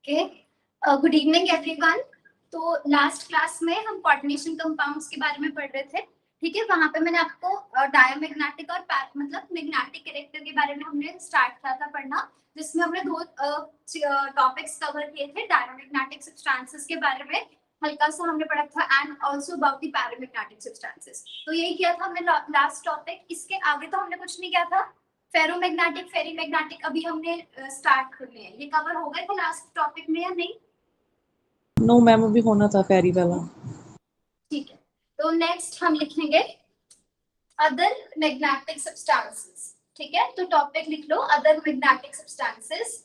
Okay, good evening everyone. तो last class में हम कोऑर्डिनेशन कंपाउंड्स के बारे में पढ़ रहे थे, ठीक है। वहां पे मैंने आपको डायमैग्नेटिक और मतलब मैग्नेटिक कैरेक्टर के बारे में हमने स्टार्ट किया था पढ़ना, जिसमें हमने दो टॉपिक्स कवर किए थे। डायमैग्नेटिक सब्सटेंसेस के बारे में हल्का सा हमने पढ़ा था and also about the paramagnetic substances. तो यही किया था हमने लास्ट टॉपिक। इसके आगे तो हमने कुछ नहीं किया था। फेरोमैग्नेटिक, फेरीमैग्नेटिक अभी हमने स्टार्ट करने हैं। ये कवर हो गए थे लास्ट टॉपिक में या नहीं? नो मैम, अभी होना था फेरी वाला। ठीक है, तो नेक्स्ट हम लिखेंगे अदर मैग्नेटिक सब्सटेंसेस। ठीक है, तो टॉपिक लिख लो other magnetic substances.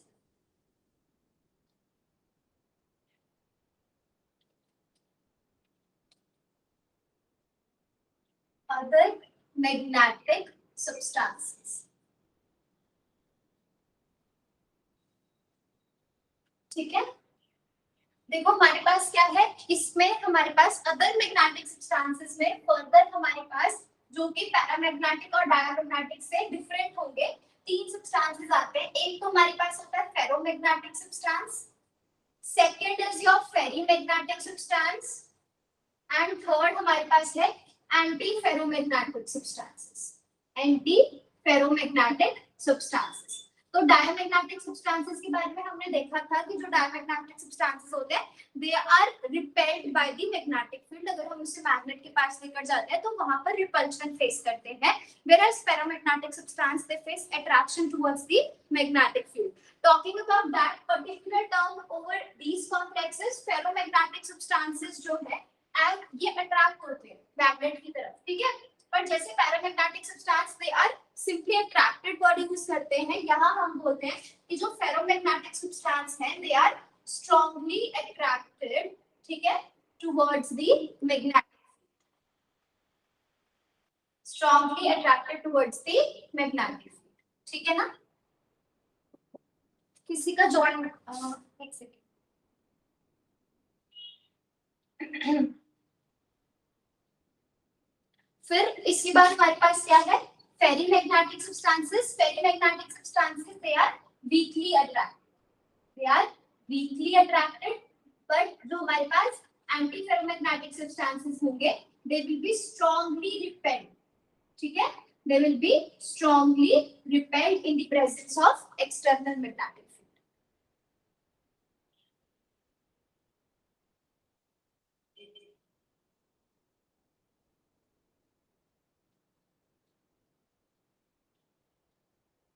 Other magnetic substances, ठीक है। देखो हमारे पास क्या है, इसमें हमारे पास अदर मैग्नेटिक सब्सटेंसेस में फर्दर हमारे पास जो कि पैरामैग्नेटिक और डायमैग्नेटिक से डिफरेंट होंगे, तीन सब्सटेंसेस आते हैं। एक तो हमारे पास होता है ferromagnetic substance, second is your ferrimagnetic substance and third हमारे पास है anti ferromagnetic substances. Anti ferromagnetic substances. तो डायमैग्नेटिक सब्सटेंसेस के बारे में हमने देखा था कि जो डायमैग्नेटिक सब्सटेंसेस होते हैं they are repelled by the magnetic field. अगर हम उसे मैग्नेट के पास लेकर जाते हैं तो वहां पर रिपल्शन फेस करते हैं, whereas ferromagnetic substance they face attraction towards the magnetic field. Talking about that particular term over these complexes, ferromagnetic substances जो है एंड ये अट्रैक्ट होते हैं मैग्नेट की तरफ, ठीक है। पर जैसे paramagnetic substance they are simply attracted body use करते हैं, यहाँ हम बोलते हैं कि जो फेरोमैग्नेटिक सब्सटेंस है दे आर स्ट्रांगली अट्रैक्टेड, ठीक है, towards the magnetic, strongly attracted towards the magnetic, ठीक है ना। किसी का जॉइन एक सेकंड फिर इसके बाद हमारे पास क्या है, ferrimagnetic substances. Ferrimagnetic substances they are weakly attracted, they are weakly attracted. But जो हमारे पास एंटी फेरोमैग्नेटिक सब्सटेंसेस होंगे they will be strongly repelled, ठीक है, they will be strongly repelled in the presence of external magnetic field.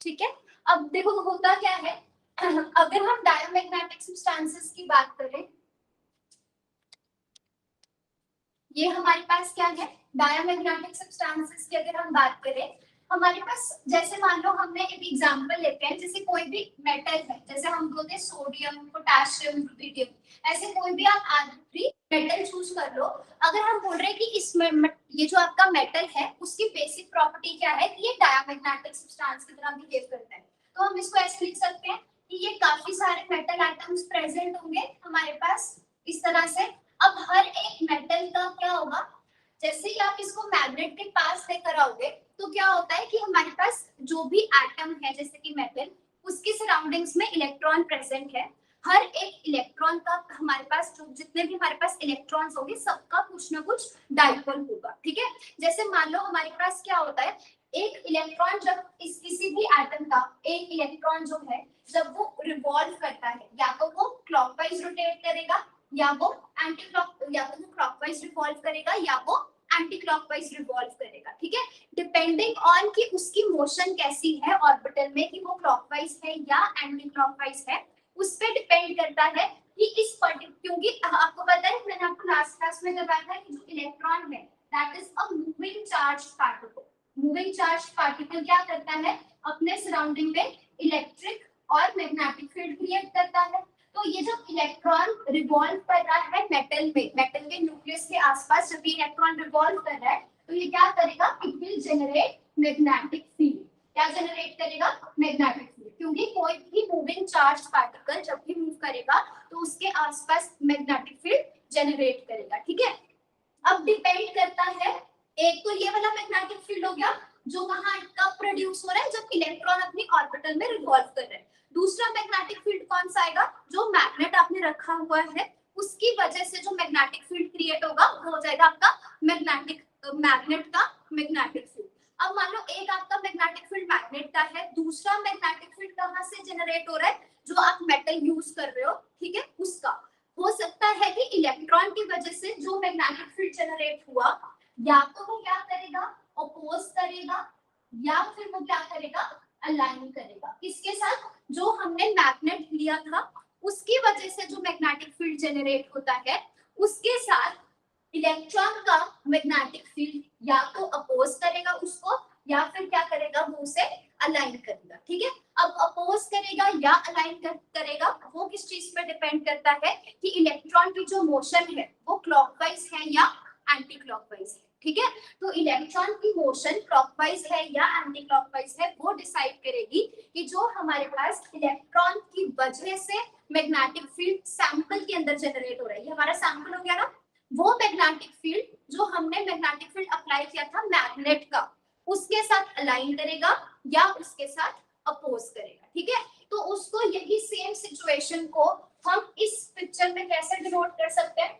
ठीक है, अब देखो होता क्या है, अगर हम डायमैग्नेटिक सब्सटेंसेस की बात करें, ये हमारे पास क्या है, डायमैग्नेटिक सब्सटेंसेस की अगर हम बात करें, हमारे पास जैसे मान लो हमने एक एग्जांपल लेते हैं, जैसे कोई भी मेटल है, जैसे हम बोलते हैं सोडियम, पोटेशियम, रुबिडियम, ऐसे कोई भी आप आखिरी मेटल चूज कर लो। अगर हम बोल रहे हैं कि इसमें ये जो आपका मेटल है उसकी बेसिक प्रॉपर्टी क्या है कि ये डायमैग्नेटिक सब्सटेंस की तरह बिहेव करता है, तो हम इसको ऐसे लिख सकते हैं कि ये काफी सारे मेटल एटम्स प्रेजेंट होंगे हमारे पास इस तरह से। अब हर एक मेटल का क्या होगा, जैसे ही आप इसको मैग्नेट के पास लेकर आओगे तो क्या होता है कि हमारे पास जो भी एटम है जैसे कि मेटल, उसकी सराउंडिंग्स में इलेक्ट्रॉन प्रेजेंट है। हर एक इलेक्ट्रॉन का हमारे पास जो जितने भी हमारे पास इलेक्ट्रॉन्स होंगे सबका कुछ ना कुछ डाइपोल होगा, ठीक है। जैसे मान लो हमारे पास क्या होता है, एक इलेक्ट्रॉन जब किसी भी एटम का एक इलेक्ट्रॉन जो है जब वो रिवॉल्व करता है, या तो वो क्लॉकवाइज रोटेट करेगा या वो एंटी क्लॉक, या तो वो क्लॉकवाइज रिवॉल्व करेगा या वो एंटी क्लॉकवाइज रिवॉल्व करेगा, ठीक है। डिपेंडिंग ऑन कि उसकी मोशन कैसी है ऑर्बिटल में, कि वो क्लॉकवाइज है या एंटी क्लॉकवाइज है, उस पे डिपेंड करता है कि इस पर्टिकुलर, क्योंकि आपको पता है मैंने आपको लास्ट क्लास में बताया था कि जो इलेक्ट्रॉन है that is a moving charge particle. Moving charge particle क्या करता है, अपने सराउंडिंग में इलेक्ट्रिक और मैग्नेटिक फील्ड क्रिएट करता है। तो ये जो इलेक्ट्रॉन रिवॉल्व कर रहा है मेटल में, मेटल के न्यूक्लियस के आसपास जब ये इलेक्ट्रॉन रिवॉल्व कर रहा है तो ये क्या करेगा, it will generate magnetic field. क्या जनरेट करेगा, मैग्नेटिक फील्ड, क्योंकि कोई भी मूविंग चार्ज पार्टिकल जब भी मूव करेगा तो उसके आसपास मैग्नेटिक फील्ड जनरेट करेगा, ठीक है। अब डिपेंड करता है, एक तो ये वाला मैग्नेटिक फील्ड हो गया, जो कहाँ कब प्रोड्यूस हो रहा है, जब इलेक्ट्रॉन अपनी ऑर्बिटल में रिवॉल्व कर रहे हैं। दूसरा मैग्नेटिक फील्ड कौन सा आएगा, जो मैग्नेट आपने रखा हुआ है उसकी वजह से जो मैग्नेटिक फील्ड क्रिएट होगा वो हो जाएगा आपका मैग्नेट का मैग्नेटिक फील्ड। अब मान लो एक आपका मैग्नेटिक फील्ड मैग्नेट का है, दूसरा मैग्नेटिक फील्ड कहाँ से जनरेट हो रहा है, जो आप मेटल यूज कर रहे हो, ठीक है, उसका। हो सकता है कि इलेक्ट्रॉन की वजह से जो मैग्नेटिक फील्ड जनरेट हुआ, या तो वो क्या करेगा, अपोज करेगा, या फिर वो क्या करेगा, अलाइन करेगा। किसके साथ, जो हमने मैग्नेट लिया था उसकी वजह से जो मैग्नेटिक फील्ड जनरेट होता है उसके साथ इलेक्ट्रॉन का मैग्नेटिक फील्ड या तो अपोज करेगा उसको, या फिर क्या करेगा, वो उसे अलाइन करेगा। ठीक है, अब अपोज करेगा या अलाइन करेगा वो किस चीज पे डिपेंड करता है कि इलेक्ट्रॉन की जो मोशन है वो क्लॉकवाइज है या एंटी क्लॉकवाइज है। ठीक है, तो इलेक्ट्रॉन की मोशन क्लॉकवाइज है या एंटी क्लॉकवाइज है वो डिसाइड करेगी कि जो हमारे पास इलेक्ट्रॉन की वजह से मैग्नेटिक फील्ड सैंपल के अंदर जनरेट हो रहा है, ये हमारा सैंपल हो गया ना, वो मैग्नेटिक फील्ड जो हमने मैग्नेटिक फील्ड अप्लाई किया था मैग्नेट का, उसके साथ अलाइन करेगा या उसके साथ अपोज करेगा। ठीक है, तो उसको यही सेम सिचुएशन को हम इस पिक्चर में कैसे डिनोट कर सकते हैं,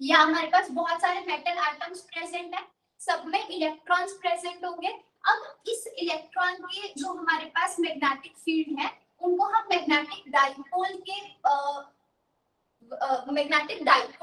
या हमारे पास बहुत सारे मेटल एटम्स प्रेजेंट है, सब में इलेक्ट्रॉन्स प्रेजेंट होंगे। अब इस इलेक्ट्रॉन के जो हमारे पास मैग्नेटिक फील्ड है उनको हम मैग्नेटिक डाइपोल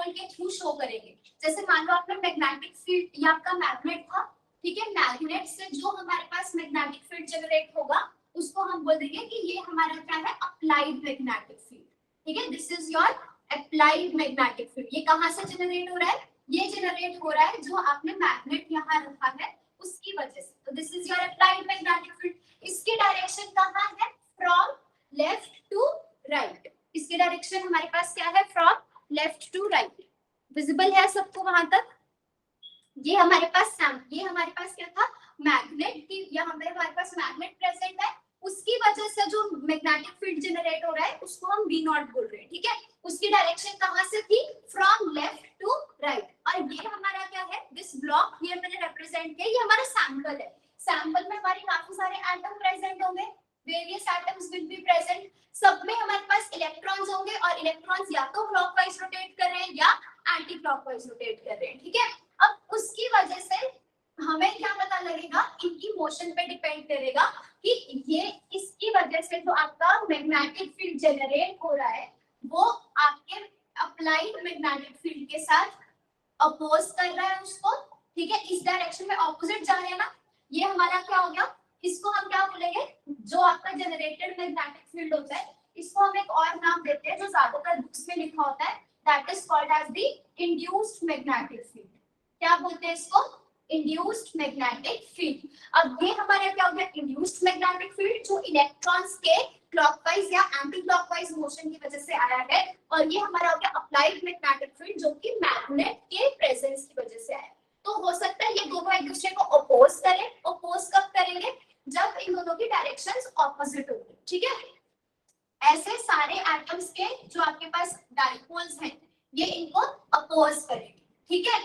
के थ्रू शो करेंगे। जैसे मान लो आपने मैग्नेटिक फील्ड, ये आपका मैग्नेट था, ठीक है, मैग्नेट से जो हमारे पास मैग्नेटिक फील्ड जनरेट होगा उसको हम बोल देंगे कि ये हमारा क्या है, अप्लाइड मैग्नेटिक फील्ड। ठीक है, this is your applied magnetic field. ये कहां से जनरेट हो रहा है, ये जनरेट हो रहा है जो आपने मैग्नेट यहाँ रखा है उसकी वजह से। तो this is your applied magnetic field. इसकी डायरेक्शन कहाँ है, फ्रॉम लेफ्ट टू राइट। इसकी डायरेक्शन हमारे पास क्या है, from left to right. Visible है सबको वहां तक? ये हमारे पास क्या था, मैग्नेट की, यहाँ पे हमारे पास मैग्नेट प्रेजेंट है, उसकी वजह से जो मैग्नेटिक फील्ड जनरेट हो रहा है उसको हम V नॉट बोल रहे हैं। ठीक है, उसकी डायरेक्शन कहाँ से थी, फ्रॉम लेफ्ट टू राइट। और ये हमारा क्या है, दिस ब्लॉक ये मैंने रिप्रेजेंट किया, ये हमारा सैंपल है। सैंपल में हमारे काफी सारे एटम प्रेजेंट होंगे, various atoms will be present, सब में हमारे पास इलेक्ट्रॉन्स होंगे, और इलेक्ट्रॉन्स या तो क्लॉकवाइज रोटेट कर रहे हैं या एंटी क्लॉकवाइज रोटेट कर रहे हैं। ठीक है, अब उसकी वजह से हमें क्या पता लगेगा, इनकी मोशन पे डिपेंड करेगा कि ये इसकी वजह से जो आपका मैग्नेटिक फील्ड जनरेट हो रहा है वो आपके अप्लाइड मैग्नेटिक फील्ड के साथ अपोज कर रहा है उसको। ठीक है, इस डायरेक्शन में ऑपोजिट जा रहे हैं ना, ये हमारा क्या हो गया, इसको हम क्या बोलेंगे, जो आपका जनरेटेड मैग्नेटिक फील्ड होता है इसको हम एक और नाम देते हैं जो ज्यादातर बुक्स में लिखा होता है, that is called as the induced magnetic field. क्या बोलते हैं इसको, इंड्यूस्ड मैग्नेटिक फील्ड। अब ये हमारा क्या हो गया, इंड्यूस्ड मैग्नेटिक फील्ड जो इलेक्ट्रॉन्स के क्लॉकवाइज या एंटी क्लॉकवाइज मोशन की वजह से आया है, और ये हमारा हो गया अप्लाइड मैग्नेटिक फील्ड जो कि मैग्नेट के प्रेजेंस की वजह से आया। तो हो सकता है ये दोनों एक दूसरे को अपोज करें। अपोज कब करेंगे, जब इन दोनों की डायरेक्शंस ऑपोजिट होंगी। ठीक है, ऐसे सारे एटम्स के जो आपके पास डाइपोल्स हैं ये इनको अपोज करेंगे। ठीक है,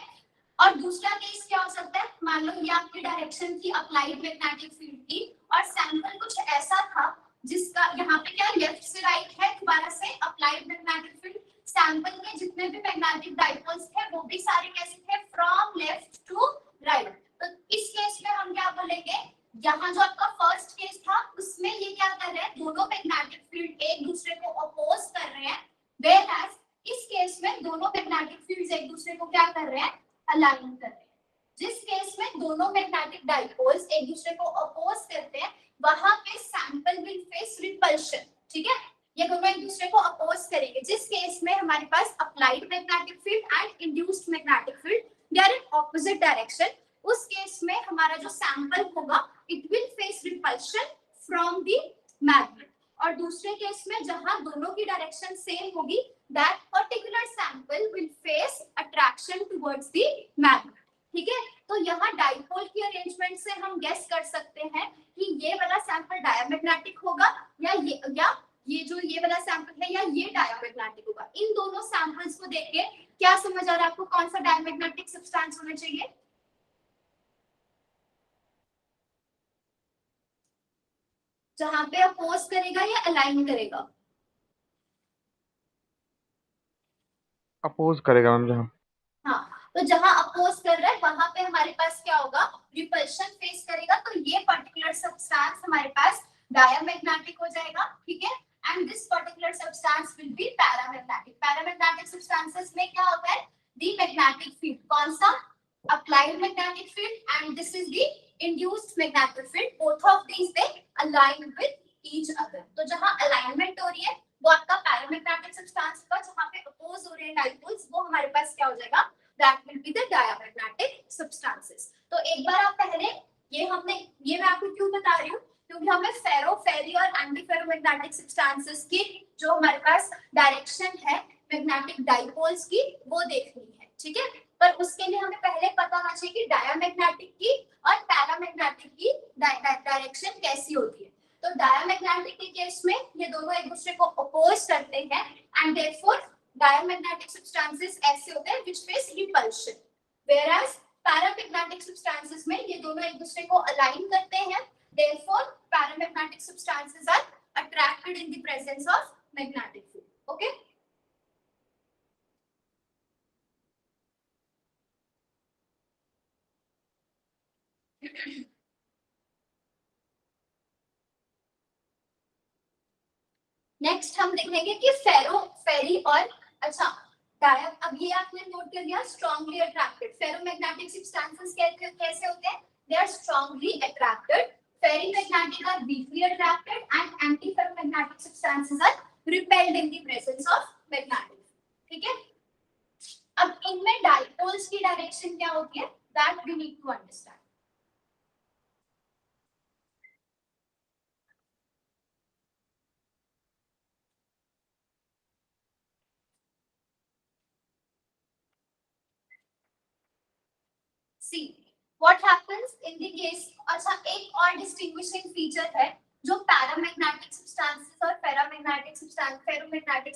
और दूसरा केस क्या हो सकता है, मान लो ये आपकी डायरेक्शन थी अप्लाइड मैग्नेटिक फील्ड की, और सैंपल कुछ ऐसा था जिसका यहाँ पे क्या लेफ्ट से राइट है, दोबारा से अप्लाइड मैग्नेटिक फील्ड, सैंपल में जितने भी मैग्नेटिक डाइपोल्स थे वो भी सारे कैसे थे, फ्रॉम लेफ्ट टू राइट। तो इस केस में हम क्या बोलेंगे, यहाँ जो आपका फर्स्ट केस था उसमें ये क्या कर रहे हैं, दोनों मैग्नेटिक फील्ड एक दूसरे को अपोज कर रहे हैं, व्हेयरएज इस केस में दोनों मैग्नेटिक फील्ड्स एक दूसरे को क्या कर रहे हैं, अलाइन कर रहे हैं। जिस केस में दोनों मैग्नेटिक डाइपोल्स एक दूसरे को अपोज करते हैं वहां पे सैंपल विल फेस रिपल्शन। ठीक है, ये दोनों एक दूसरे को अपोज करेंगे। जिस केस में हमारे पास applied magnetic field and induced magnetic field they are in opposite direction, उस केस में हमारा जो सैंपल होगा it will face repulsion from the magnet. और दूसरे केस में जहां दोनों की डायरेक्शन सेम होगी, that particular sample will face attraction towards the magnet। ठीक है, तो यहाँ डाइपोल की अरेंजमेंट से हम गेस कर सकते हैं कि ये वाला सैंपल डायमैग्नेटिक होगा या ये जो ये वाला सैंपल है या ये डायमैग्नेटिक होगा। इन दोनों सैंपल्स को देख के क्या समझ आ रहा है आपको, कौन सा डायमैग्नेटिक सब्सटेंस होना चाहिए? जहां पे अपोज करेगा या अलाइन करेगा? अपोज करेगा मैम जहाँ। हाँ, तो जहां अपोज कर रहा है वहां पे हमारे पास क्या होगा, रिपल्शन फेस करेगा, तो ये पर्टिकुलर सब्सटेंस हमारे पास डायमैग्नेटिक हो जाएगा, ठीक है। And this particular substance will be paramagnetic. Paramagnetic substances में क्या होता है, दी मैग्नेटिक फील्ड, कौन सा, applied magnetic field, and this is the induced magnetic field, both of these they align with each other. तो जहां अलाइनमेंट हो रही है वो आपका पैरामैग्नेटिक सब्सटेंस का, जहां पे अपोज हो रहे हैं डाइपोल्स वो हमारे पास क्या हो जाएगा, that will be the diamagnetic substances। तो एक बार आप पहले ये मैं आपको क्यों बता रही हूँ, क्योंकि हमें फेरो, फेरी और एंटी फेरोमैग्नेटिक सब्सटेंसेस की जो हमारे पास डायरेक्शन है मैग्नेटिक डाइपोल्स की वो देखनी है, ठीक है। पर उसके लिए हमें पहले पता होना चाहिए कि डायमैग्नेटिक की और पैरामैग्नेटिक की डायरेक्शन कैसी होती है। तो डायमैग्नेटिक के केस में ये दोनों एक दूसरे को अपोज करते हैं एंड देयरफॉर diamagnetic substances ऐसे होते हैं which face repulsion, whereas paramagnetic substances में ये दोनों एक दूसरे को align करते हैं, therefore paramagnetic substances are attracted in the presence of magnetic field, okay। Next हम देखेंगे कि फेरो, फेरी और अच्छा अब ये आपने नोट कर लिया, स्ट्रांगली अट्रैक्टेड। फेरोमैग्नेटिक सब्सटेंसेस कैसे होते हैं, they are strongly attracted, ferrimagnetic are weakly attracted and anti ferromagnetic substances are repelled in the presence of magnetic, ठीक है। अब इनमें डाइपोल्स की डायरेक्शन क्या होती है, that we need to understand. See what happens in the case, अच्छा एक और डिस्टिंग्विशिंग फीचर है जो पैरामैग्नेटिक सब्सटेंसेस और फेरोमैग्नेटिक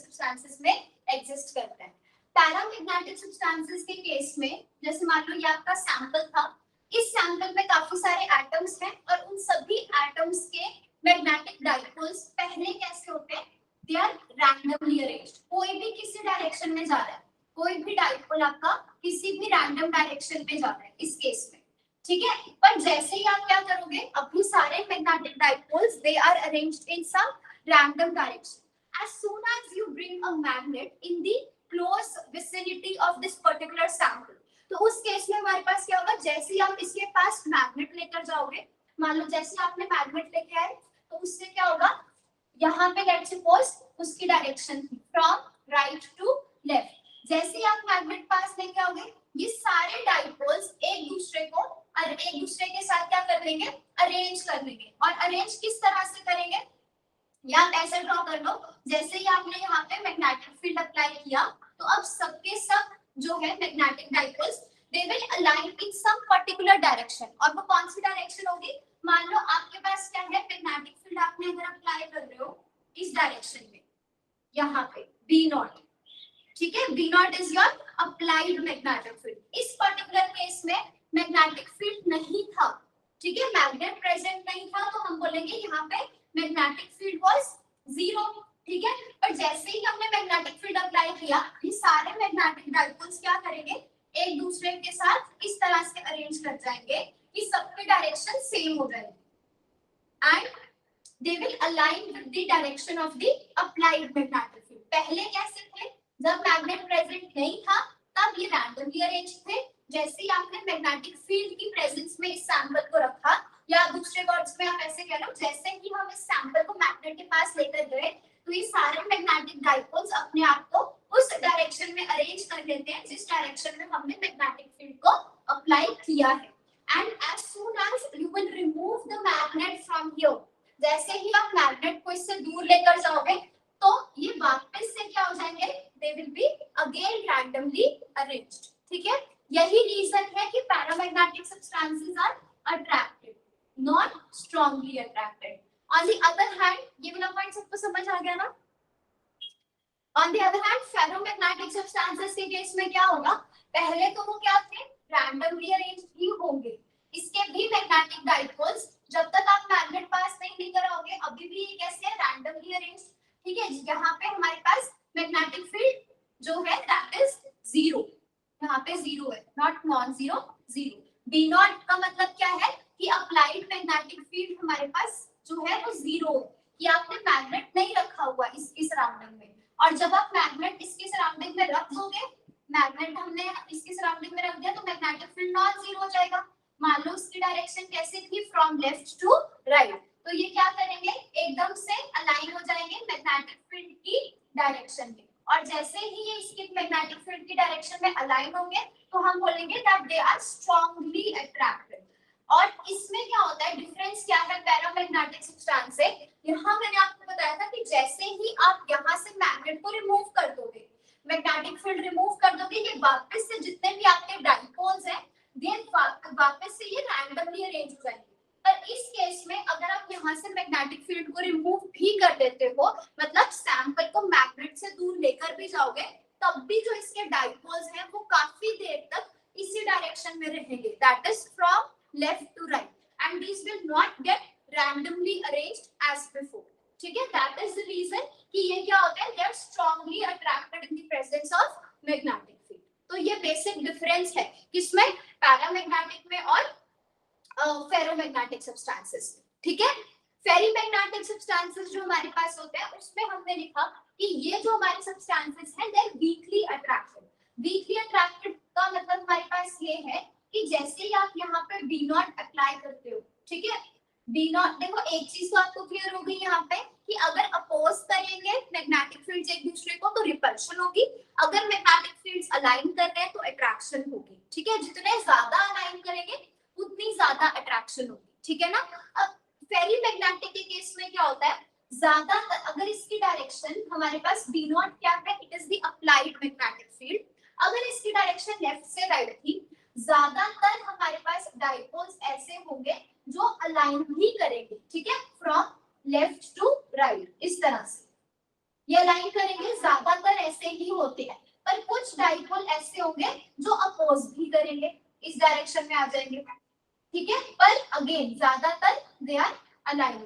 सब्सटेंसेस में एग्जिस्ट करता है। पैरामैग्नेटिक सब्सटेंसेस के केस में जैसे मान लो ये आपका सैंपल था, इस सैंपल में काफी सारे एटम्स हैं और उन सभी एटम्स के मैग्नेटिक डाइपोल्स पहले कैसे होते हैं, दे आर रैंडमली अरेंज्ड, कोई भी किसी डायरेक्शन में जा रहा है, कोई भी डाइपोल आपका किसी भी रैंडम डायरेक्शन में जा रहा है इस केस में, ठीक है। पर जैसे ही आप क्या करोगे, अपनी सारे magnetic dipoles they are arranged in some random direction. As soon as you bring a magnet in the close vicinity of this particular sample, तो उस केस में हमारे पास क्या होगा, जैसे ही आप इसके पास मैग्नेट लेकर जाओगे, मान लो जैसे आपने मैग्नेट लेके आए तो उससे क्या होगा, यहाँ पे लेट्स सपोज उसकी डायरेक्शन थी फ्रॉम राइट टू लेफ्ट, जैसे ही आप मैग्नेट पास लेके आओगे ये सारे डाइपोल्स एक दूसरे के साथ क्या कर लेंगे, अरेंज कर लेंगे। और अरेंज किस तरह से करेंगे, या आप ऐसे ड्रॉ कर लो, जैसे ही आपने यहाँ पे मैग्नेटिक फील्ड अप्लाई किया तो अब सबके सब जो है magnetic dipoles they will align in some particular direction, और वो कौन सी डायरेक्शन होगी, मान लो आपके पास क्या है, मैग्नेटिक फील्ड आपने अगर अप्लाई कर रहे हो इस डायरेक्शन में, यहाँ पे बी नॉट, ठीक है, B naught is your applied magnetic field. इस पर्टिकुलर केस में मैग्नेटिक फील्ड नहीं था, ठीक है, मैग्नेट प्रेजेंट नहीं था, तो हम बोलेंगे यहाँ पे मैग्नेटिक फील्ड वाज जीरो, ठीक है। पर जैसे ही हमने मैग्नेटिक फील्ड अप्लाई किया ये सारे मैग्नेटिक डाइपोल्स क्या करेंगे, एक दूसरे के साथ इस तरह से अरेंज कर जाएंगे कि सबकी डायरेक्शन सेम हो जाएगी and they will align with the direction of the applied magnetic field। पहले कैसे थे, जब मैग्नेट प्रेजेंट नहीं था तब ये रैंडमली अरेंज थे, जैसे ही आपने मैग्नेटिक फील्ड की प्रेजेंस में इस सैंपल को रखा, या दूसरे वर्ड्स में आप ऐसे कह लो, जैसे ही हम इस सैंपल को मैग्नेट के पास लेकर गए तो ये सारे मैग्नेटिक डाइपोल्स अपने आप को उस डायरेक्शन में अरेंज कर लेते हैं जिस डायरेक्शन में हमने मैग्नेटिक फील्ड को अप्लाई किया है। And as soon as you will remove the magnet from here, जैसे ही आप मैग्नेट को इससे दूर लेकर जाओगे तो ये वापस से क्या हो जाएंगे, they will be again randomly arranged, ठीक है। यही रीजन है कि paramagnetic substances are attracted, not strongly attracted. On the other hand, ये वाला पॉइंट सबको समझ आ गया ना। On the other hand ferromagnetic substances के केस में क्या होगा, पहले तो वो क्या थे, रैंडमली अरेंज्ड ही होंगे, इसके भी मैग्नेटिक डाइपोल्स जब तक आप मैग्नेट पास नहीं लेकर आओगे अभी जीरो। बी नॉट का मतलब क्या है कि अप्लाइड मैग्नेटिक फील्ड हमारे पास जो है वो जीरो है, कि आपने मैग्नेट नहीं रखा हुआ इसकी सराउंडिंग में, और जब आप मैग्नेट इसकी सराउंडिंग में रख दोगे, मैग्नेट हमने इसकी सराउंडिंग में रख दिया तो मैग्नेटिक फील्ड नॉन जीरो हो जाएगा। मान लो उसकी डायरेक्शन कैसे थी, फ्रॉम लेफ्ट टू राइट, तो ये क्या करेंगे, एकदम से अलाइन हो जाएंगे मैग्नेटिक फील्ड की डायरेक्शन में, और जैसे ही ये इसकी मैग्नेटिक फील्ड की डायरेक्शन में अलाइन होंगे तो हम बोलेंगे that they are strongly attracted. और इसमें क्या होता है, डिफरेंस क्या है पैरामैग्नेटिक सब्सटेंस से, यहाँ मैंने आपको बताया था कि जैसे ही आप यहाँ से मैग्नेट को रिमूव कर दोगे, मैग्नेटिक फील्ड रिमूव कर दोगे, ये वापस से जितने भी आपके डाइपोल्स हैं वापस से ये रैंडमली अरेंज हो जाएंगे। पर इस केस में अगर आप यहाँ से मैग्नेटिक फील्ड को रिमूव भी कर देते हो, मतलब सैंपल को मैग्नेट से दूर लेकर भी जाओगे, तब भी जो इसके डाइपोल्स हैं वो काफी देर तक इसी डायरेक्शन में रहेंगे, that is from left to right, and this will not get randomly arranged as before. ठीक है, दैट इज द रीजन कि ये क्या होता है, they are strongly attracted in the presence of magnetic field. तो ये बेसिक डिफरेंस है किसमें, पैरामैग्नेटिक में और फेरोमैग्नेटिक सब्सटेंसेस। ठीक है, फेरीमैग्नेटिक सब्सटेंसेस जो हमारे पास होते हैं उसमें हमने लिखा कि ये जो हमारे सब्सटेंसेस हैं they are weakly attracted. Weakly attracted का मतलब हमारे पास ये है कि जैसे ही आप यहाँ पे बी नॉट अप्लाई करते हो, ठीक है, बी नॉट, देखो एक चीज तो आपको क्लियर हो गई यहाँ पे कि अगर अपोज करेंगे मैग्नेटिक फील्ड्स एक दूसरे को तो रिपल्शन होगी, अगर मैग्नेटिक फील्ड्स अलाइन कर रहे हैं तो अट्रैक्शन होगी। ठीक है, जितने ज्यादा अलाइन करेंगे उतनी ज्यादा अट्रैक्शन होगी। ठीक है ना। अब फेरीमैग्नेटिक के केस में क्या होता है, ज्यादा अगर इसकी डायरेक्शन हमारे पास बी नॉट क्या है, it is the applied magnetic field, अगर इसकी डायरेक्शन लेफ्ट से राइट थी, ज्यादातर हमारे पास डाइपोल्स ऐसे होंगे जो अलाइन ही करेंगे। ठीक है, फ्रॉम लेफ्ट टू राइट, इस तरह से ये अलाइन करेंगे, ज्यादातर ऐसे ही होते हैं, पर कुछ डाइपोल ऐसे होंगे जो अपोज भी करेंगे, इस डायरेक्शन में आ जाएंगे। ठीक है, पर अगेन ज्यादातर दे आर अलाइन,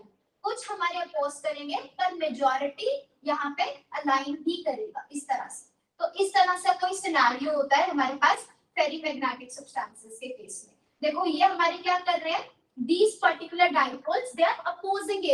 कुछ हमारे अपोज करेंगे पर मेजॉरिटी यहाँ पे अलाइन ही करेगा, इस तरह से। तो इस तरह से कोई सिनेरियो होता है हमारे पास फेरीमैग्नेटिक सब्सटेंसेस के केस में। देखो ये हमारे क्या कर रहे हैं, these particular dipoles they are opposing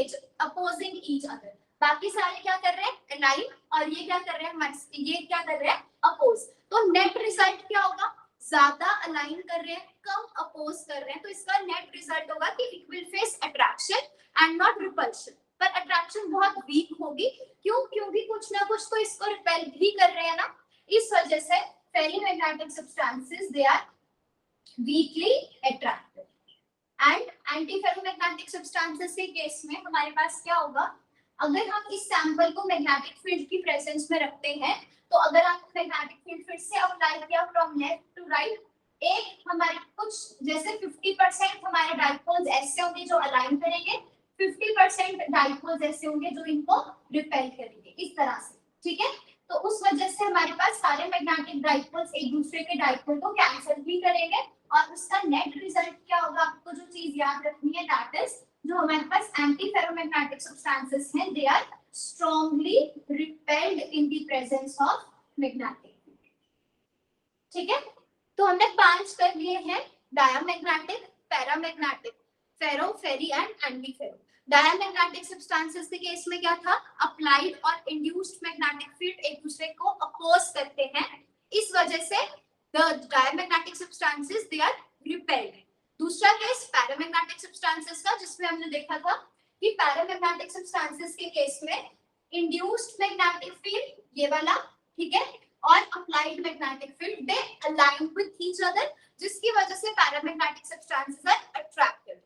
each other, बाकी सारे क्या कर रहे हैं अलाइन, और ये क्या कर रहे हैं, ये क्या कर रहे हैं अपोज। तो नेट रिजल्ट क्या होगा, ज्यादा अलाइन कर रहे हैं कम अपोज कर रहे हैं, तो इसका नेट रिजल्ट होगा कि it will face attraction and not repulsion. पर अट्रैक्शन बहुत वीक होगी, क्यों, क्योंकि कुछ ना कुछ तो इसको रिपेल भी कर रहे हैं ना, इस वजह से ferrimagnetic substances they are weakly attracted. And antiferromagnetic substances के केस में हमारे पास क्या होगा, अगर हम इस सैंपल को मैग्नेटिक फील्ड की प्रेजेंस में रखते हैं, तो अगर आप मैग्नेटिक फील्ड फिर से अप्लाई किया फ्रॉम लेफ्ट टू राइट, एक हमारे कुछ जैसे 50% हमारे डाइपोल्स ऐसे होंगे जो अलाइन करेंगे, 50% डाइपोल्स ऐसे होंगे जो इनको रिपेल करेंगे, इस तरह से। ठीक है, तो उस वजह से हमारे पास सारे मैग्नेटिक डाइपोल्स एक दूसरे के डाइपोल को कैंसिल भी करेंगे, और उसका नेट रिजल्ट क्या होगा, आपको जो चीज याद रखनी है दैट इज, जो हमारे पास एंटी फेरोमैग्नेटिक सब्सटेंसेस हैं they are strongly repelled in the presence of magnetic field. ठीक है, तो हमने 5 कर लिए हैं, diamagnetic, paramagnetic, ferro, ferri and antiferro. Diamagnetic substances के केस में क्या था, अप्लाइड और इंड्यूस्ड मैग्नेटिक फील्ड एक दूसरे को अपोज करते हैं, इस वजह से the diamagnetic substances they are repelled। दूसरा केस पैरामैग्नेटिक सब्सटेंसेस का, जिसमें हमने देखा था कि पैरामैग्नेटिक सब्सटेंसेस के केस में इंड्यूस्ड मैग्नेटिक फील्ड ये वाला, ठीक है, और applied magnetic field they align with each other, जिसकी वजह से paramagnetic substances are attracted.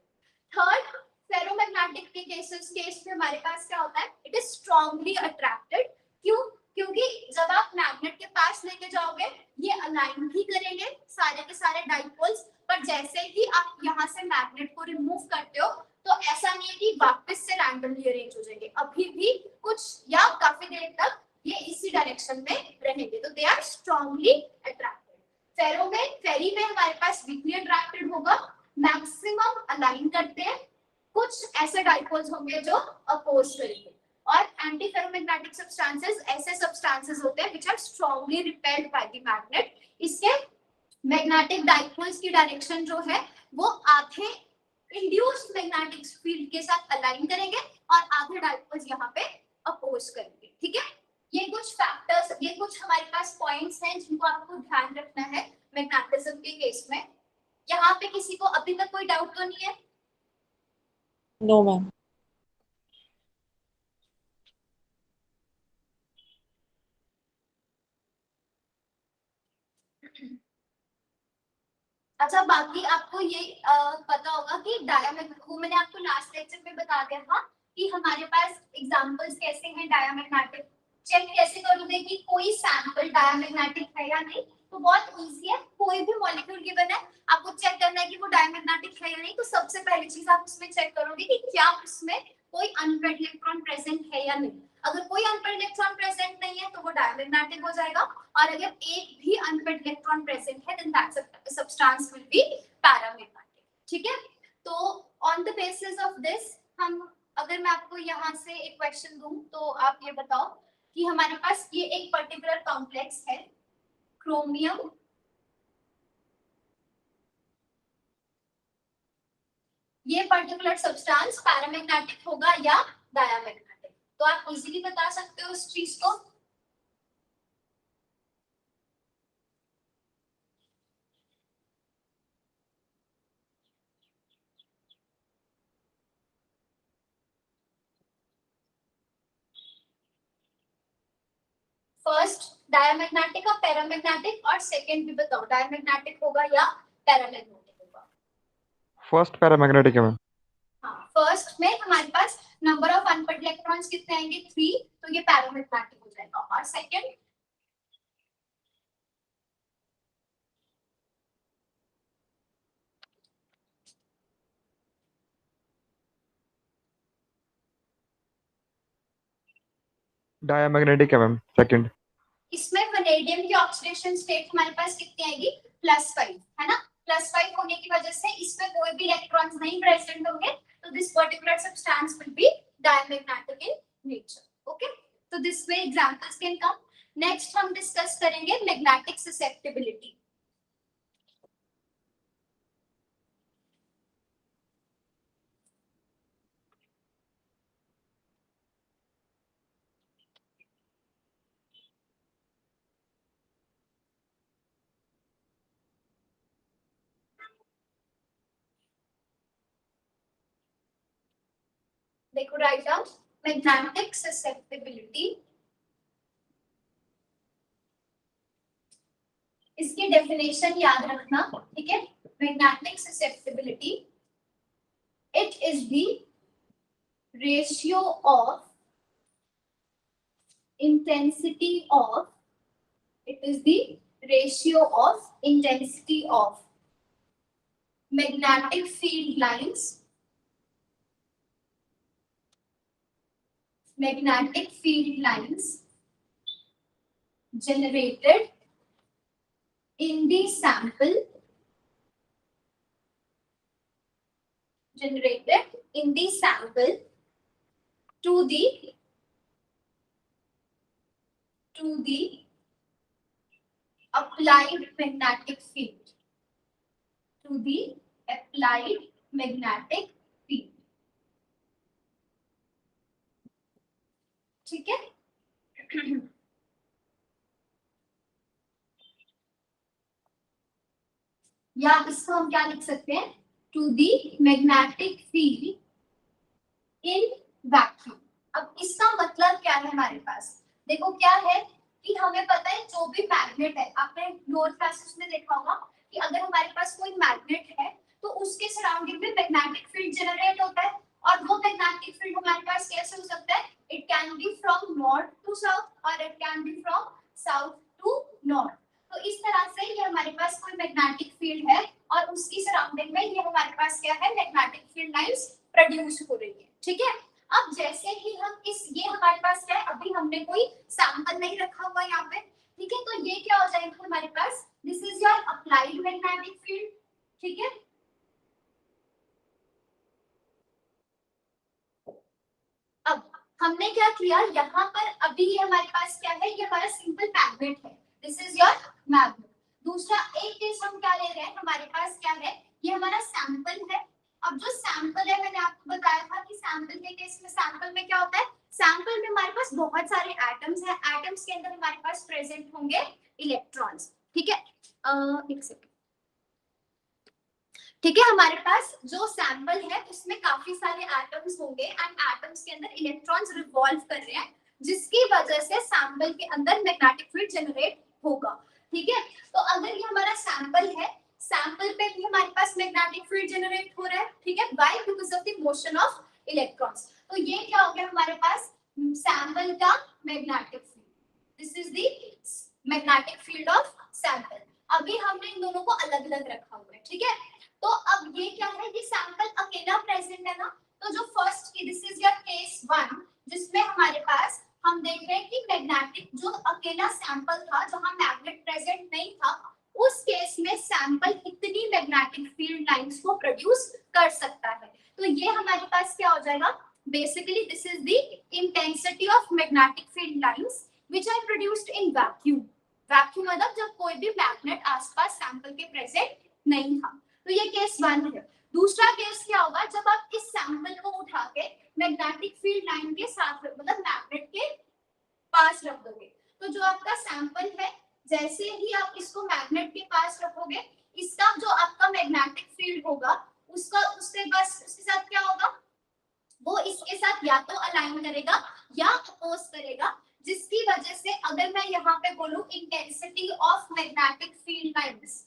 Third, ferromagnetic के केस में हमारे पास क्या होता है, इट इज स्ट्रांगली अट्रैक्टेड। क्यों, क्योंकि जब आप मैग्नेट के पास लेके जाओगे ये अलाइन ही करेंगे सारे के सारे डाइपोल्स, पर जैसे ही आप यहाँ से मैग्नेट को रिमूव करते हो तो ऐसा नहीं है कि वापस से रैंडमली अरेंज हो जाएंगे, अभी भी कुछ या काफी देर तक ये इसी डायरेक्शन में रहेंगे, तो दे आर स्ट्रांगली अट्रैक्टेड। फेरी में हमारे पास वीकली अट्रैक्टेड होगा, मैक्सिमम अलाइन करते हैं, कुछ ऐसे डाइपोल्स होंगे जो अपोज करेंगे, और एंटीफेरोमैग्नेटिक सब्सटेंसेस ऐसे सब्सटेंसेस होते हैं which are strongly repelled by the magnet. इसके मैग्नेटिक डाइपोल्स की डायरेक्शन जो है वो आधे इंड्यूस्ड मैग्नेटिक फील्ड के साथ अलाइन करेंगे और आधे डाइपोल्स यहाँ पे अपोज करेंगे, ठीक है। ये कुछ फैक्टर्स, ये कुछ हमारे पास पॉइंट्स हैं जिनको आपको ध्यान रखना है मैग्नेटिज्म के केस में। यहाँ पे किसी को अभी तक कोई डाउट तो नहीं है? No ma'am. अच्छा, बाकी आपको ये पता होगा कि वो मैंने आपको लास्ट लेक्चर में बता दिया था कि हमारे पास एग्जांपल्स कैसे हैं डायमैग्नेटिक। चेक कैसे करोगे कि कोई सैंपल डायमैग्नेटिक है या नहीं, तो बहुत इजी है। कोई भी मॉलिक्यूल गिवन है, आपको चेक करना है कि वो डायमैग्नेटिक है या नहीं। तो सबसे पहली चीज आप उसमें चेक करोगे कि क्या उसमें कोई अनपेयर्ड इलेक्ट्रॉन प्रेजेंट है या नहीं। अगर कोई अनपेयर्ड इलेक्ट्रॉन प्रेजेंट नहीं है तो वो डायमैग्नेटिक हो जाएगा, और अगर एक भी अनपेयर्ड इलेक्ट्रॉन प्रेजेंट है then that substance will be paramagnetic, ठीक है। तो on the basis of this हम, अगर मैं आपको यहाँ से एक क्वेश्चन दूं तो आप ये बताओ कि हमारे पास ये एक पर्टिकुलर कॉम्प्लेक्स है क्रोमियम, ये पर्टिकुलर सब्सटेंस पैरामैग्नेटिक होगा या डायमैग्नेटिक? तो आप इजीली बता सकते हो उस चीज को। फर्स्ट डायमैग्नेटिक और पैरामैग्नेटिक, और सेकंड भी बताओ डायमैग्नेटिक होगा या पैरामैग्नेटिक होगा। फर्स्ट पैरामैग्नेटिक है मैम। हाँ, फर्स्ट में हमारे पास नंबर ऑफ अनपेयर्ड इलेक्ट्रॉन्स कितने आएंगे 3, तो ये पैरामैग्नेटिक हो जाएगा। और सेकंड डायमैग्नेटिक है मैम सेकंड। इसमें वैनेडियम की ऑक्सीडेशन स्टेट हमारे पास कितनी आएगी +5, है ना। +5 होने की वजह से इसमें कोई भी इलेक्ट्रॉन्स नहीं प्रेजेंट होंगे, तो this particular substance will be diamagnetic in nature. Okay, तो this way examples can come. Next हम डिस्कस करेंगे मैग्नेटिक ससेप्टिबिलिटी। देखो, राइट डाउन मैग्नेटिक ससेप्टिबिलिटी। इसकी डेफिनेशन याद रखना, ठीक है। Magnetic susceptibility, it is the ratio of intensity of, it is the ratio of intensity of magnetic field lines, magnetic field lines generated in the sample, generated in the sample to the applied magnetic field, to the applied magnetic field, ठीक है। या इसको हम क्या लिख सकते हैं, to the magnetic field in vacuum. अब इसका मतलब क्या है हमारे पास, देखो क्या है कि हमें पता है जो भी मैग्नेट है, आपने लोअर क्लासेस में देखा होगा कि अगर हमारे पास कोई मैग्नेट है तो उसके सराउंडिंग में मैग्नेटिक फील्ड जनरेट होता है। और वो मैग्नेटिक फील्ड हमारे पास कैसे हो सकता है, it can be from north to south और it can be from south to north. तो इस तरह से ये हमारे पास कोई मैग्नेटिक फील्ड है और उसकी सराउंडिंग में ये हमारे पास क्या है, मैग्नेटिक फील्ड लाइंस प्रोड्यूस हो रही है, ठीक है। अब जैसे ही हम ये हमारे पास क्या है, अभी हमने कोई सैंपल नहीं रखा हुआ यहाँ पे, ठीक है। तो ये क्या हो जाएगा हमारे पास, this is your applied magnetic field, ठीक है। अब हमने क्या किया यहाँ पर, अभी ये हमारे पास क्या है, ये हमारा सिंपल मैग्नेट है, दिस इज योर मैग्नेट। दूसरा एक केस हम क्या ले रहे हैं, हमारे पास क्या है, ये हमारा सैंपल है। अब जो सैंपल है मैंने आपको बताया था कि सैंपल के केस में, सैंपल में क्या होता है, सैंपल में हमारे पास बहुत सारे एटम्स हैं, एटम्स के अंदर हमारे पास प्रेजेंट होंगे इलेक्ट्रॉन्स। ठीक है, एक सेकंड। ठीक है, हमारे पास जो सैंपल है उसमें काफी सारे एटम्स होंगे एंड एटम्स के अंदर इलेक्ट्रॉन्स रिवॉल्व कर रहे हैं, जिसकी वजह से सैंपल के अंदर मैग्नेटिक फील्ड जनरेट होगा। ठीक है, तो अगर ये हमारा सैंपल है, सैंपल पे भी हमारे पास मैग्नेटिक फील्ड जनरेट हो रहा है। ठीक है, why, because of the motion of electrons. तो ये क्या हो गया हमारे पास, सैंपल का magnetic field. This is the magnetic field of sample. अभी हमने इन दोनों को अलग अलग रखा हुआ है। ठीक है, तो अब ये क्या है, ये सैंपल अकेला प्रेजेंट है ना, तो जो फर्स्ट की, दिस इज योर केस 1, जिसमें हमारे पास हम देख रहे हैं कि मैग्नेटिक, जो अकेला सैंपल था जहां मैग्नेट प्रेजेंट नहीं था, उस केस में सैंपल इतनी मैग्नेटिक फील्ड लाइंस को प्रोड्यूस कर सकता है। तो ये हमारे पास क्या हो जाएगा, basically this is the intensity of magnetic field lines which are produced in vacuum. Vacuum मतलब जब कोई भी मैग्नेट आसपास सैंपल के प्रेजेंट नहीं था। तो ये केस 1 है। दूसरा केस क्या होगा, जब आप इस सैंपल को उठा के मैग्नेटिक फील्ड लाइन के साथ, मतलब मैग्नेट के पास रख दोगे, तो जो आपका सैंपल है, जैसे ही आप इसको मैग्नेट के पास रखोगे, इसका जो आपका मैग्नेटिक फील्ड होगा, उसका उससे बस उसके साथ क्या होगा, वो इसके साथ या तो अलाइन करेगा या अपोज करेगा, जिसकी वजह से अगर मैं यहाँ पे बोलूं intensity of magnetic field lines,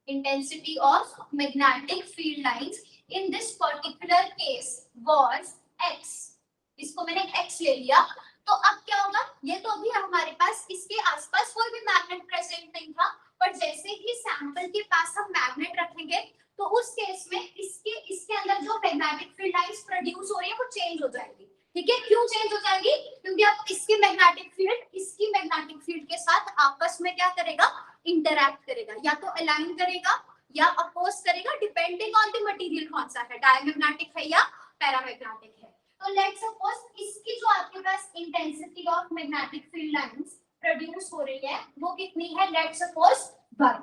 intensity of magnetic field lines in this particular case was x, इसको मैंने x ले लिया। तो अब क्या होगा, ये तो अभी हमारे पास इसके आसपास कोई भी मैग्नेट प्रेजेंट नहीं था, पर जैसे ही सैंपल के पास हम मैग्नेट रखेंगे, तो उस केस में इसके अंदर जो मैग्नेटिक फील्ड लाइंस प्रोड्यूस हो रही है वो चेंज हो जाएगी। ठीक है, क्यों चेंज हो जाएगी, क्योंकि अब इसकी मैग्नेटिक फील्ड इसकी मैग्नेटिक फील्ड के साथ आपस में क्या करेगा, इंटरैक्ट करेगा, या तो अलाइन करेगा या अपोज करेगा, डिपेंडिंग ऑन द मटेरियल कौन सा है, डायमैग्नेटिक है या पैरामैग्नेटिक है। तो लेट्स सपोज इसकी जो आपके पास intensity of magnetic field lines produce हो रही है वो कितनी है, लेट्स सपोज 1,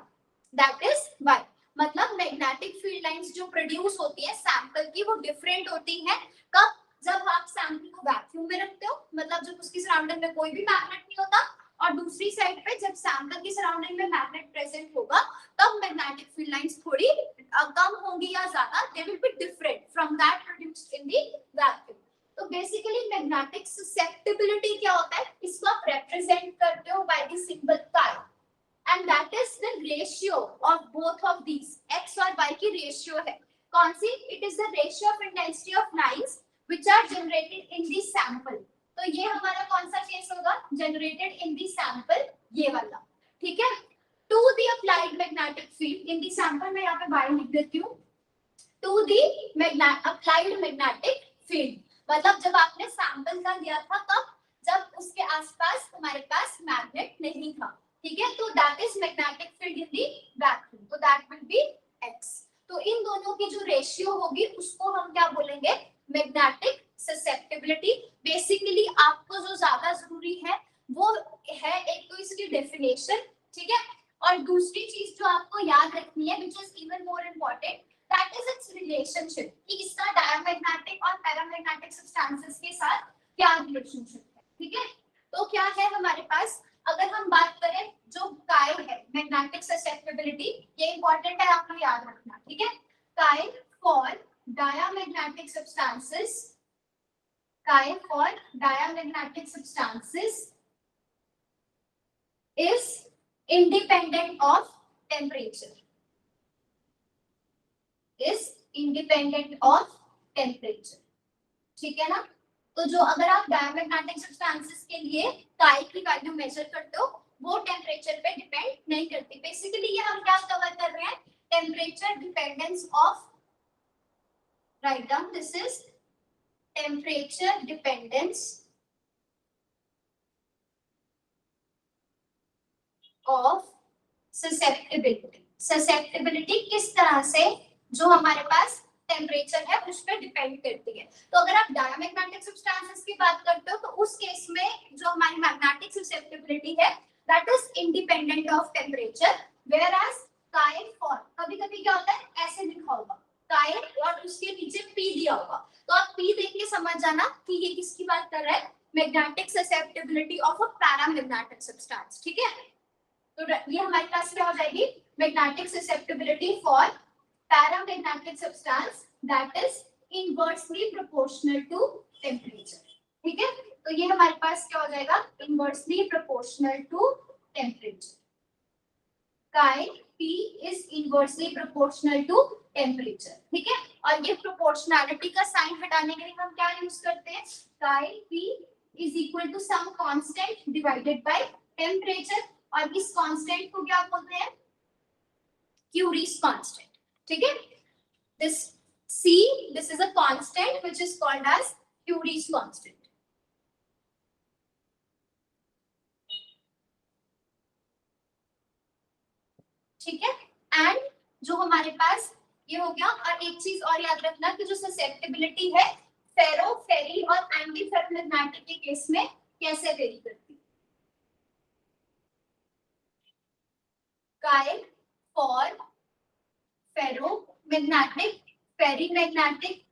दैट इज 1। मतलब मैग्नेटिक फील्ड लाइंस जो प्रोड्यूस होती है सैंपल की, वो डिफरेंट होती है कब, जब आप सैंपल को वैक्यूम में रखते हो, मतलब जब उसकी सराउंडिंग में कोई भी मैग्नेट नहीं होता, और दूसरी साइड पे जब सैंपल की सराउंडिंग में मैग्नेट प्रेजेंट होगा, तब मैग्नेटिक फील्ड लाइंस थोड़ी कम होंगी या ज्यादा, they will be different from that produced in the vacuum. तो बेसिकली मैग्नेटिक ससेप्टिबिलिटी क्या होता है, इसको आप रिप्रेजेंट करते हो by the symbol chi, and that is the ratio of both of these, x और y की रेशियो है। कौन सी, it is the ratio of intensity of lines which are generated in the sample. तो ये हमारा कौन सा केस होगा, जनरेटेड इन द सैंपल, ये वाला। ठीक है, to the applied magnetic field in the sample, मैं यहाँ पे y लिख देती हूँ, to the applied magnetic field, मतलब जब आपने सैंपल का लिया था तब, जब उसके आसपास हमारे पास मैग्नेट नहीं था। ठीक है, तो that is magnetic field in the vacuum, तो दैट विल बी x। तो इन दोनों की जो रेशियो होगी उसको हम क्या बोलेंगे, मैग्नेटिक ससेप्टिबिलिटी। बेसिकली आपको जो ज्यादा जरूरी है वो है एक तो इसकी डेफिनेशन, ठीक है, और दूसरी चीज जो आपको याद रखनी है, which is even more important, that is it's relationship, कि इसका डायमैग्नेटिक और पैरामैग्नेटिक सब्सटेंसेस के साथ क्या रिलेशनशिप है। ठीक है, तो क्या है हमारे पास, अगर हम बात करें जो काई है, मैग्नेटिक ससेप्टिबिलिटी, ये इंपॉर्टेंट है, आपको याद रखना। ठीक है, काई for diamagnetic substances, chi for diamagnetic substances is independent of temperature, is independent of temperature। ठीक है ना, तो जो अगर आप डायमैग्नेटिक सब्सटेंसेस के लिए काई की वैल्यू मेजर करते हो, वो टेम्परेचर पे डिपेंड नहीं करती। बेसिकली ये हम क्या कवर कर रहे हैं, temperature dependence of, write down, this is temperature dependence of susceptibility। susceptibility किस तरह से जो हमारे पास टेम्परेचर है उस पर डिपेंड करती है। तो अगर आप डायमैग्नेटिक सब्सटेंसेस की बात करते हो तो उस केस में जो हमारी मैग्नेटिक ससेप्टिबिलिटी है that is independent of temperature, whereas chi for कभी कभी क्या होता है ऐसे लिखा होगा chi और उसके नीचे p दिया होगा, तो आप p देख के समझ जाना कि ये किसकी बात कर रहा है, magnetic susceptibility of a paramagnetic substance. ठीक है, तो ये हमारे पास क्या हो जाएगी, magnetic susceptibility for paramagnetic substance that is inversely proportional to temperature. ठीक है, तो ये हमारे पास क्या हो जाएगा, inversely proportional to temperature. chi p is inversely proportional to temperature। ठीक है, और ये प्रोपोर्शनैलिटी का साइन हटाने के लिए हम क्या यूज करते हैं, chi p is equal to some constant divided by temperature, और इस कांस्टेंट को क्या बोलते हैं, Curie's constant। ठीक है, this c, this is a constant which is called as Curie's constant। ठीक है, एंड जो हमारे पास ये हो गया, और एक चीज और याद रखना कि जो ससेप्टिबिलिटी है फेरो, फेरी और एंटी फेरोमैग्नेटिक के केस में कैसे वेरी करती है। chi for ferromagnetic, ferrimagnetic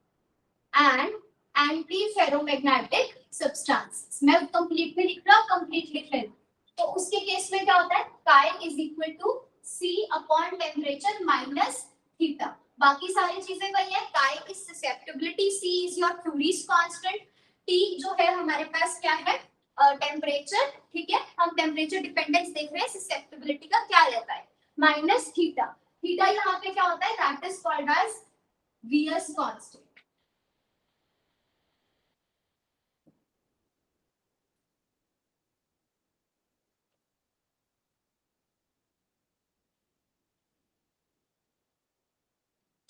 and anti ferromagnetic substances. मैं कंप्लीट में लिख रहा हूं, कंप्लीट लिख रही हूं, तो उसके केस में क्या होता है, chi is equal to c upon temperature minus theta। बाकी सारी चीजें वही है, chi is susceptibility, c is your Curie's constant, t जो है हमारे पास क्या है, टेम्परेचर। ठीक है, हम टेम्परेचर डिपेंडेंस देख रहे हैं, ससेप्टिबिलिटी का क्या रहता है, माइनस थीटा। थीटा यहाँ पे क्या होता है, that is called as Weir's constant।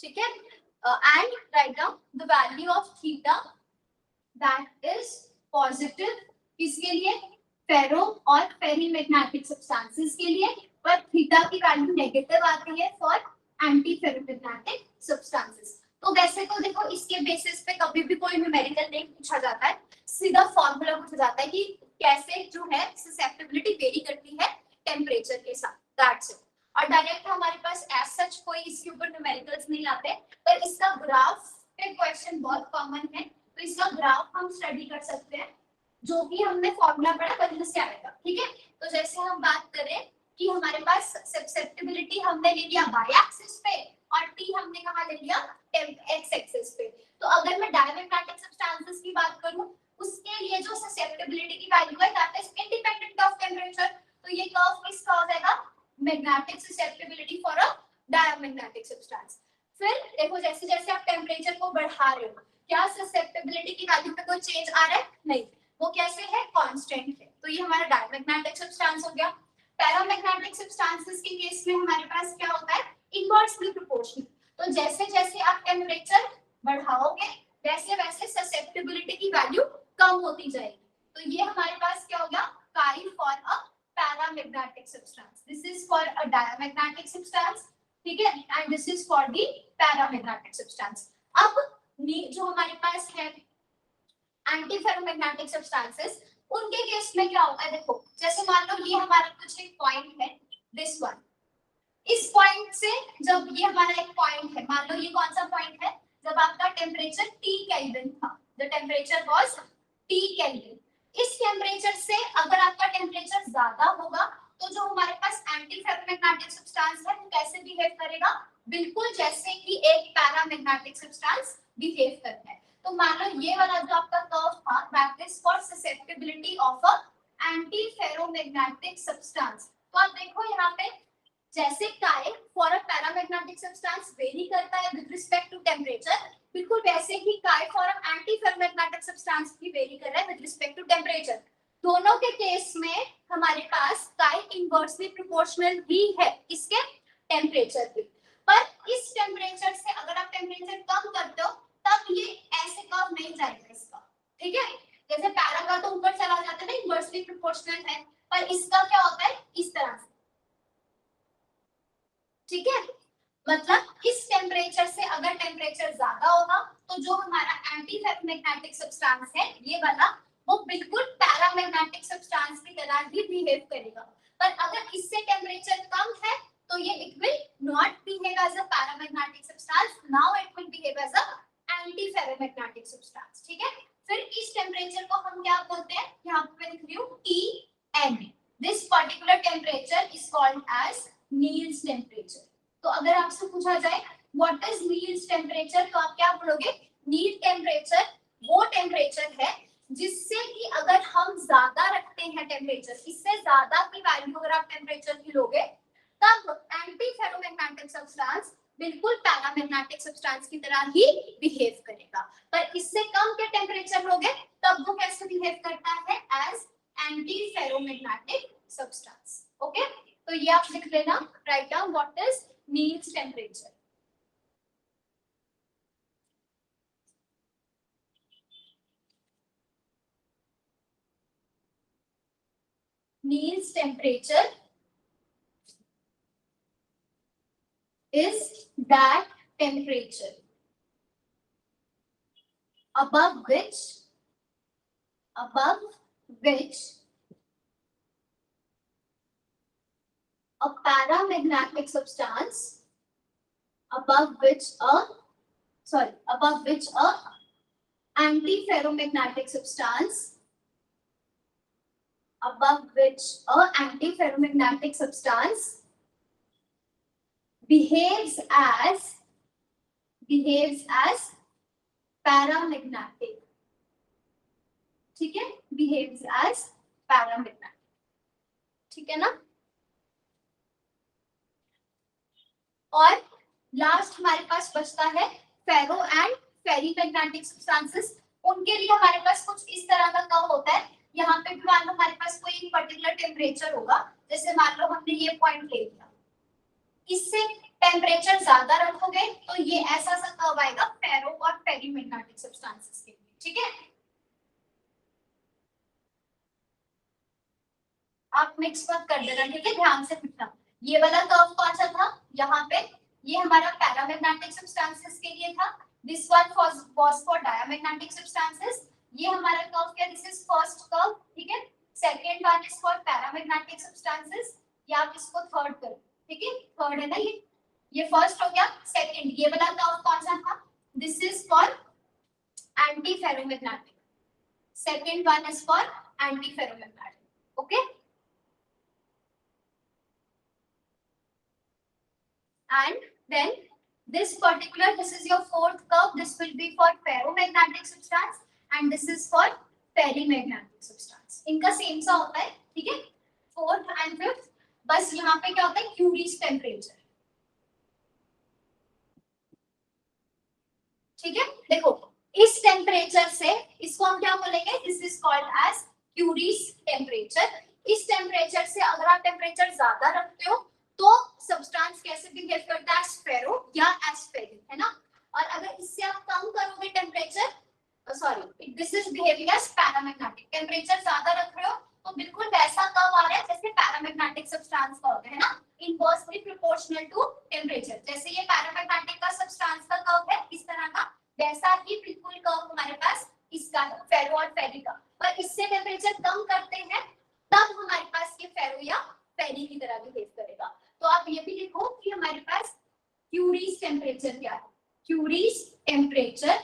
ठीक है, and write down the value of theta that is positive, किसके लिए, फेरो और फेरीमैग्नेटिक सब्सटेंसेस के लिए, पर थीटा की वैल्यू नेगेटिव आती है फॉर एंटी फेरोमैग्नेटिक सब्सटेंसेस। तो वैसे तो देखो इसके बेसिस पे कभी भी कोई न्यूमेरिकल नहीं पूछा जाता है, सीधा फॉर्मूला पूछा जाता है कि कैसे जो है ससेप्टिबिलिटी वेरी करती है टेम्परेचर के साथ, दैट्स इट। और डायरेक्ट हमारे पास एज सच कोई इसके ऊपर न्यूमेरिकल्स नहीं आते, पर इसका ग्राफ पे क्वेश्चन बहुत कॉमन है, तो इसका ग्राफ हम स्टडी कर सकते हैं, जो कि हमने फॉर्मूला पढ़ा वहीं से आएगा। ठीक है, तो जैसे हम बात करें कि हमारे पास ससेप्टिबिलिटी हमने ले लिया y एक्सिस पे और t हमने कहाँ ले लिया, x एक्सिस पे। तो अगर मैं डायमैग्नेटिक सब्सटेंसेस की बात करूं, उसके लिए जो ससेप्टिबिलिटी की वैल्यू है that is independent of temperature, तो ये कर्व किसका हो जाएगा, magnetic susceptibility for a diamagnetic substance. फिर देखो जैसे जैसे आप टेंपरेचर को बढ़ा रहे हो, क्या ससेप्टिबिलिटी की वैल्यू में कोई चेंज आ रहा है, नहीं, वो कैसे है, कांस्टेंट है। तो ये हमारा डायमैग्नेटिक सब्सटेंस हो गया। पैरामैग्नेटिक सब्सटेंसेस के केस में हमारे पास क्या होता है, इनवर्सली प्रोपोर्शनल। तो जैसे जैसे आप टेंपरेचर बढ़ाओगे वैसे वैसे ससेप्टिबिलिटी की वैल्यू कम होती जाएगी। तो ये हमारे पास क्या हो गया, chi for a paramagnetic substance, this is for a diamagnetic substance। ठीक है, and this is for the paramagnetic substance. अब जो हमारे पास है एंटी फेरोमैग्नेटिक सब्सटेंसेस, उनके केस में क्या होता है, देखो जैसे मान लो ये हमारा कुछ एक पॉइंट है, दिस वन, इस पॉइंट से जब ये हमारा एक पॉइंट है, मान लो ये कौन सा पॉइंट है, जब आपका टेम्परेचर T केल्विन था, the temperature was T kelvin. इस टेम्परेचर से अगर आपका टेम्परेचर ज्यादा होगा तो जो हमारे पास एंटी फेरोमैग्नेटिक सब्सटेंस है वो कैसे बिहेव करेगा, बिल्कुल जैसे कि एक पैरामैग्नेटिक सब्सटेंस बिहेव करता है। तो मान लो ये वाला जो आपका कर्व था that is for susceptibility of a anti ferromagnetic substance. तो आप देखो यहाँ पे जैसे chi for a paramagnetic substance very करता है विद रिस्पेक्ट टू टेम्परेचर, बिल्कुल वैसे ही chi for a anti ferromagnetic substance भी वेरी कर रहा है विद रिस्पेक्ट टू टेम्परेचर। दोनों के केस में हमारे पास chi इनवर्सली प्रोपोर्शनल ही है इसके टेम्परेचर पे, पर इस टेम्परेचर से अगर आप टेम्परेचर कम करते हो तब ये ऐसे कर्व नहीं जाएगा इसका। ठीक है, जैसे पैरा का तो ऊपर चला जाता है ना, इनवर्सली प्रोपोर्शनल है, पर इसका क्या होता है इस तरह से। ठीक है, मतलब इस टेम्परेचर से अगर टेम्परेचर ज्यादा होगा तो जो हमारा एंटी फेरोमैग्नेटिक सब्सटेंस है ये वाला, वो बिल्कुल पैरामैग्नेटिक सब्सटेंस की तरह ही बिहेव करेगा। पर अगर इससे टेम्परेचर कम है तो ये it will not behave as a paramagnetic substance, now it will behave as a anti ferromagnetic substance. ठीक है, फिर इस टेम्परेचर को हम क्या बोलते हैं, यहाँ पे मैं लिख रही हूँ Tn। This particular temperature is called as Neel's temperature. तो अगर आपसे पूछा जाए व्हाट इज नील्स टेम्परेचर, तो आप क्या बोलोगे, नील टेम्परेचर वो टेम्परेचर है जिससे कि अगर हम ज्यादा रखते हैं टेम्परेचर, इससे ज्यादा की वैल्यू अगर आप टेम्परेचर की लोगे, तब एंटी फेरोमैग्नेटिक सब्सटेंस बिल्कुल पैरामैग्नेटिक सब्सटेंस की तरह ही बिहेव करेगा। पर इससे कम के टेम्परेचर लोगे तब वो कैसे बिहेव करता है, as anti ferromagnetic substance. Okay, तो ये आप लिख लेना, write down what is Neel's temperature. Neil's temperature is that temperature above which a paramagnetic substance, above which a antiferromagnetic substance, behaves as paramagnetic। ठीक है, behaves as paramagnetic। ठीक है ना। और लास्ट हमारे पास बचता है फेरो एंड फेरीमैग्नेटिक सब्सटेंसेस। उनके लिए हमारे पास कुछ इस तरह का कर्व होता है। यहाँ पे भी मान लो हमारे पास कोई एक पर्टिकुलर टेम्परेचर होगा, जैसे मान लो हमने ये पॉइंट ले लिया, इससे टेम्परेचर ज्यादा रखोगे तो ये ऐसा सा कर्व आएगा फेरो और फेरीमैग्नेटिक सब्सटेंसेस के लिए। ठीक है, आप मिक्स मत कर देना, ठीक है, ध्यान से लिखना। ये वाला कर्व कौन सा था, यहाँ पे ये हमारा पैरामैग्नेटिक सब्सटेंसेस के लिए था, this one was for diamagnetic substances. ये हमारा कर्व क्या, दिस इज फर्स्ट कर्व। ठीक है, second one is for paramagnetic substances, या आप इसको थर्ड करो। ठीक है, थर्ड है ना ये फर्स्ट हो गया। सेकंड ये वाला कर्व कौन सा था, this is for anti ferromagnetic, second one is for anti ferromagnetic. Okay, and then this is your fourth curve, this will be for ferromagnetic substance and this is for perimagnetic substance। इनका same सा होता है। ठीक है, fourth and fifth, बस यहाँ पे क्या होता है, क्यूरीज टेम्परेचर। ठीक है, देखो इस टेम्परेचर से इसको हम क्या बोलेंगे, this is called as Curie's temperature. इस टेम्परेचर से अगर आप टेम्परेचर ज्यादा रखते हो तो सब्सटेंस कैसे बिहेव करता है, एज फेरो या एज फेरिक, है ना। और अगर इससे आप कम करोगे temperature, sorry this is behaving as paramagnetic, temperature ज्यादा रख रहे हो तो बिल्कुल वैसा कर्व आ रहा है जैसे पैरामैग्नेटिक सब्सटेंस का होता है ना, इनवर्सली प्रोपोर्शनल टू टेम्परेचर। जैसे ये पैरामैग्नेटिक का सब्सटेंस का कर्व है इस तरह का, वैसा ही बिल्कुल कर्व हमारे पास इसका है, फेरो और फेरी का। पर इससे टेम्परेचर कम करते हैं तब हमारे पास ये फेरो या फेरी की तरह बिहेव करेगा। तो आप ये भी लिखो कि हमारे पास क्यूरीज टेम्परेचर क्या है, curies temperature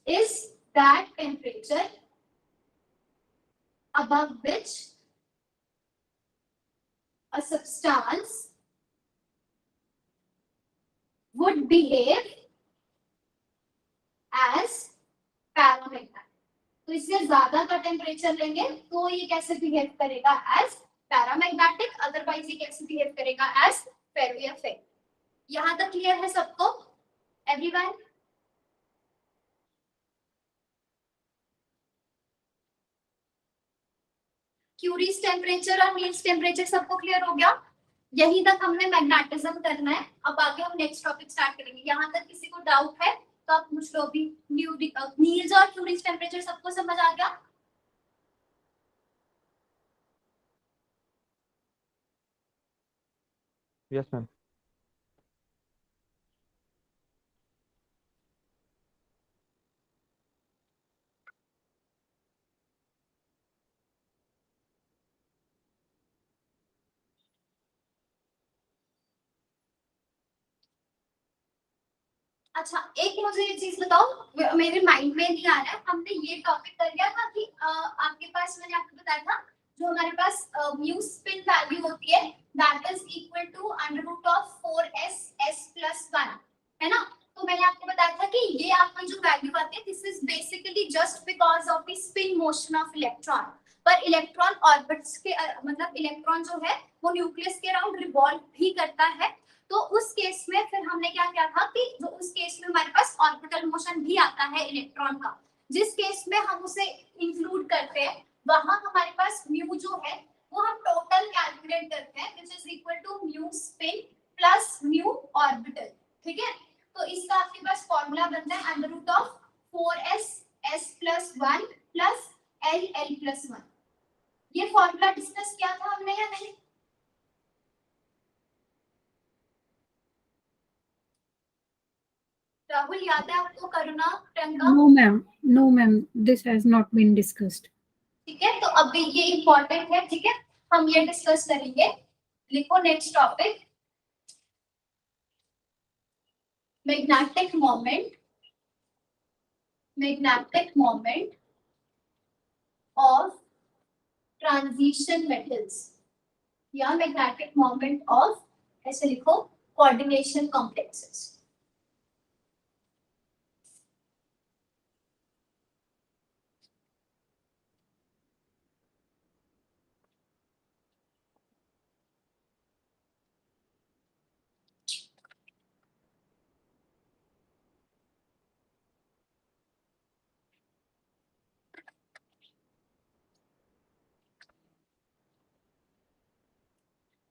is that temperature above which a substance would behave as paramagnetic। तो इससे ज्यादा का टेम्परेचर लेंगे तो ये कैसे बिहेव करेगा, एज पैरामैग्नेटिक, अदरवाइज ये कैसे बिहेव करेगा, एज फेरो या फेरी। यहां तक क्लियर है सबको, एवरीवन? क्यूरीज टेम्परेचर और नील्स टेम्परेचर सबको क्लियर हो गया? यहीं तक हमने मैग्नेटिज्म करना है, अब आगे हम नेक्स्ट टॉपिक स्टार्ट करेंगे। यहाँ तक किसी को डाउट है तो आप पूछ लो भी। नील्स और क्यूरीज टेम्परेचर सबको समझ आ गया? Yes, ma'am. अच्छा, एक मुझे ये चीज बताओ, मेरे माइंड में नहीं आ रहा है, हमने ये टॉपिक कर लिया था कि आपके पास, मैंने आपको बताया था जो हमारे पास म्यू स्पिन वैल्यू होती है that is equal to under root of 4s s plus 1, है ना। तो मैंने आपको बताया था कि ये आपकी जो वैल्यू आती है this is basically just because of the spin motion of electron, पर इलेक्ट्रॉन ऑर्बिट्स के मतलब इलेक्ट्रॉन जो है वो न्यूक्लियस के अराउंड रिवॉल्व भी करता है। तो उस केस में फिर हमने क्या किया था कि जो उस केस में हमारे पास ऑर्बिटल मोशन भी आता है इलेक्ट्रॉन का, जिस केस में हम उसे इंक्लूड करते हैं वहां हमारे पास म्यू जो है वो हम टोटल कैलकुलेट करते हैं which is equal to mu spin plus mu orbital, ठीक है। तो इसका आपके पास फॉर्मूला बनता है under root of 4s s plus 1 plus l l plus 1। ये फॉर्मूला डिस्कस किया था हमने या नहीं? राहुल, याद है आपको? करुणा, Priyanka? No ma'am, this has not been discussed. ठीक है, तो अभी ये इम्पोर्टेंट है, ठीक है, हम ये डिस्कस करेंगे। लिखो next topic, magnetic moment of transition metals, या मैग्नेटिक मोमेंट ऑफ, ऐसे लिखो, कोऑर्डिनेशन कॉम्प्लेक्सेस।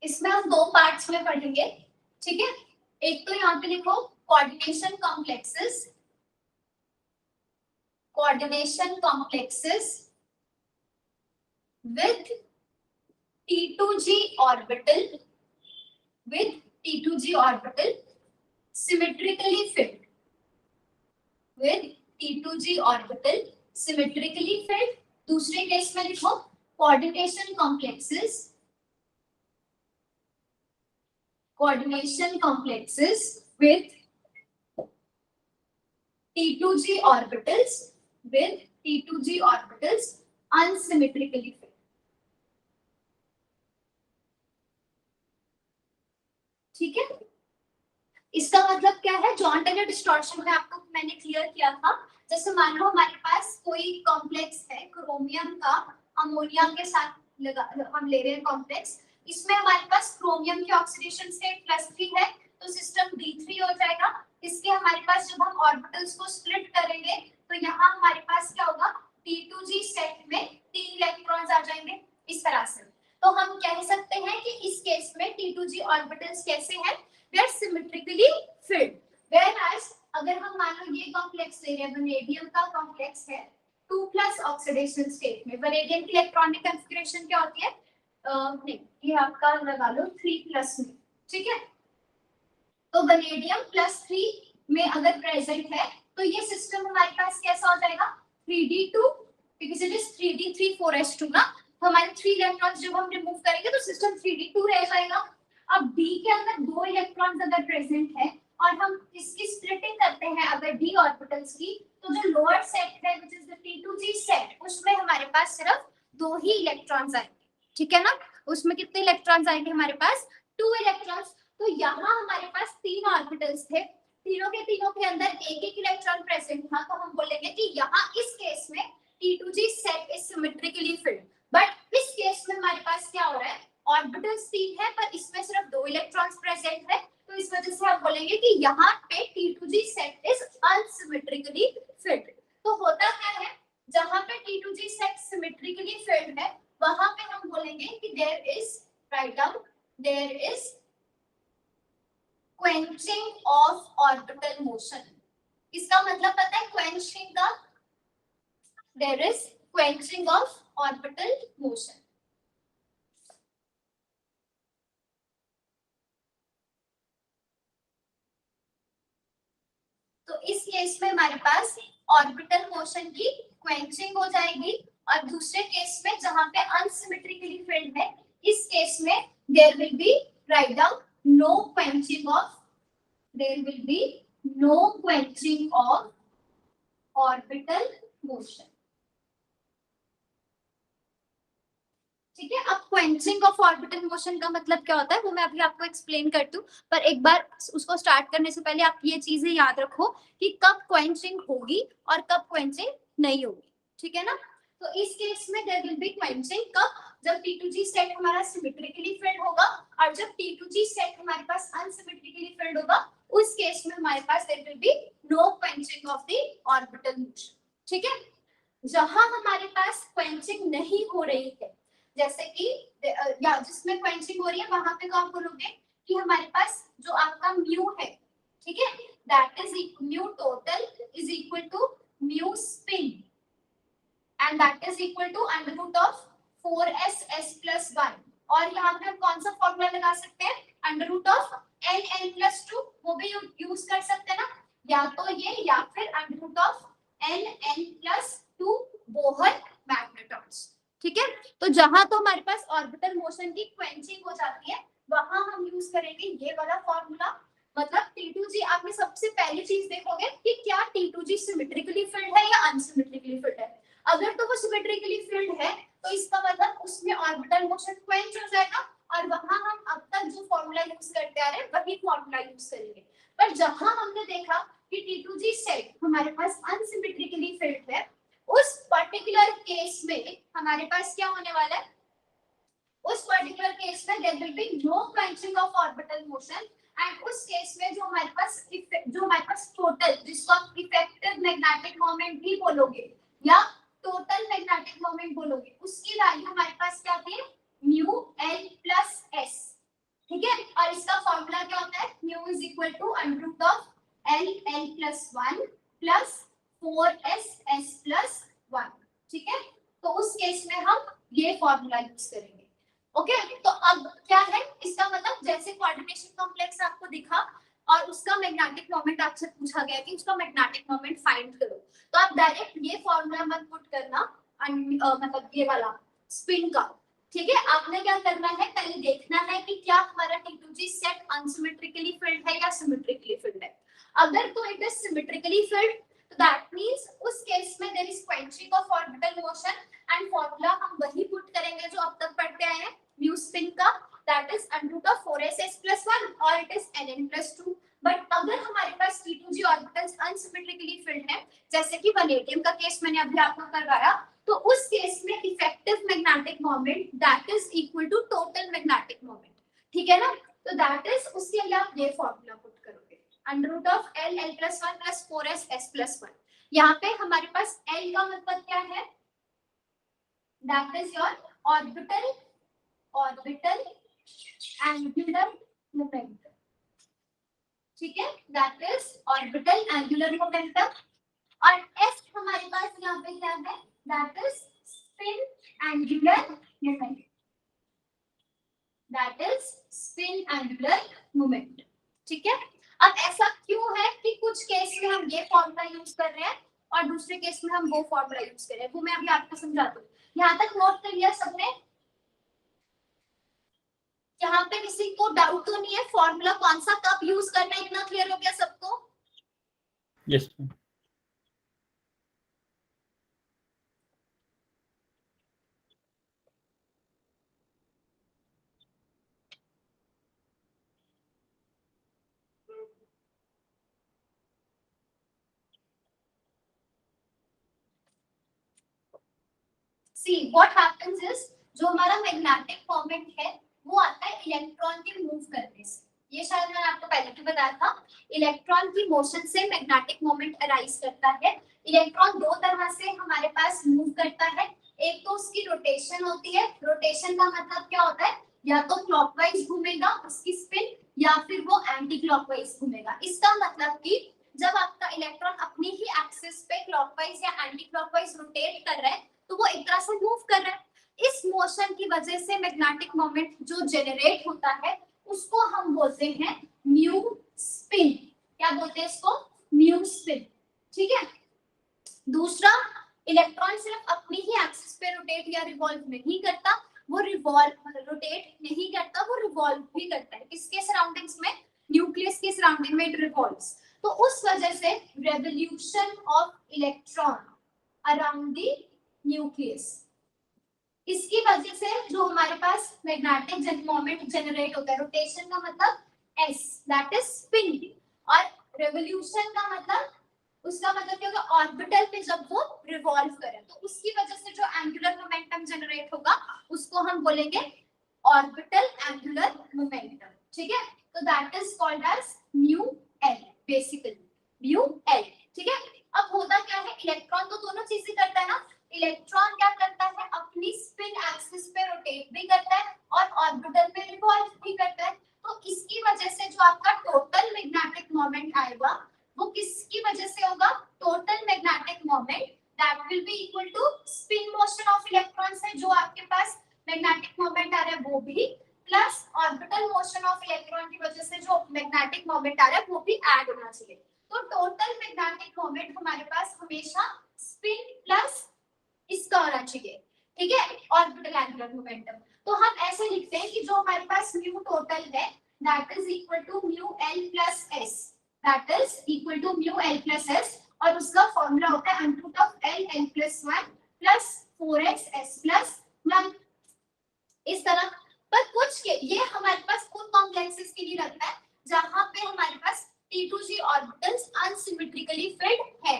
इसमें हम दो पार्ट्स में पढ़ेंगे, ठीक है। एक तो यहाँ पे लिखो coordination complexes with T2G orbital symmetrically filled, with T2G orbital symmetrically filled। दूसरे केस में लिखो coordination complexes with T2G orbitals unsymmetrically filled, ठीक है। इसका मतलब क्या है? जॉन टेलर डिस्टॉर्शन में आपको मैंने क्लियर किया था, जैसे मान लो हमारे पास कोई कॉम्प्लेक्स है क्रोमियम का अमोनिया के साथ हम ले रहे हैं कॉम्प्लेक्स, इसमें हमारे पास क्रोमियम की ऑक्सीडेशन स्टेट +3 है तो सिस्टम D3 हो जाएगा। इसके हमारे पास जब हम ऑर्बिटल्स को स्प्लिट करेंगे तो यहाँ हमारे पास क्या होगा, T2G सेट में 3 इलेक्ट्रॉन्स आ जाएंगे इस तरह से। तो हम कह सकते हैं कि इस केस में T2G ऑर्बिटल्स कैसे हैं, they are symmetrically filled, whereas अगर हम मान लो ये कॉम्प्लेक्स ले रहे हैं, वनेडियम का कॉम्प्लेक्स है 2+ ऑक्सीडेशन स्टेट में, वनेडियम की इलेक्ट्रॉनिक कॉन्फ़िगरेशन क्या होती है, नहीं ये आपका लगा लो 3+ में, ठीक है। तो वनेडियम +3 में अगर प्रेजेंट है तो ये सिस्टम हमारे पास कैसा हो जाएगा, 3d2, because it is 3d3 4s2 ना, तो हमारे 3 इलेक्ट्रॉन्स जब हम रिमूव करेंगे तो सिस्टम 3d2 रह जाएगा। अब d के अंदर 2 इलेक्ट्रॉन्स अगर प्रेजेंट है और हम इसकी स्प्लिटिंग करते हैं अगर d ऑर्बिटल्स की, तो जो लोअर सेट है which is the T2G set, उसमें हमारे पास सिर्फ 2 ही इलेक्ट्रॉन्स आएंगे, ठीक है ना। उसमें कितने इलेक्ट्रॉन्स आएंगे हमारे पास, 2 इलेक्ट्रॉन्स। तो यहाँ हमारे पास 3 ऑर्बिटल्स थे, तीनों के अंदर एक इलेक्ट्रॉन प्रेजेंट था, तो हम बोलेंगे कि यहाँ इस केस में T2G set is symmetrically field. But इस केस में हमारे पास क्या हो रहा है, ऑर्बिटल्स 3 है पर इसमें सिर्फ 2 इलेक्ट्रॉन्स प्रेजेंट है, तो इस वजह से हम बोलेंगे कि यहाँ पे T2G set is unsymmetrically field. तो होता क्या है, जहाँ पे T2G सेट सिमेट्रिकली फिल्ड है वहां पे हम बोलेंगे कि there is, write down, there is quenching of orbital motion. इसका मतलब पता है क्वेंचिंग का, there is quenching of orbital motion. तो इस केस में हमारे पास ऑर्बिटल मोशन की क्वेंचिंग हो जाएगी, और दूसरे केस में जहां पे अनसिमेट्रिकली फिल्ड है, इस केस में there will be, write down, no quenching of, there will be no quenching of orbital motion. ठीक है, अब क्वेंचिंग ऑफ ऑर्बिटल मोशन का मतलब क्या होता है वो मैं अभी आपको एक्सप्लेन करती हूँ, पर एक बार उसको स्टार्ट करने से पहले आप ये चीजें याद रखो कि कब क्वेंचिंग होगी और कब क्वेंचिंग नहीं होगी। ठीक है ना, तो इस केस में देयर विल बी क्वेंचिंग कब, जब T2G सेट हमारा सिमेट्रिकली फिल्ड होगा, और जब T2G सेट हमारे पास अनसिमेट्रिकली फिल्ड होगा उस केस में हमारे पास there will be no quenching of the orbital motion. ठीक है, जहां हमारे पास क्वेंचिंग नहीं हो रही है, जैसे कि या जिसमें क्वेंचिंग हो रही है वहां पे तो आप बोलोगे कि हमारे पास जो आपका म्यू है, ठीक है, that is mu total is equal to mu spin and that is equal to under root of 4s plus 1। और यहाँ पे हम कौन सा फॉर्मूला लगा सकते हैं, अंडर रूट ऑफ n+2, वो भी यूज कर सकते हैं ना, या तो ये या फिर under root of n+2 Bohr magnetons. ठीक है, तो जहां तो हमारे पास ऑर्बिटल मोशन की क्वेंचिंग हो जाती है वहां हम यूज करेंगे ये वाला फॉर्मूला। मतलब T2G आपने सबसे पहली चीज देखोगे कि क्या T2G सिमेट्रिकली फिल्ड है या अनसिमेट्रिकली फिल्ड है। अगर तो वो सिमेट्रिकली फिल्ड है तो इसका मतलब उसमें ऑर्बिटल मोशन क्वेंच हो जाएगा और वहां हम अब तक जो फॉर्मूला यूज करते आ रहे हैं वही फॉर्मूला यूज करेंगे। पर जहां हमने देखा कि T2G सेट हमारे पास अनसिमेट्रिकली फिल्ड है, उस पर्टिकुलर केस में हमारे पास क्या होने वाला है, उस पर्टिकुलर केस में there will be no quenching of orbital motion and उस केस में जो हमारे पास टोटल, जिसको आप इफेक्टिव मैग्नेटिक मोमेंट भी बोलोगे या टोटल मैग्नेटिक मोमेंट बोलोगे, उसकी वैल्यू हमारे पास क्या थी, म्यू एल प्लस एस। ठीक है, और इसका फॉर्मूला क्या होता है, mu is equal to under root of L L plus 1 plus 4s plus 1। ठीक है, तो उस केस में हम ये फॉर्मूला यूज करेंगे। ओके, तो अब क्या है इसका मतलब, जैसे कोऑर्डिनेशन कॉम्प्लेक्स आपको दिखा और उसका मैग्नेटिक मोमेंट आपसे पूछा गया कि उसका मैग्नेटिक मोमेंट फाइंड करो, तो आप डायरेक्ट ये फॉर्मूला मत पुट करना, मतलब ये वाला स्पिन का। ठीक है, आपने क्या करना है, पहले देखना है कि क्या हमारा T2G सेट अनसिमेट्रिकली फिल्ड है या सिमेट्रिकली फिल्ड है। अगर तो इट इज सिमेट्रिकली फिल्ड तो दैट मींस उस केस में there is quenching of orbital motion and formula हम वही पुट करेंगे जो अब तक पढ़ते आए हैं, म्यू स्पिन का, that is under root of 4s plus 1 और इट इज nn+2। बट अगर हमारे पास T2G ऑर्बिटल्स अनसिमेट्रिकली फिल्ड है, जैसे कि वनेडियम का केस मैंने अभी आपको करवाया, तो उस केस में effective magnetic moment that is equal to total magnetic moment. ठीक है ना, तो दैट इज, उसके लिए आप ये फॉर्मूला पुट करोगे, under root of L L plus 1 plus 4s plus 1। यहाँ पे हमारे पास एल का मतलब क्या है, that is your orbital angular momentum. ठीक है, that is orbital angular momentum. और एफ हमारे पास यहाँ पे क्या है, that is spin angular moment, that is spin angular moment. ठीक है, अब ऐसा क्यों है कि कुछ केस में हम ये फॉर्मूला यूज कर रहे हैं और दूसरे केस में हम वो फॉर्मूला यूज कर रहे हैं, वो मैं अभी आपको समझाती हूँ। यहाँ तक नोट कर लिया सबने, यहाँ पे किसी को डाउट तो नहीं है, फॉर्मूला कौन सा कब यूज करना है, इतना क्लियर हो गया सबको? Yes see what happens is, जो हमारा मैग्नेटिक मोमेंट है वो आता है इलेक्ट्रॉन के मूव करने से। ये शायद मैंने आपको पहले भी बताया था, इलेक्ट्रॉन की मोशन से मैग्नेटिक मोमेंट अराइज करता है। इलेक्ट्रॉन दो तरह से हमारे पास मूव करता है, एक तो उसकी रोटेशन होती है, रोटेशन का मतलब क्या होता है, या तो क्लॉकवाइज घूमेगा उसकी स्पिन या फिर वो एंटी क्लॉकवाइज घूमेगा। इसका मतलब कि जब आपका इलेक्ट्रॉन अपनी ही एक्सिस पे क्लॉकवाइज या एंटी क्लॉकवाइज रोटेट कर रहा है तो वो एक तरह से मूव कर रहा है। इस मोशन की वजह से मैग्नेटिक मोमेंट जो जनरेट होता है उसको हम बोलते हैं म्यू स्पिन। क्या बोलते हैं इसको, म्यू स्पिन। ठीक है, दूसरा, इलेक्ट्रॉन सिर्फ अपनी ही एक्सिस पे रोटेट या रिवॉल्व नहीं करता, वो रोटेट नहीं करता, वो रिवॉल्व भी करता है। किसके सराउंडिंग्स में, न्यूक्लियस के सराउंडिंग में इट रिवॉल्व्स। तो उस वजह से revolution of electron around the nucleus, इसकी वजह से जो हमारे पास मैग्नेटिक मोमेंट जनरेट होता है, रोटेशन का मतलब s दैट इज स्पिन, और रेवोल्यूशन का मतलब, उसका मतलब क्या होगा, ऑर्बिटल पे जब वो रिवॉल्व करे, तो उसकी वजह से जो एंगुलर मोमेंटम जनरेट होगा उसको हम बोलेंगे ऑर्बिटल एंगुलर मोमेंटम, ठीक है। तो that is called as mu L, basically mu L, ठीक है। अब होता क्या है, इलेक्ट्रॉन तो दोनों चीजें करता है ना, इलेक्ट्रॉन क्या करता है, अपनी स्पिन एक्सिस पे रोटेट भी करता है और ऑर्बिटल पे रिवॉल्व भी करता है। तो इसकी वजह से जो आपका टोटल मैग्नेटिक मोमेंट आएगा वो किसकी वजह से होगा, total magnetic moment that will be equal to spin motion of electrons है जो आपके पास मैग्नेटिक मोमेंट आ रहा है वो भी, plus orbital motion of electron की वजह से जो मैग्नेटिक मोमेंट आ रहा है वो भी ऐड होना चाहिए। तो टोटल मैग्नेटिक मोमेंट हमारे पास हमेशा स्पिन प्लस इसका होना चाहिए, ठीक है, ऑर्बिटल एंगुलर मोमेंटम। तो हम ऐसे लिखते हैं कि जो हमारे पास म्यू टोटल है that is equal to mu L plus S, that is equal to mu L plus S, और उसका फॉर्मूला होता है under root of L L plus 1 plus 4x s plus 1, इस तरह। पर कुछ के ये हमारे पास उन कॉम्प्लेक्सेस के लिए रहता है जहां पे हमारे पास T2G ऑर्बिटल्स अनसिमेट्रिकली फिल्ड है,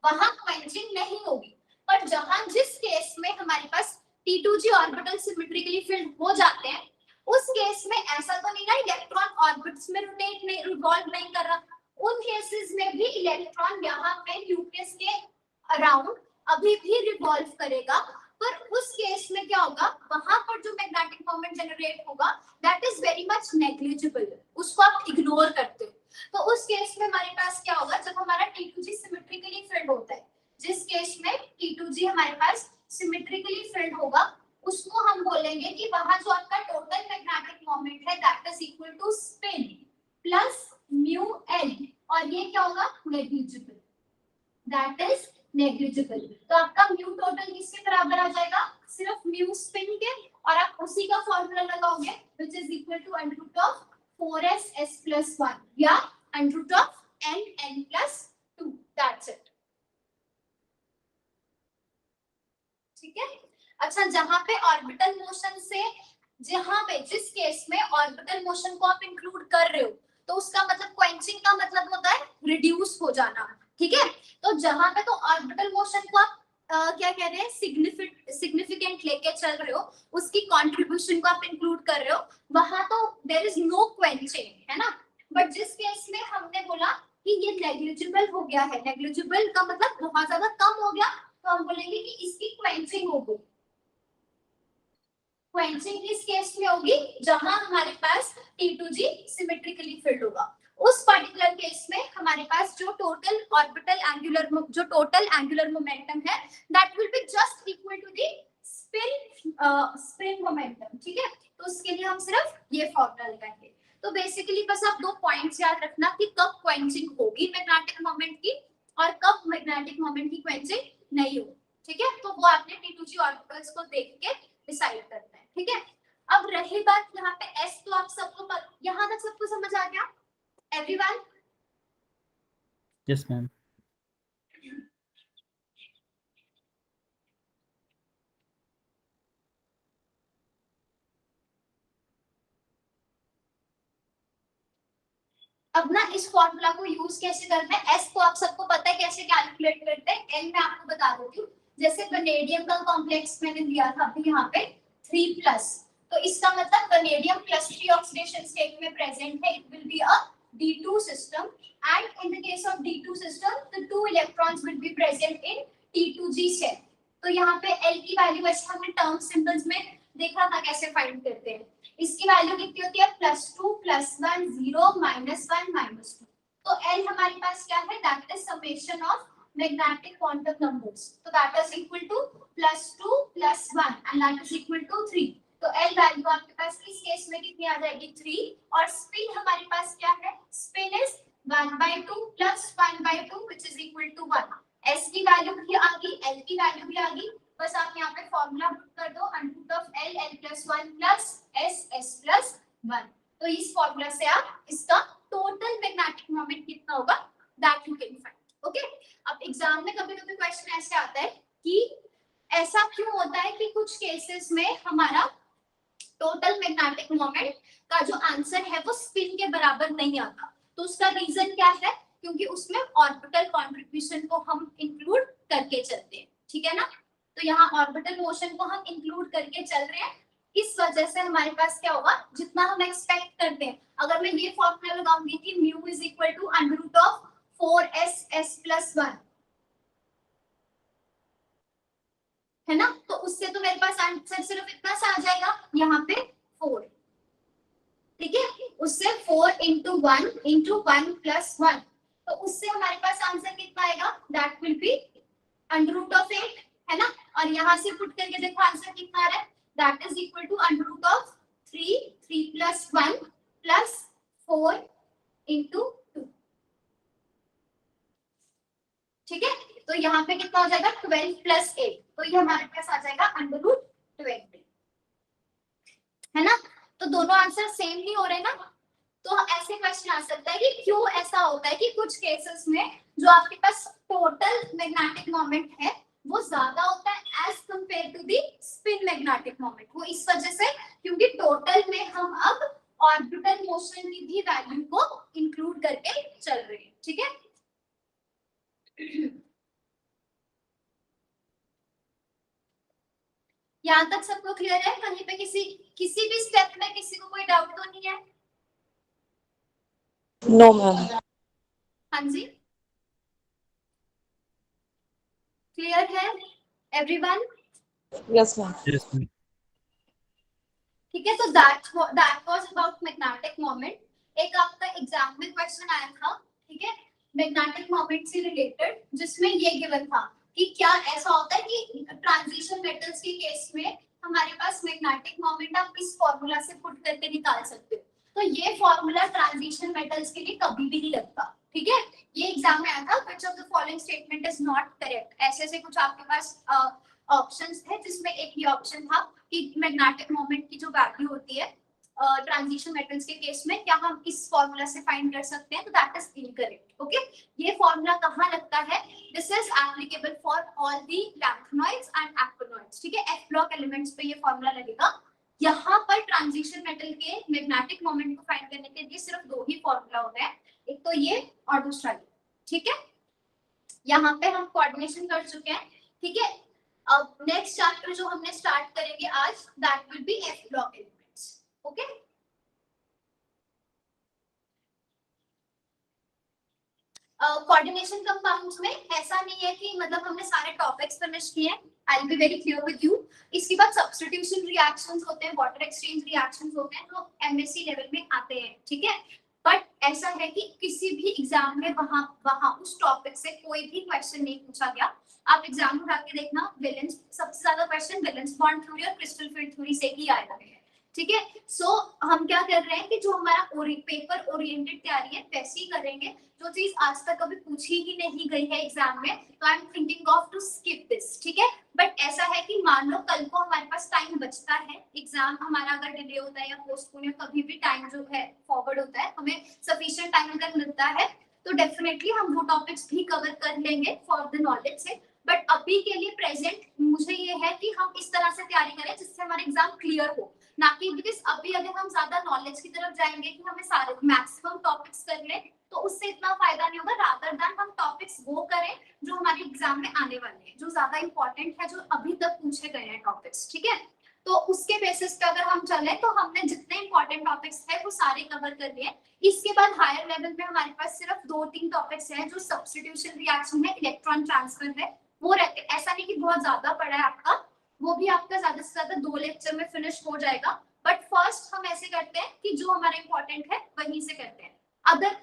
वहां क्वेंचिंग नहीं होगी। पर जहां जिस केस में हमारे पास T2G ऑर्बिटल सिमेट्रिकली फिल्ड हो जाते हैं उस केस में ऐसा तो नहीं ना इलेक्ट्रॉन ऑर्बिट्स में रोटेट नहीं, रिवॉल्व नहीं कर रहा, उन केसेस में भी इलेक्ट्रॉन यहाँ पे न्यूक्लियस के अराउंड अभी भी रिवॉल्व करेगा। पर उस केस में क्या होगा, वहां पर जो मैग्नेटिक मोमेंट जनरेट होगा that is very much negligible, उसको आप इग्नोर करते हो। तो उस केस में हमारे पास क्या होगा, जब हमारा T2G सिमेट्रिकली फिल्ड होता है, जिस केस में T2G हमारे पास सिमेट्रिकली फिल्ड होगा उसको हम बोलेंगे कि वहां जो आपका टोटल मैग्नेटिक मोमेंट है that is equal to spin plus mu L, और ये क्या होगा, नेग्लिजिबल, दैट इज नेग्लिजिबल। तो आपका म्यू टोटल किसके बराबर आ जाएगा, सिर्फ म्यू स्पिन के, और आप उसी का फॉर्मूला लगाओगे which is equal to under root of 4s s plus 1 या under root of n n plus 2, that's it, ठीक है। अच्छा, जहां पे ऑर्बिटल मोशन से, जहां पे जिस केस में ऑर्बिटल मोशन को आप इंक्लूड कर रहे हो तो उसका मतलब क्वेंचिंग का मतलब होता है रिड्यूस हो जाना, ठीक है। तो जहां पे तो ऑर्बिटल मोशन को आप क्या कह रहे हैं, सिग्निफिकेंट लेके चल रहे हो, उसकी कंट्रीब्यूशन को आप इंक्लूड कर रहे हो, वहां तो देयर इज नो क्वेंचिंग, है ना। बट जिस केस में हमने बोला कि ये नेग्लिजिबल हो गया है, नेग्लिजिबल का मतलब बहुत ज्यादा कम हो गया, तो हम बोलेंगे कि इसकी क्वेंचिंग हो गई। क्वेंचिंग किस केस में होगी, जहां हमारे पास T2G सिमेट्रिकली फिल्ड होगा। उस पर्टिकुलर केस में हमारे पास जो टोटल ऑर्बिटल एंगुलर, जो टोटल एंगुलर मोमेंटम है that will be just equal to the spin momentum, ठीक है। तो उसके लिए हम सिर्फ ये फॉर्मूला लगाएंगे। तो बेसिकली बस आप दो पॉइंट्स याद रखना कि कब क्वेंचिंग होगी मैग्नेटिक मोमेंट की और कब मैग्नेटिक मोमेंट की क्वेंचिंग नहीं होगी, ठीक है। तो वो आपने T2G ऑर्बिटल्स को देख के डिसाइड करना है, ठीक है। अब रही बात यहाँ पे S, तो आप सबको यहाँ तक सबको समझ आ गया, एवरीवन? Yes, ma'am. अब ना इस फॉर्मूला को यूज कैसे करना है, S को आप सबको पता है कैसे कैलकुलेट करते हैं, N मैं आपको बता देती हूँ। जैसे वनेडियम का कॉम्प्लेक्स मैंने दिया था अभी यहाँ पे 3+, तो इसका मतलब वनेडियम +3 ऑक्सीडेशन स्टेट में प्रेजेंट है, it will be a D2 system, and in the case of D2 system the 2 electrons will be present in T2G shell। तो यहाँ पे L की वैल्यू वैसे हमने टर्म सिंबल्स में देखा था कैसे फाइंड करते हैं, इसकी वैल्यू कितनी होती है, +2 +1 0 -1 -2। तो L हमारे पास क्या है, that is summation of magnetic quantum numbers, तो that is equal to +2 +1 and that is equal to 3। तो L वैल्यू आपके पास इस केस में कितनी आ जाएगी, 3, और स्पिन हमारे पास क्या है, spin is 1/2 + 1/2 which is equal to 1। S की वैल्यू भी आ गई, L की वैल्यू भी आ गई, बस आप यहाँ पे फॉर्मूला पुट कर दो under root of L L + 1 + S S + 1। तो इस फॉर्मूला से आप इसका टोटल मैग्नेटिक मोमेंट कितना होगा that you can find. Okay, अब एग्जाम में कभी कभी क्वेश्चन ऐसे आता है कि ऐसा क्यों होता है कि कुछ केसेस में हमारा टोटल मैग्नेटिक मोमेंट का जो आंसर है वो स्पिन के बराबर नहीं आता। तो उसका रीजन क्या है? क्योंकि उसमें ऑर्बिटल कंट्रीब्यूशन को हम इंक्लूड करके चलते हैं, ठीक है ना। तो यहाँ ऑर्बिटल मोशन को हम इंक्लूड करके चल रहे हैं, इस वजह से हमारे पास क्या होगा, जितना हम एक्सपेक्ट करते हैं। अगर मैं ये फॉर्मूला लगाऊंगी कि mu is equal to under root of 4s plus 1, है ना, तो उससे तो मेरे पास आंसर सिर्फ इतना सा आ जाएगा, यहाँ पे 4, ठीक है। उससे 4 इंटू 1 प्लस 1, तो उससे हमारे पास आंसर कितना आएगा, that will be under root of 8, है ना। और यहाँ से पुट करके देखो आंसर कितना आ रहा है, that is equal to under root of 3 plus 1 plus 4 into 2, ठीक है। तो यहाँ पे कितना हो जाएगा, 12 प्लस 8, तो ये हमारे पास आ जाएगा अंडर रूट 20, है ना। तो दोनों आंसर सेम ही हो रहे हैं ना। तो ऐसे क्वेश्चन आ सकता है कि क्यों ऐसा होता है कि कुछ केसेस में जो आपके पास टोटल मैग्नेटिक मोमेंट है वो ज्यादा होता है as compare to the spin magnetic moment. वो इस वजह से क्योंकि टोटल में हम अब ऑर्बिटल मोशन की भी वैल्यू को इंक्लूड करके चल रहे हैं, ठीक है। यहाँ तक सबको क्लियर है? कहीं पे किसी भी स्टेप में किसी को कोई डाउट तो नहीं है? No ma'am. हाँ जी, क्लियर है everyone? Yes ma'am. Yes, ma'am. ठीक है, तो that was about magnetic moment. एक आपका एग्जाम में क्वेश्चन आया था, ठीक है, मैग्नेटिक मोमेंट से रिलेटेड, जिसमें ये गिवन था कि क्या ऐसा होता है कि ट्रांजिशन मेटल्स के केस में हमारे पास मैग्नेटिक मोमेंट आप इस फॉर्मूला से पुट करके निकाल सकते हो। तो ये फॉर्मूला ट्रांजिशन मेटल्स के लिए कभी भी नहीं लगता, ठीक है। ये एग्जाम में आया था, which of the following statement is not correct, ऐसे कुछ आपके पास ऑप्शंस थे, जिसमें एक ये ऑप्शन था कि मैग्नेटिक मोमेंट की जो वैल्यू होती है ट्रांजिशन मेटल्स के केस में क्या हम इस फॉर्मूला से फाइंड कर सकते हैं, तो दैट इज इनकरेक्ट। ओके, ये फॉर्मूला कहाँ लगता है, this is applicable for all the lanthanoids and actinoids, ठीक है। एफ ब्लॉक एलिमेंट्स पे ये फॉर्मूला लगेगा। यहाँ पर ट्रांजिशन मेटल के मैग्नेटिक मोमेंट को फाइंड करने के लिए सिर्फ दो ही फॉर्मूला होते हैं, एक तो ये और दूसरा ये, ठीक है। यहाँ पे हम कोऑर्डिनेशन कर चुके हैं, ठीक है। अब नेक्स्ट चैप्टर जो हमने स्टार्ट करेंगे आज, that will B F block elements, okay. Coordination compounds में ऐसा नहीं है कि मतलब हमने सारे टॉपिक्स फिनिश किए हैं, I will be very clear with you. इसके बाद सब्स्टिट्यूशन रिएक्शंस होते हैं, वाटर एक्सचेंज रिएक्शंस होते हैं, जो एमएससी लेवल में आते हैं, ठीक है। बट ऐसा है कि किसी भी एग्जाम में वहां उस टॉपिक से कोई भी क्वेश्चन नहीं पूछा गया। आप एग्जाम उठा के देखना, वैलेंस सबसे ज्यादा क्वेश्चन वैलेंस बॉन्ड थ्योरी और क्रिस्टल फील्ड थ्योरी से ही आए हुए हैं, ठीक है। सो हम क्या कर रहे हैं कि जो हमारा पेपर ओरिएंटेड तैयारी है वैसे ही करेंगे। जो चीज आज तक कभी पूछी ही नहीं गई है एग्जाम में, तो I am thinking of to skip this, ठीक है। बट ऐसा है कि मान लो कल को हमारे पास टाइम बचता है, एग्जाम हमारा अगर डिले होता है या पोस्टपोन या कभी भी टाइम जो है फॉरवर्ड होता है, हमें सफिशिएंट टाइम अगर मिलता है तो डेफिनेटली हम वो टॉपिक्स भी कवर कर लेंगे फॉर द नॉलेज से। बट अभी के लिए प्रेजेंट मुझे ये है कि हम इस तरह से तैयारी करें जिससे हमारे एग्जाम क्लियर हो, ना कि बिकॉज अभी अगर हम ज्यादा नॉलेज की तरफ जाएंगे कि हमें सारे मैक्सिमम टॉपिक्स कर लें, तो उससे इतना फायदा नहीं होगा। रादर देन हम टॉपिक्स वो करें जो हमारे एग्जाम में आने वाले हैं, जो ज्यादा इंपॉर्टेंट है, जो अभी तक पूछे गए हैं टॉपिक्स, ठीक है। तो उसके बेसिस पे अगर हम चले तो हमने जितने इंपॉर्टेंट टॉपिक्स है वो सारे कवर कर लिए। इसके बाद हायर लेवल में हमारे पास सिर्फ 2-3 टॉपिक्स हैं, जो सब्स्टिट्यूशन रिएक्शन है, इलेक्ट्रॉन ट्रांसफर है, वो रहते। ऐसा नहीं कि बहुत ज्यादा पड़ा है आपका, वो भी आपका ज्यादा से ज्यादा 2 लेक्चर में फिनिश हो जाएगा। बट फर्स्ट हम ऐसे करते हैं कि जो हमारा इंपॉर्टेंट है वहीं से करते हैं। अगर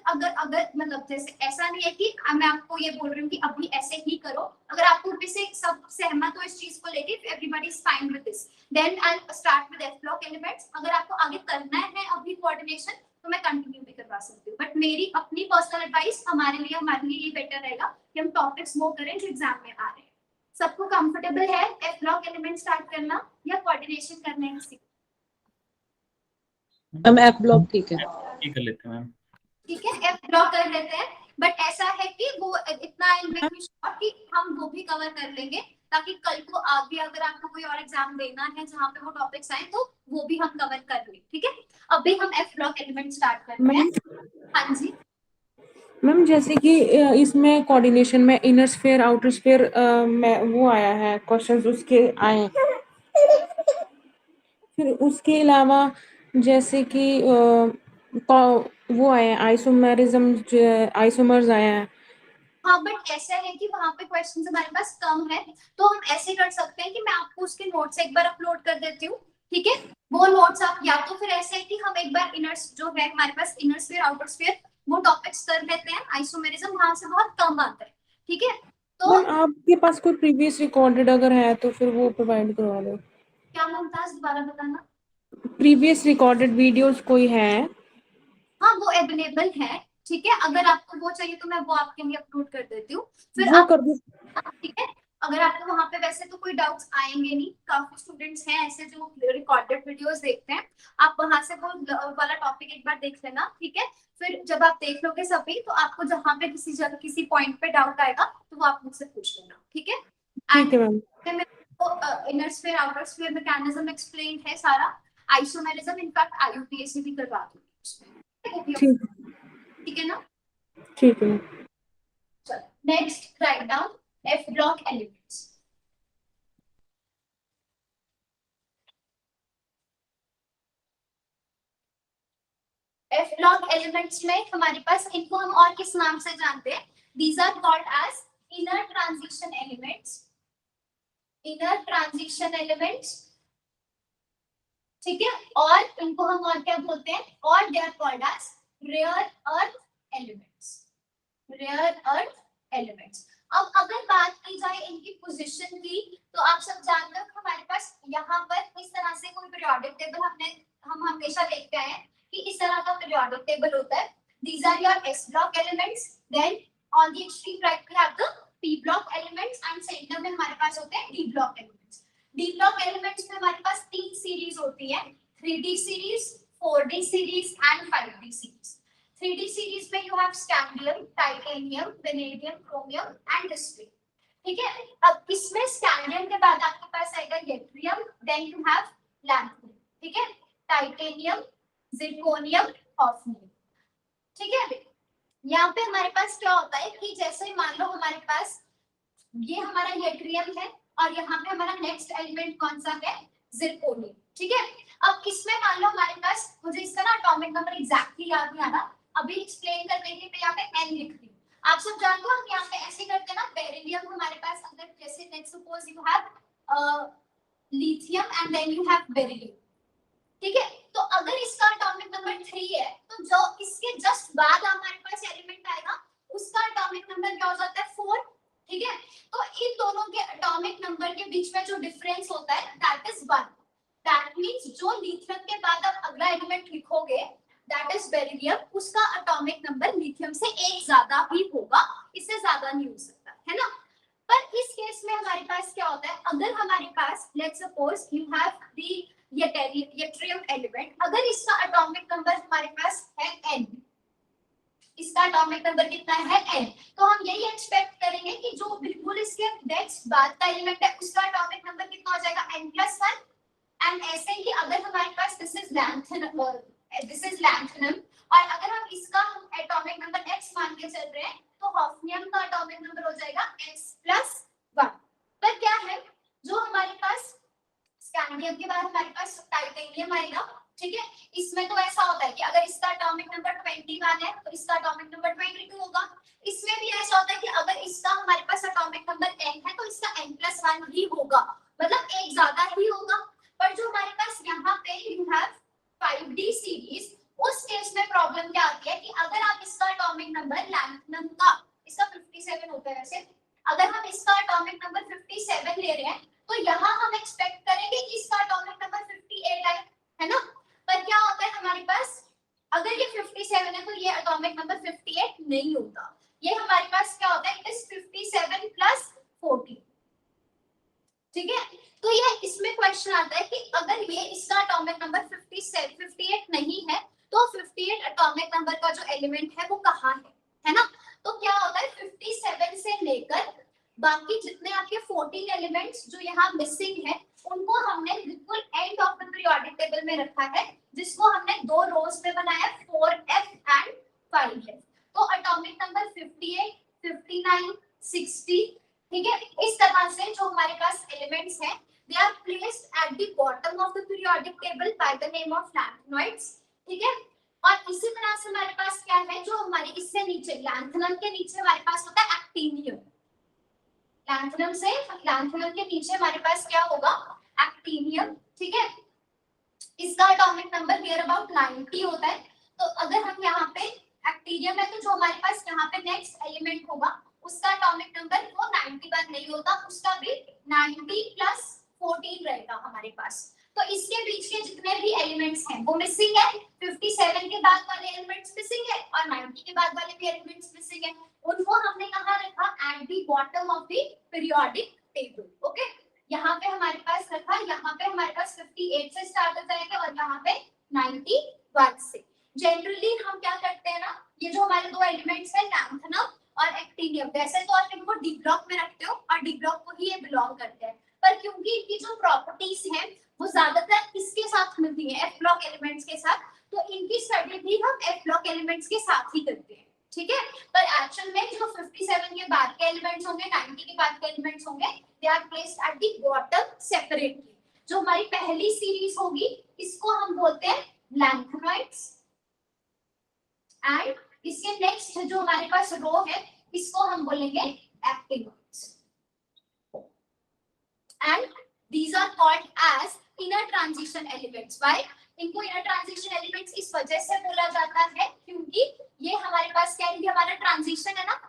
मतलब जैसे ऐसा नहीं है कि मैं आपको ये बोल रही हूँ कि अभी ऐसे ही करो, अगर आपको भी से सब सहमत हो इस चीज को लेके, everybody is fine with this, then I start with F block elements. अगर आपको आगे करना है अभी कोऑर्डिनेशन, तो मैं कंटिन्यू भी करवा सकती हूँ। बट मेरी अपनी पर्सनल एडवाइस हमारे लिए ये बेटर रहेगा कि हम टॉपिक्स वो करें जो एग्जाम में आ रहे हैं। सबको कंफर्टेबल है एफ ब्लॉक एलिमेंट स्टार्ट करना या कोऑर्डिनेशन करना है? मैम एफ ब्लॉक ठीक है, ये कर लेते हैं मैम। ठीक है, एफ ड्रॉ कर लेते हैं, बट ऐसा है कि वो इतना कि हम वो भी कवर कर लेंगे ताकि कल को आगे अगर आपको कोई और एग्जाम देना है जहाँ पे वो टॉपिक्स आए तो वो भी हम कवर कर लें। ठीक है, अभी हम एफ ब्लॉक एलिमेंट स्टार्ट करते हैं। हाँ जी मैम जैसे कि इसमें कोऑर्डिनेशन में इनर स्फीयर आउटर स्फीयर में वो आया है क्वेश्चंस उसके आए हैं। फिर उसके अलावा जैसे कि वो आए हैं आइसोमेरिज्म आइसोमर्स आए हैं। हाँ, बट ऐसा है कि वहाँ पे क्वेश्चन हमारे पास कम है, तो हम ऐसे कर सकते हैं कि मैं आपको उसके नोट्स एक बार अपलोड कर देती हूँ। ठीक है, वो नोट्स आप, या तो फिर ऐसे है कि हम एक बार इनर्स जो है हमारे पास इनर स्फीयर आउटर स्फीयर वो टॉपिक्स कर लेते हैं, आइसोमेरिज्म वहां से बहुत कम आता है। ठीक है, तो मैम आपके पास कोई प्रीवियस रिकॉर्डेड अगर है तो फिर वो प्रोवाइड करवा दो। क्या मुमताज, दोबारा बताना। प्रीवियस रिकॉर्डेड वीडियोस कोई है? हाँ, वो अवेलेबल है। ठीक है, अगर आपको वो चाहिए तो मैं वो आपके लिए अपलोड कर देती हूँ, फिर वो आप, कर दो। ठीक है, अगर आपको वहां पे वैसे तो कोई डाउट्स आएंगे नहीं, काफी स्टूडेंट्स हैं ऐसे जो रिकॉर्डेड वीडियोस देखते हैं, आप वहां से वो वाला टॉपिक एक बार देख लेना। ठीक है, फिर जब आप देख लोगे सभी तो आपको जहां पे किसी जगह किसी पॉइंट पे डाउट आएगा तो वो आप मुझसे पूछ लेना। ठीक है, ठीक है ma'am. Inner sphere outer sphere mechanism explain है सारा, आइसोमेरिज्म इनफैक्ट आईयूपीएससी भी करवा दूंगी। ठीक ठीक है ना, ठीक है। चलो next write down F block elements. F block elements में हमारे पास, इनको हम और किस नाम से जानते हैं, these are called as inner transition elements. Inner transition elements, ठीक है, और इनको हम और क्या बोलते हैं, और they are called as rare earth elements. Rare earth elements. अब अगर बात की जाए इनकी पोजीशन की, तो आप सब जानते हो हमारे पास यहाँ पर इस तरह से कोई पीरियोडिक टेबल हम हमेशा देखते हैं कि इस तरह का पीरियोडिक टेबल होता है। These are your S block elements. Then on the extreme right we have the P block elements and center में हमारे पास होते हैं D block elements. D block elements में हमारे पास तीन सीरीज होती है, 3D series, 4D series and 5D series. 3D series में you have scandium, titanium, vanadium, chromium and display। ठीक है, अब इसमें स्कैंडियम के बाद आपके पास आएगा यट्रियम, देन यू हैव लैंथनियम। ठीक है, टाइटेनियम, जिरकोनियम, हॉफनियम। ठीक है, यहाँ पे हमारे पास क्या होता है कि जैसे मान लो हमारे पास ये हमारा यट्रियम है और यहाँ पे हमारा नेक्स्ट एलिमेंट कौन सा है, जिरकोनियम। ठीक है, अब इसमें मान लो हमारे पास, मुझे इसका ना एटॉमिक नंबर एग्जैक्टली याद नहीं आ रहा, अभी एक्सप्लेन करने के लिए मैं यहाँ पे n लिख रही हूँ। आप सब जानते हो हम यहाँ पे ऐसे करते हैं ना, बेरिलियम हमारे पास अगर जैसे let's suppose you have lithium and then you have beryllium. ठीक है, तो अगर इसका एटॉमिक नंबर 3 है तो जो इसके जस्ट बाद हमारे पास एलिमेंट आएगा उसका एटॉमिक नंबर क्या हो जाता है, 4। ठीक है, तो इन दोनों के एटॉमिक नंबर के बीच में जो डिफरेंस होता है दैट इज 1। दैट मींस जो लिथियम के बाद आप अगला एलिमेंट लिखोगे दैट इज बेरिलियम, उसका एटॉमिक नंबर लिथियम से एक ज्यादा ही होगा, इससे ज्यादा नहीं हो सकता, है ना। पर इस केस में हमारे पास क्या होता है, अगर हमारे पास let's suppose you have the yttrium element, अगर इसका एटॉमिक नंबर हमारे पास है n, इसका एटॉमिक नंबर कितना है n, तो हम यही एक्सपेक्ट करेंगे कि जो बिल्कुल इसके नेक्स्ट बाद का एलिमेंट है उसका एटॉमिक नंबर कितना हो जाएगा, n+1। एंड ऐसे ही अगर हमारे पास दिस इज लैंथनम और अगर हम इसका एटॉमिक नंबर x मान के चल रहे हैं तो हॉफनियम का एटॉमिक नंबर हो जाएगा x+1। पर क्या है, जो हमारे पास स्कैंडियम के बाद हमारे पास टाइटेनियम आएगा। ठीक है, इसमें तो ऐसा होता है कि अगर इसका एटॉमिक नंबर 21 है तो इसका एटॉमिक नंबर 22 होगा। इसमें भी ऐसा होता है कि अगर इसका हमारे पास एटॉमिक नंबर n है तो इसका n+1 ही होगा, मतलब एक ज्यादा ही होगा। पर जो हमारे पास यहाँ पे यू हैव 5D सीरीज, उस केस में प्रॉब्लम क्या आती है कि अगर आप इसका एटॉमिक नंबर लैंथनम का, इसका 57 होता है वैसे, अगर हम इसका एटॉमिक नंबर 57 ले रहे हैं तो यहाँ हम एक्सपेक्ट करेंगे कि इसका एटॉमिक नंबर 58 आए, है ना। पर क्या होता है हमारे पास, अगर ये 57 है तो ये एटॉमिक नंबर 58 नहीं होता, ये हमारे पास क्या होता है, इट इज 57 + 40। ठीक है, तो ये इसमें क्वेश्चन आता है कि अगर ये इसका एटॉमिक नंबर 58 नहीं है तो 58 एटॉमिक नंबर का जो एलिमेंट है वो कहाँ है ना? तो क्या होता है 57 से लेकर बाकी जितने आपके 14 एलिमेंट्स जो यहाँ मिसिंग है उनको हमने बिल्कुल end of the periodic table में रखा है, जिसको हमने दो रोज में बनाया 4f एंड 5f। तो एटॉमिक नंबर 58, 59, 60, ठीक है, इस तरह से जो हमारे पास एलिमेंट्स हैं they are placed at the bottom of the periodic table by the name of lanthanoids, ठीक है। और इसी तरह से हमारे पास क्या है, जो हमारे इससे नीचे लैंथनम के नीचे हमारे पास होता है एक्टिनियम। लैंथनम के नीचे हमारे पास क्या होगा, एक्टिनियम, ठीक है। इसका एटॉमिक नंबर नियर अबाउट 90 होता है। तो अगर हम यहाँ पे एक्टिनियम है तो जो हमारे पास यहाँ पे नेक्स्ट एलिमेंट होगा उसका एटॉमिक नंबर वो 91 नहीं होता, उसका भी 90 प्लस 14 रहेगा हमारे पास। तो इसके बीच के जितने भी एलिमेंट्स हैं वो मिसिंग है, 57 के बाद वाले एलिमेंट्स मिसिंग है और 90 के बाद वाले भी एलिमेंट्स मिसिंग है। उनको हमने कहाँ रखा, eight the bottom of the periodic table, okay. यहाँ पे हमारे पास रखा, यहाँ पे हमारे पास 58 से स्टार्ट हो जाएगा और यहाँ पे 91 से। जनरली हम क्या करते हैं ना, ये जो हमारे दो एलिमेंट्स है लैंथनम और एक्टिनियम, वैसे तो आप इनको डी ब्लॉक में रखते हो और डी ब्लॉक को ही ये बिलोंग करते हैं, पर क्योंकि इनकी जो प्रॉपर्टीज हैं वो ज्यादातर किसके साथ मिलती है, एफ ब्लॉक एलिमेंट्स के साथ, तो इनकी स्टडी भी हम एफ ब्लॉक एलिमेंट्स के साथ ही करते हैं, ठीक है। पर एक्चुअल में जो 57 के बाद के एलिमेंट्स होंगे, 90 के बाद के एलिमेंट्स होंगे, they are placed at the bottom separately. जो हमारी पहली सीरीज होगी इसको हम बोलते हैं लैंथनॉइड्स, एंड इसके नेक्स्ट जो हमारे पास रो है इसको हम बोलेंगे actinoids, and these are called as inner transition elements। Why? इनको inner transition elements इस वजह से बोला जाता है क्योंकि ये हमारे पास क्या है, हमारा ट्रांजिशन है ना,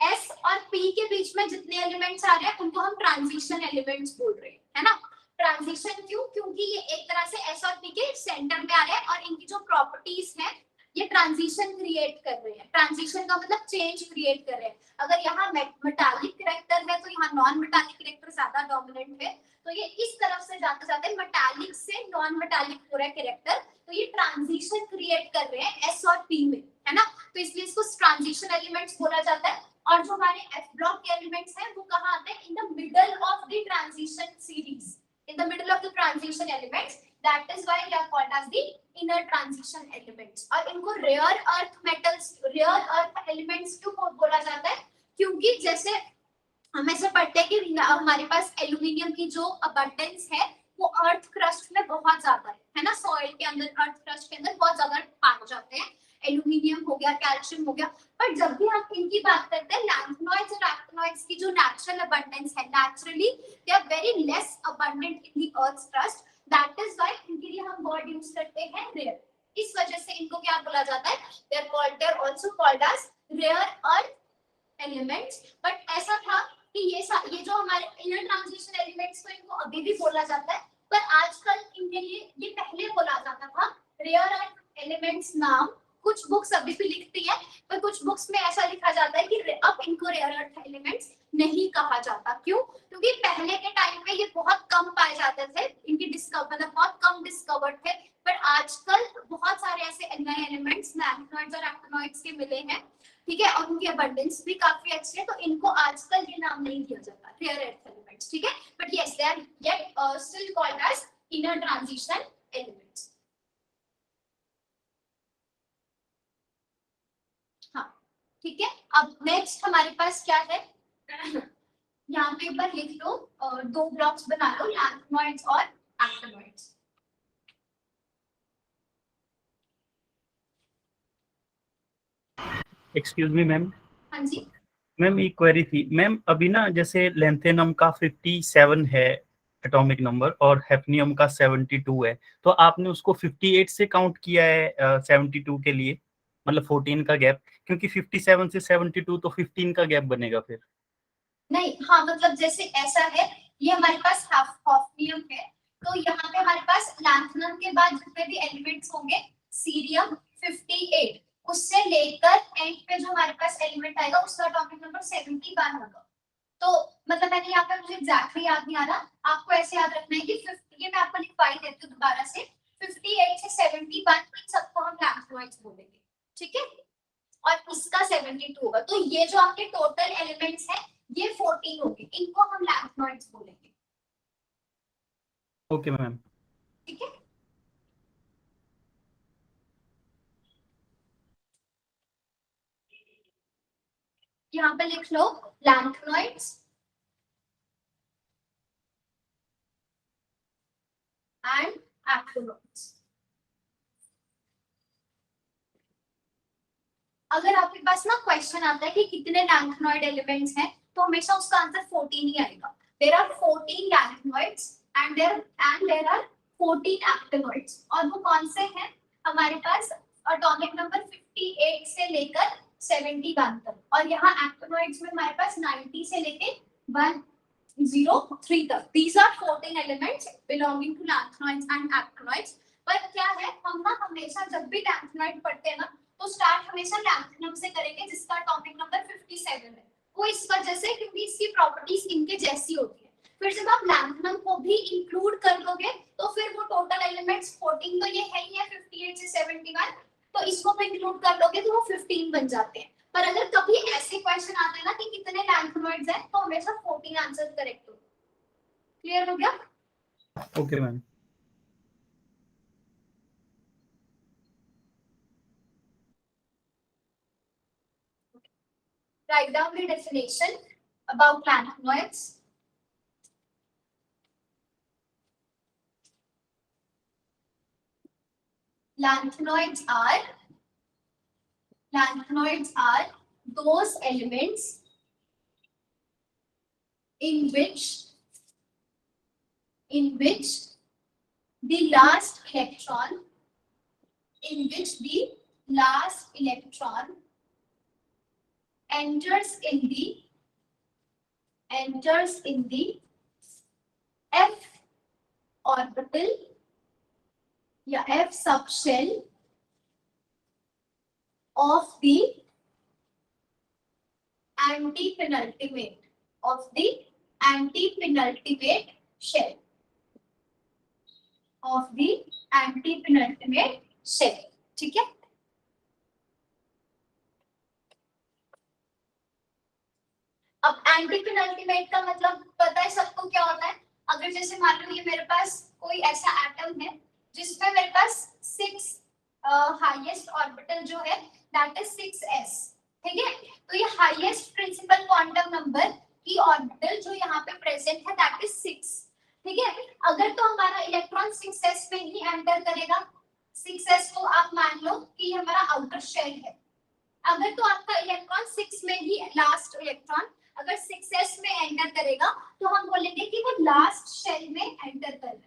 S और P के बीच में जितने एलिमेंट्स आ रहे हैं उनको हम ट्रांजिशन एलिमेंट्स बोल रहे हैं, है ना। ट्रांजिशन क्यों, क्योंकि ये एक तरह से S और P के सेंटर में आ रहे हैं और इनकी जो प्रॉपर्टीज हैं ये ट्रांजिशन क्रिएट कर रहे हैं। ट्रांजिशन का मतलब चेंज क्रिएट कर रहे हैं। अगर यहाँ मेटालिक कैरेक्टर है तो यहाँ नॉन मेटालिक कैरेक्टर ज्यादा डोमिनेंट है, तो ये इस तरफ से जाते जाते मेटालिक से नॉन मेटालिक हो रहा है कैरेक्टर, तो ये ट्रांजिशन क्रिएट कर रहे हैं एस और पी में, है ना। तो इसलिए इसको ट्रांजिशन एलिमेंट्स बोला जाता है। और जो हमारे एफ ब्लॉक के एलिमेंट्स हैं वो कहाँ आते हैं, in the middle of the transition series, in the middle of the transition elements, that is why they are called as the inner transition elements. और इनको rare earth metals, rare earth elements क्यों बोला जाता है, क्योंकि जैसे हम ऐसे पढ़ते हैं कि हमारे पास एल्यूमिनियम की जो अबंडेंस है वो अर्थ क्रस्ट में बहुत ज्यादा है ना, सॉइल के अंदर, अर्थ क्रस्ट के अंदर बहुत ज्यादा पाए जाते हैं, एल्यूमिनियम हो गया, कैल्शियम हो गया। पर जब भी हम इनकी बात करते हैं लैंथनॉइड्स और एक्टिनॉइड्स की जो नेचुरल अबंडेंस है, naturally they are very less abundant in the earth crust, that is why इनके लिए हम वर्ड यूज करते हैं रेयर। इस वजह से इनको क्या बोला जाता है, they are called, they are also called as rare earth elements. But ऐसा था कि ये जो हमारे इनर ट्रांजिशन एलिमेंट्स को इनको अभी भी बोला जाता है, पर आजकल इनके लिए ये पहले बोला जाता था रेयर अर्थ एलिमेंट्स नाम। कुछ बुक्स अभी भी लिखती है, पर कुछ बुक्स में ऐसा लिखा जाता है कि अब इनको रेयर अर्थ एलिमेंट्स नहीं कहा जाता। क्यों? क्योंकि पहले के टाइम पे ये बहुत कम पाए जाते थे, इनकी मतलब बहुत कम डिस्कवर्ड थे, पर आजकल बहुत सारे ऐसे नए एलिमेंट्स लैंथनॉइड्स और एक्टिनॉइड्स के मिले हैं, ठीक है, और उनकी अबंडेंस भी काफी अच्छी है, तो इनको आजकल ये नाम नहीं दिया जाता रेयर अर्थ एलिमेंट्स, ठीक है। But yes, they are yet still called as inner transition elements. हाँ, ठीक है। अब नेक्स्ट हमारे पास क्या है, यहाँ पे एक बार लिख लो, दो ब्लॉक्स बना लो, लैंथनॉइड्स और एक्टिनॉइड्स। Excuse me ma'am. हाँ जी मैम एक क्वेरी थी मैम, अभी ना जैसे लेंथेनम का 57 है एटॉमिक नंबर और हेफनियम का 72 है, तो आपने उसको 58 से काउंट किया है 72 के लिए, मतलब 14 का गैप, क्योंकि 57 से 72 तो 15 का गैप बनेगा फिर। नहीं, हाँ, मतलब जैसे ऐसा है, ये हमारे पास हाफनियम है, तो यहाँ पे हमारे पास लैंथनम के बाद जितने भी एलिमेंट्स होंगे, सीरियम 58, उससे लेकर एंड पे जो हमारे पास एलिमेंट आएगा उसका एटॉमिक नंबर 71 होगा। तो मतलब मैंने यहाँ पे मुझे एग्जैक्टली याद नहीं आ रहा, आपको ऐसे याद रखना है कि 50, ये मैं आपको लिखवाई देती हूँ दोबारा से, 58 से 71 इन सबको हम लैंथनॉइड्स बोलेंगे, ठीक है। और इसका 72 होगा, तो ये जो आपके टोटल एलिमेंट्स हैं ये 14 होंगे, इनको हम लैंथनॉइड्स बोलेंगे, ओके मैम। ठीक है। यहाँ पे लिख लो लैंथनॉइड्स एंड एक्टिनॉइड्स। अगर आपके पास ना क्वेश्चन आता है कि कितने लैंथनॉइड एलिमेंट्स हैं, तो हमेशा उसका आंसर 14 ही आएगा। There are 14 lanthanoids and there are 14 actinoids. और वो कौन से हैं? हमारे पास एटॉमिक नंबर 58 से लेकर 71 तक, और यहाँ एक्टिनॉइड्स में हमारे पास 90 से लेकर 103 तक। These are 14 elements belonging to lanthanoids and actinoids. पर क्या है, हम ना हमेशा जब भी लैंथनॉइड पढ़ते हैं ना, तो स्टार्ट हमेशा लैंथनम से करेंगे जिसका एटॉमिक नंबर 57 है। वो इस वजह से क्योंकि इसकी प्रॉपर्टीज इनके जैसी होती है। फिर जब आप लैंथनम को भी इंक्लूड कर दोगे तो फिर वो टोटल एलिमेंट्स 14 तो ये है ही है 58 से 71, तो इसको भी इंक्लूड कर लोगे तो वो 15 बन जाते हैं। पर अगर कभी ऐसे क्वेश्चन आते हैं ना कि कितने लैंथनॉइड्स हैं, तो हमेशा 14 आंसर करेक्ट हो। क्लियर हो गया? Okay ma'am. Write down the definition about lantanoids. Lanthanoids are those elements in which the last electron enters in the f orbital या f subshell of the antipenultimate shell ठीक है। अब एंटीपेनल्टिमेट का मतलब पता है सबको क्या होता है? अगर जैसे मान लो ये मेरे पास कोई ऐसा एटम है जिसमें मेरे पास 6 हाईएस्ट ऑर्बिटल जो है दैट इज 6s, ठीक है। तो ये हाईएस्ट प्रिंसिपल क्वांटम नंबर की ऑर्बिटल जो यहाँ पे प्रेजेंट है दैट इज 6, ठीक है। अगर तो हमारा इलेक्ट्रॉन 6s में ही एंटर करेगा, 6s को आप मान लो कि हमारा आउटर शेल है। अगर तो आपका इलेक्ट्रॉन 6 में ही लास्ट इलेक्ट्रॉन अगर 6s में एंटर करेगा तो हम बोलेंगे कि वो लास्ट शेल में एंटर कर रहा है,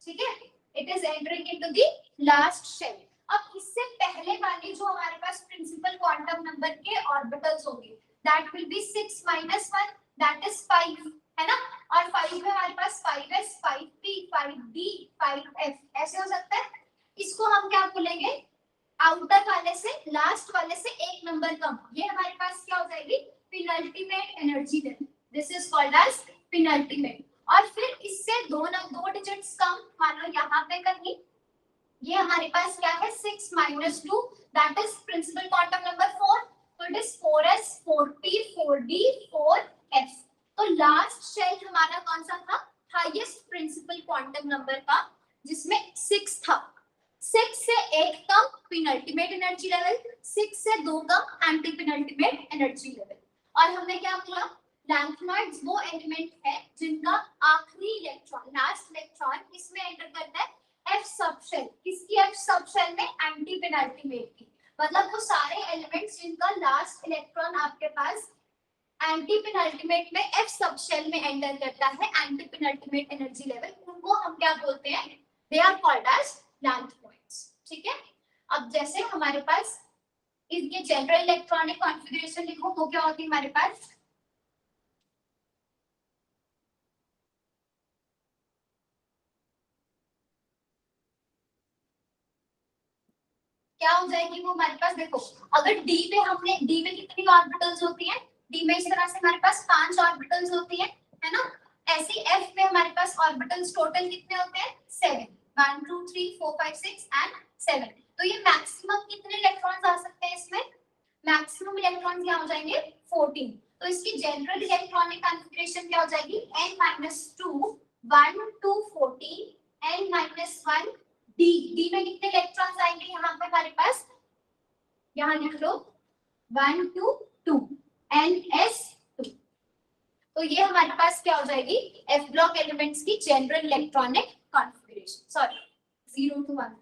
ठीक है। It is entering into the last shell. अब इससे पहले वाली जो हमारे पास प्रिंसिपल क्वांटम नंबर के ऑर्बिटल्स होंगे that will be 6 - 1 that is 5, है ना। और 5 में हमारे पास 5s 5p 5d 5f ऐसे हो सकता है। इसको हम क्या बोलेंगे? आउटर वाले से लास्ट वाले से एक नंबर कम, ये हमारे पास क्या हो जाएगी? Penultimate energy level. This is called as penultimate. और फिर इससे दो डिजिट्स कम, मान लो यहाँ पे कहीं ये हमारे पास क्या है 6 - 2 that is principal quantum number 4, तो it is 4s 4p 4d 4f। तो लास्ट शेल हमारा कौन सा था? हाईएस्ट प्रिंसिपल क्वांटम नंबर का जिसमें 6 था। 6 से 1 कम पेनल्टीमेट एनर्जी लेवल, 6 से 2 कम एंटी पेनल्टीमेट एनर्जी लेवल। और हमने क्या बोला? लैंथनॉइड्स वो एलिमेंट है जिनका आखिरी इलेक्ट्रॉन लास्ट इलेक्ट्रॉन किसमें एंटर करता है? f subshell. किसकी f सबशेल में? एंटी पेनल्टीमेट की। मतलब वो सारे एलिमेंट्स जिनका लास्ट इलेक्ट्रॉन आपके पास एंटी पेनल्टीमेट में f सबशेल में एंटर करता है एंटी पेनल्टीमेट एनर्जी लेवल, उनको हम क्या बोलते हैं? दे आर कॉल्ड एज लैंथनॉइड्स, ठीक है। अब जैसे हमारे पास इसके जनरल इलेक्ट्रॉनिक कॉन्फ़िगरेशन लिखो तो क्या होती है हमारे पास? क्या हो जाएगी वो हमारे पास? देखो अगर डी पे हमने डी में कितनी ऑर्बिटल्स होती हैं? डी में इस तरह से हमारे पास 5 ऑर्बिटल्स होती है ना। ऐसे एफ में हमारे पास ऑर्बिटल्स टोटल कितने होते हैं? 7। 1 2 3 4 5 6 एंड 7। तो ये मैक्सिमम कितने इलेक्ट्रॉन्स आ सकते हैं इसमें? मैक्सिमम इलेक्ट्रॉन्स यहाँ हो जाएंगे 14। तो इसकी जनरल इलेक्ट्रॉनिक कॉन्फ़िगरेशन क्या हो जाएगी? n-2 1 2 14 n-1 d। d में कितने इलेक्ट्रॉन्स आएंगे यहाँ पे हमारे पास? यहाँ लिख लो 1 2 2 ns2। तो ये हमारे पास क्या हो जाएगी? f ब्लॉक एलिमेंट्स की general electronic configuration. Sorry 0 to 1।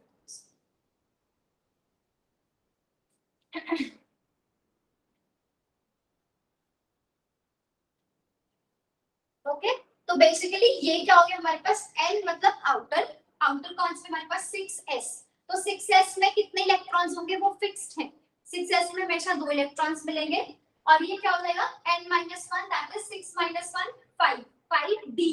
Okay तो बेसिकली ये क्या हो गया हमारे पास? n मतलब आउटर, आउटर कौन से हमारे पास? 6s। तो 6s में कितने इलेक्ट्रॉन्स होंगे? वो फिक्स्ड है, 6s में हमेशा 2 इलेक्ट्रॉन्स मिलेंगे। और ये क्या हो जाएगा? n-1 that is 6 - 1 5 5d।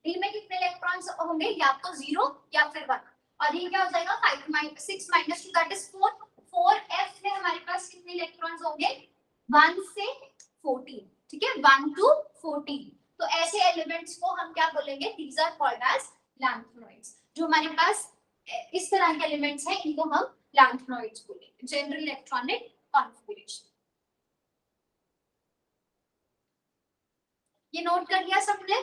d में कितने इलेक्ट्रॉन्स होंगे? या तो 0 या फिर 1। और ये क्या हो जाएगा? 6 - 2 दैट इज 4 4f में हमारे पास कितने इलेक्ट्रॉन्स होंगे? 1 से 14। ठीक है, 1 to 14। तो ऐसे एलिमेंट्स को हम क्या बोलेंगे? These are called as lanthanoids. जो हमारे पास इस तरह के एलिमेंट्स हैं इनको हम लैंथेनॉइड्स बोलेंगे, जनरल इलेक्ट्रॉनिक कॉन्फ़िगरेशन। ये नोट कर लिया सबने?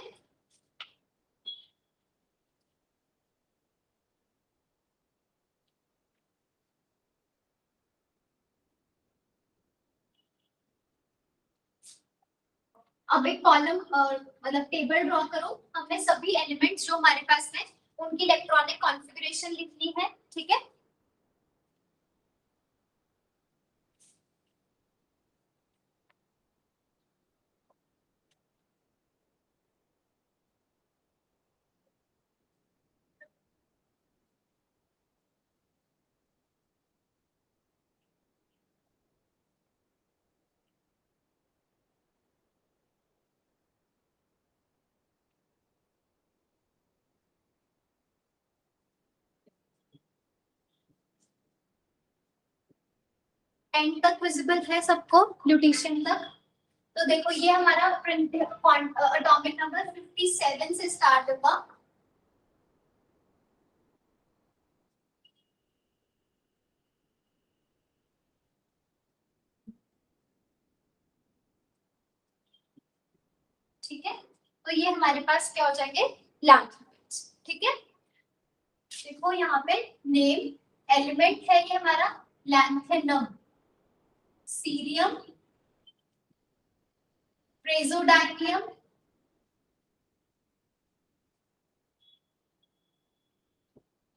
अब एक कॉलम मतलब टेबल ड्रॉ करो। हमने सभी एलिमेंट्स जो हमारे पास हैं उनकी इलेक्ट्रॉनिक कॉन्फ़िगरेशन लिखनी है। ठीक है, एंड तक विजिबल है सबको? ल्यूटेशन तक? तो देखो ये हमारा प्रिंट एटॉमिक नंबर 57 से स्टार्ट होगा। ठीक है, तो ये हमारे पास क्या हो जाएंगे? लैंथेनॉइड्स। ठीक है, देखो यहाँ पे नेम एलिमेंट है ये हमारा lanthanum, cerium, praseodymium,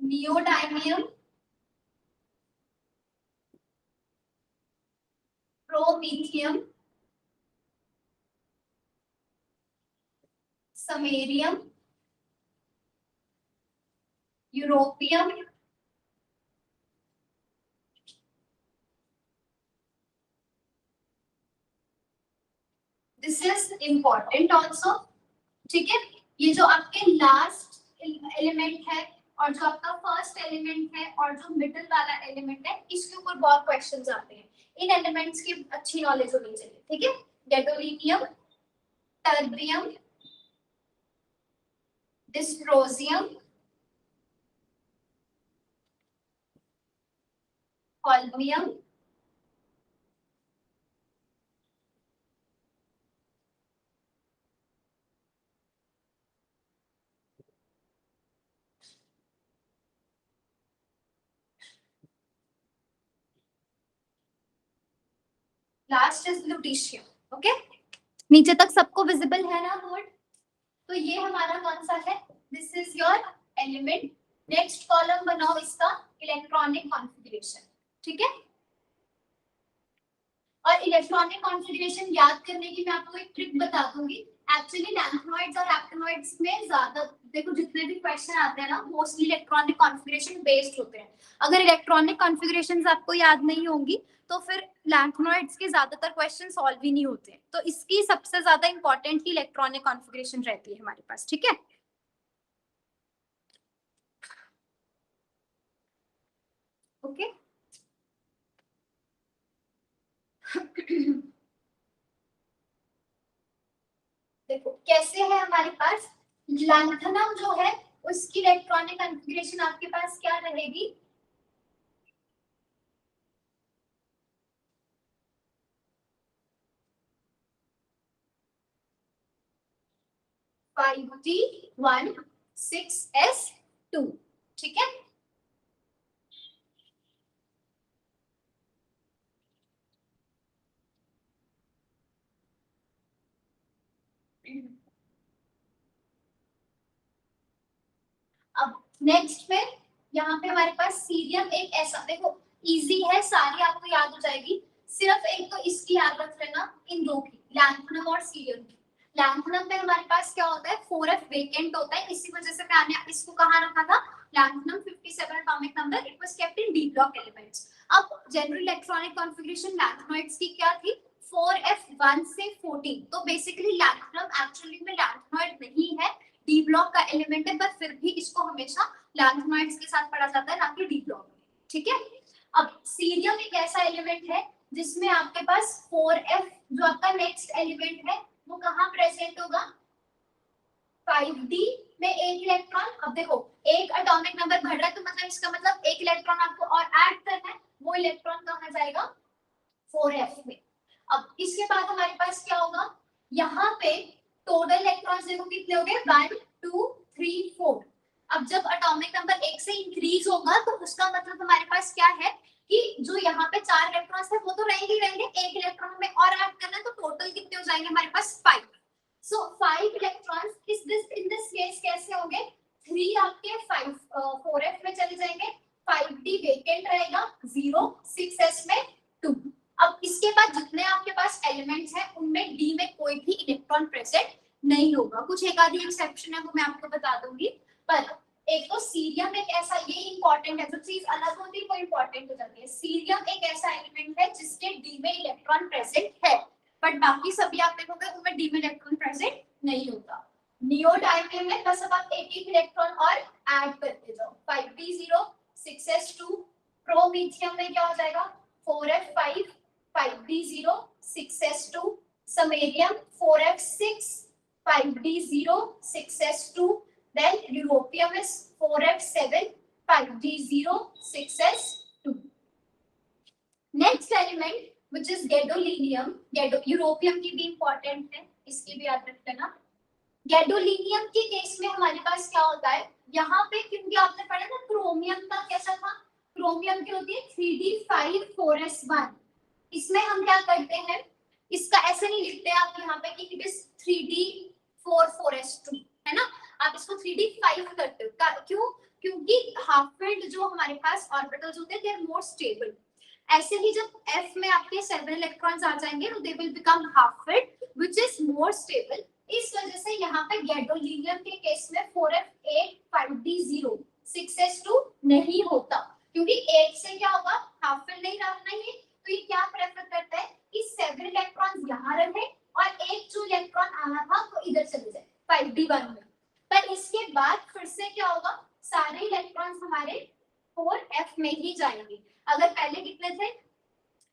neodymium, promethium, samarium, europium, this is important also. ठीक है, ये जो आपके लास्ट एलिमेंट है और जो आपका फर्स्ट एलिमेंट है और जो मिडिल वाला एलिमेंट है इसके ऊपर बहुत क्वेश्चंस आते हैं। इन एलिमेंट्स की अच्छी नॉलेज होनी चाहिए। ठीक है, gadolinium, terbium, dysprosium, holmium, last is lutetium. Okay, नीचे तक सबको विजिबल है ना बोर्ड? तो ये हमारा कौन सा है? This is your element. Next column बनाओ इसका इलेक्ट्रॉनिक कॉन्फ़िगरेशन। ठीक है, और इलेक्ट्रॉनिक कॉन्फ़िगरेशन याद करने की मैं आपको एक ट्रिक बता दूंगी। एक्चुअली लैंथेनॉइड्स और एक्टिनॉइड्स में ज्यादा देखो जितने भी क्वेश्चन आते हैं ना मोस्टली इलेक्ट्रॉनिक कॉन्फ़िगरेशन बेस्ड होते हैं। अगर इलेक्ट्रॉनिक कॉन्फ़िगरेशंस आपको याद नहीं होंगी तो फिर लैंथेनॉइड्स के ज्यादातर क्वेश्चन सॉल्व ही नहीं होते। तो इसकी सबसे ज्यादा इंपॉर्टेंट ही इलेक्ट्रॉनिक कॉन्फ़िगरेशन रहती है हमारे पास। ठीक है, ओके देखो कैसे है हमारे पास लैंथेनम जो है उसकी इलेक्ट्रॉनिक कॉन्फ़िगरेशन आपके पास क्या रहेगी? (5D16S2) ठीक है। अब नेक्स्ट में यहाँ पे हमारे पास सीरियम एक ऐसा, देखो इजी है, सारी आपको याद हो जाएगी, सिर्फ एक तो इसकी याद रख लेना, इन दो की, लैंथनम और सीरियम की। लैंथनम में हमारे पास क्या होता है, 4f वेकेंट होता है, इसी वजह से मैंने इसको कहाँ रखा था, lanthanum 57 atomic number, it was kept in D block elements. अब जनरल इलेक्ट्रॉनिक कॉन्फ़िगरेशन लैंथेनॉइड्स की क्या थी, 4f1 से 14, तो बेसिकली लैंथनम एक्चुअली में लैंथेनॉइड नहीं है, डी ब्लॉक का एलिमेंट है, पर फिर भी इसको हमेशा लैंथेनॉइड्स के साथ पढ़ा जाता है, ना कि डी ब्लॉक, ठीक है। अब सीरियम एक ऐसा एलिमेंट है जिसमें आपके पास 4f जो आपका नेक्स्ट एलिमेंट है वो कहाँ प्रेजेंट होगा, 5d में एक इलेक्ट्रॉन। अब देखो एक एटॉमिक नंबर बढ़ रहा है तो मतलब इसका मतलब एक इलेक्ट्रॉन आपको और ऐड करना है, वो इलेक्ट्रॉन कहाँ जाएगा, 4f में। अब इसके बाद हमारे पास क्या होगा, यहाँ पे टोटल इलेक्ट्रॉन्स देखो कितने हो गए, 1 2 3 4। अब जब एटॉमिक नंबर 1 से इंक्रीज होगा तो उसका मतलब हमारे पास क्या है कि जो यहाँ पे 4 इलेक्ट्रॉन्स थे वो तो रहेंगे ही रहेंगे, एक इलेक्ट्रॉन में और ऐड करना है, तो टोटल कितने हो जाएंगे हमारे पास 5। सो 5 इलेक्ट्रॉन्स इन दिस केस कैसे होंगे, 3 आपके 4f में चले जाएंगे, 5d वेकेंट रहेगा 0, 6s में 2। अब इसके बाद जितने आपके पास एलिमेंट्स हैं उनमें डी में कोई भी इलेक्ट्रॉन प्रेजेंट नहीं होगा, कुछ एक आधी एक्सेप्शन है वो मैं आपको बता दूंगी। पर एक तो सीरियम एक ऐसा, ये इंपॉर्टेंट है, जो चीज अलग होती है वो इंपॉर्टेंट हो जाती है। सीरियम एक ऐसा एलिमेंट है जिसके डी में इलेक्ट्रॉन प्रेजेंट है, बट बाकी सभी आप देखोगे उनमें डी में इलेक्ट्रॉन प्रेजेंट नहीं होता। नियोडाइमियम में बस अब आप एक इलेक्ट्रॉन और ऐड करते जाओ, 5d0 6s2। प्रोमीथियम में क्या हो जाएगा, 4f5 5d0 6s2। Samarium 4f6 5d0 6s2। then europium is 4f7 5d0 6s2। next element which is gadolinium, europium की भी इंपॉर्टेंट है, इसकी भी याद रख लेना। गैडोलिनियम के केस में हमारे पास क्या होता है, यहाँ पे क्योंकि आपने पढ़ा ना क्रोमियम का कैसा था, क्रोमियम की होती है 3d5 4s1। इसमें हम क्या करते हैं, इसका ऐसे नहीं लिखते आप यहाँ पे कि इट इज 3d4 4s2, है ना, आप इसको 3d5 करते हो, क्यों, क्योंकि हाफ फील्ड जो हमारे पास ऑर्बिटल्स होते हैं दे आर मोर स्टेबल। ऐसे ही जब f में आपके 7 इलेक्ट्रॉन्स आ जाएंगे तो they will become half field which is more stable. इस वजह से यहाँ पे गैडोलिनियम के केस में 4f8 5d0 6s2 नहीं होता, क्योंकि 8 से क्या होगा, हाफ फील्ड नहीं रहना है, तो ये क्या प्रेफर करता है कि 7 इलेक्ट्रॉन्स यहाँ रहे और एक जो इलेक्ट्रॉन आना था तो इधर चले जाए 5d1 में। पर इसके बाद फिर से क्या होगा, सारे इलेक्ट्रॉन्स हमारे 4f में ही जाएंगे। अगर पहले कितने थे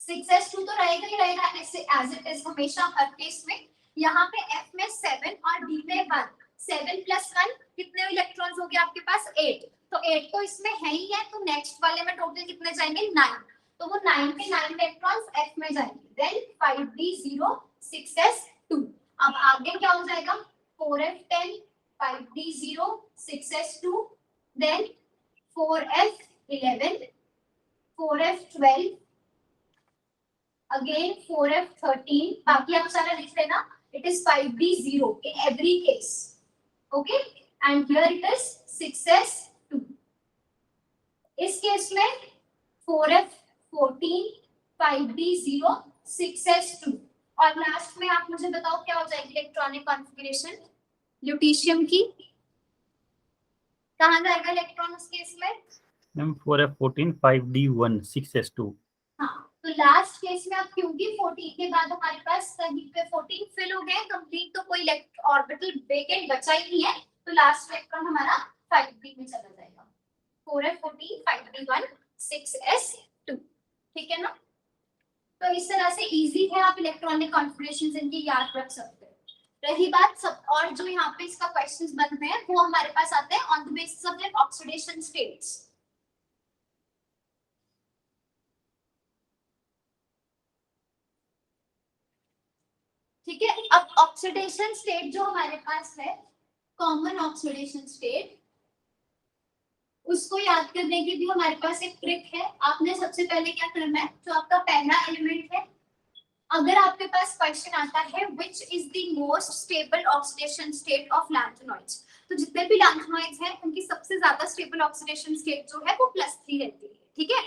6s2 तो रहेगा ही रहेगा ऐसे एज इट इज हमेशा हर केस में। यहाँ पे f में 7 और d में 1, 7 + 1 कितने इलेक्ट्रॉन्स हो गए आपके पास 8, तो 8 तो इसमें है ही है, तो नेक्स्ट वाले में टोटल कितने जाएंगे 9, तो वो 9 के 9 इलेक्ट्रॉन्स f में जाएंगे। Then 5d0 6s2। अब आगे क्या हो जाएगा, 4f10 5d0 6s2, then 4f11 4f12 again 4f13, बाकी आप सारा लिख लेना, it is 5d0 in every case, okay, and here it is 6s2। इस केस में 4f14 5d0 6s2। और लास्ट में आप मुझे बताओ क्या हो जाएगी इलेक्ट्रॉनिक कॉन्फ़िगरेशन ल्यूटीशियम की, कहाँ जाएगा इलेक्ट्रॉन उस केस में, मैम 4f14 5d1 6s2। हाँ, तो लास्ट केस में आप क्योंकि 14 के बाद हमारे पास कहीं पे 14 फिल हो गए कंप्लीट, तो कोई ऑर्बिटल वेकेंट बचा ही नहीं है, तो लास्ट इलेक्ट्रॉन हमारा 5d में चला जाएगा, 4f14 5d1 6s2, ठीक है ना। तो इस तरह से इजी है, आप इलेक्ट्रॉनिक कॉन्फ़िगरेशंस इनकी याद रख सकते हो। रही बात सब और जो यहाँ पे इसका क्वेश्चंस बनते हैं वो हमारे पास आते हैं on the basis of their oxidation states. ठीक है, अब ऑक्सीडेशन स्टेट जो हमारे पास है, कॉमन ऑक्सीडेशन स्टेट, उसको याद करने की भी हमारे पास एक ट्रिक है। आपने सबसे पहले क्या करना है, जो आपका पहला एलिमेंट है, अगर आपके पास क्वेश्चन आता है which is the most stable oxidation state of lanthanoids, तो जितने भी लैंथेनॉइड्स हैं उनकी सबसे ज्यादा स्टेबल ऑक्सीडेशन स्टेट जो है वो +3 रहती है। ठीक है,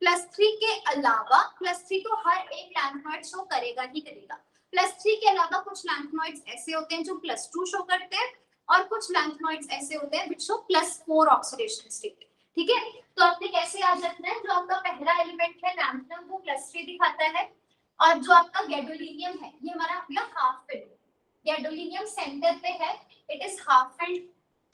+3 के अलावा, +3 तो हर एक लैंथेनॉइड शो करेगा ही करेगा, +3 के अलावा कुछ लैंथेनॉइड्स ऐसे होते हैं जो +2 शो करते हैं और कुछ लैंथेनॉइड्स ऐसे होते हैं which show +4 ऑक्सीडेशन स्टेट। ठीक है, तो आपने कैसे याद रखना है, जो आपका पहला एलिमेंट है लैंथेनम वो +3 दिखाता है, और जो आपका गैडोलीनियम है ये हमारा अपना हाफ फिल्ड, गैडोलीनियम सेंटर पे है, इट इज हाफ फिल्ड।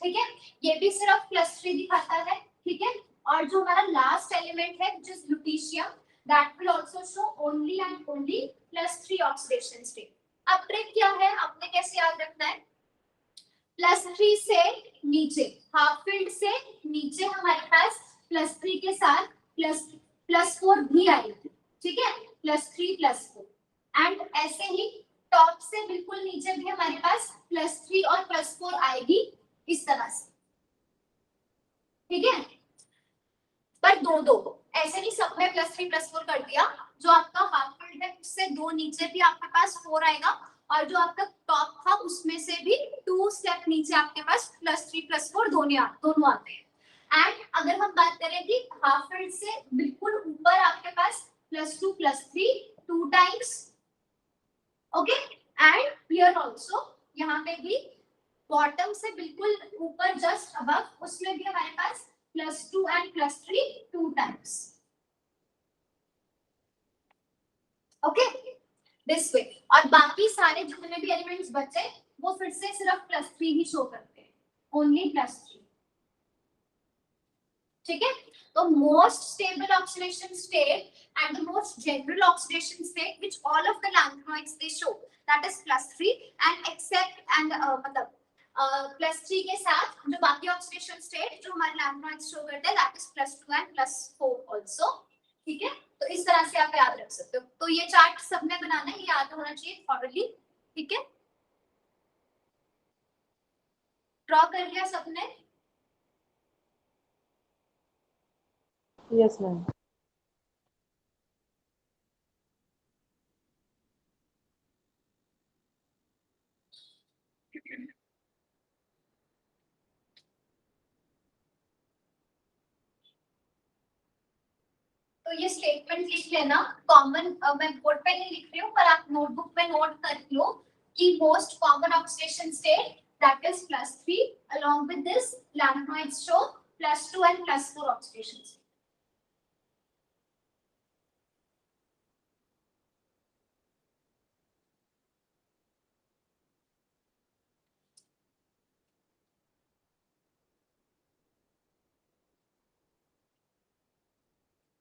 ठीक है, ये भी सिर्फ +3 दिखाता है। ठीक है, और जो हमारा लास्ट एलिमेंट है which is lutetium, that will also show only and only +3 oxidation state. अब ट्रिक क्या है, आपने कैसे याद रखना है, +3 से नीचे, हाफ फील्ड से नीचे हमारे पास +3 के साथ +4 भी आएगी। ठीक है, +3 +4, एंड ऐसे ही टॉप से बिल्कुल नीचे भी हमारे पास +3 और +4 आएगी इस तरह से। ठीक है, पर दो ऐसे नहीं सब में +3 +4 कर दिया, जो आपका हाफ फील्ड है उससे 2 नीचे भी आपके पास 4 आएगा, और जो आपका टॉप था उसमें से भी 2 स्टेप नीचे आपके पास +3 +4 दोनों आते हैं। एंड अगर हम बात करें कि हाफ फील्ड से बिल्कुल ऊपर आपके पास +2 +3 2 times, okay, and here also यहाँ पे भी बॉटम से बिल्कुल ऊपर जस्ट अबव उसमें भी हमारे पास +2 and +3 2 times. Okay, this way, और बाकी सारे जितने भी एलिमेंट्स बचे वो फिर से सिर्फ +3 ही शो करते हैं, ओनली +3। ठीक है, तो most stable oxidation state and the most general oxidation state which all of the lanthanoids they show, that is +3, and except and मतलब +3 के साथ जो बाकी ऑक्सीडेशन स्टेट जो हमारे लैंथेनॉइड्स शो करते हैं that is +2 and +4 also। ठीक है, तो इस तरह से आप याद रख सकते हो। तो ये चार्ट सबने बनाना है, याद होना चाहिए थॉरली। ठीक है, ड्रॉ कर लिया सबने? Yes ma'am. तो ये स्टेटमेंट लिख लेना, कॉमन, मैं बोर्ड पे नहीं लिख रही हूँ पर आप नोटबुक में नोट कर लो कि most common oxidation state that is +3, along with this lanthanoids show +2 and +4 oxidation state।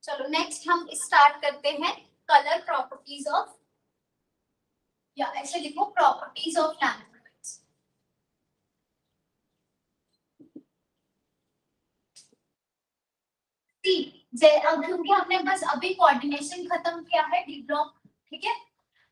चलो नेक्स्ट हम स्टार्ट करते हैं कलर प्रॉपर्टीज ऑफ, या ऐसे लिखो प्रॉपर्टीज ऑफ लैंथेनॉइड्स। क्योंकि हमने बस अभी कोऑर्डिनेशन खत्म किया है डी ब्लॉक, ठीक है,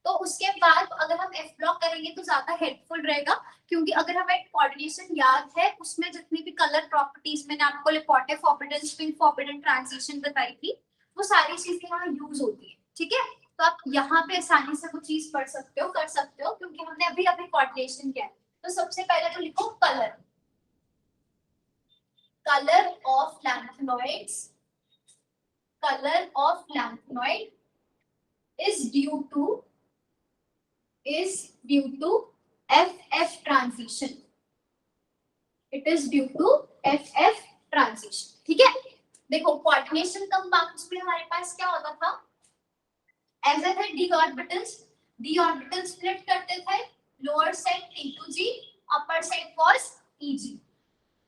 तो उसके बाद अगर हम एफ ब्लॉक करेंगे तो ज्यादा हेल्पफुल रहेगा, क्योंकि अगर हमें कोऑर्डिनेशन याद है उसमें जितनी भी कलर प्रॉपर्टीज मैंने आपको लेपोटे फॉरबिडन स्पिन फॉरबिडन ट्रांजिशन बताई थी वो सारी चीजें यहाँ यूज होती है। ठीक है, तो आप यहाँ पे आसानी से वो चीज पढ़ सकते हो, कर सकते हो, क्योंकि हमने अभी अभी कोऑर्डिनेशन किया है। तो सबसे पहले तो लिखो colour, colour of lanthanoids, color of lanthanoid is due to FF transition, it is due to FF transition। ठीक है, देखो कोऑर्डिनेशन कंपाउंड्स में हमारे पास क्या होता था, ऐसे थे d ऑर्बिटल स्प्लिट करते थे, lower side T2G, upper side was EG।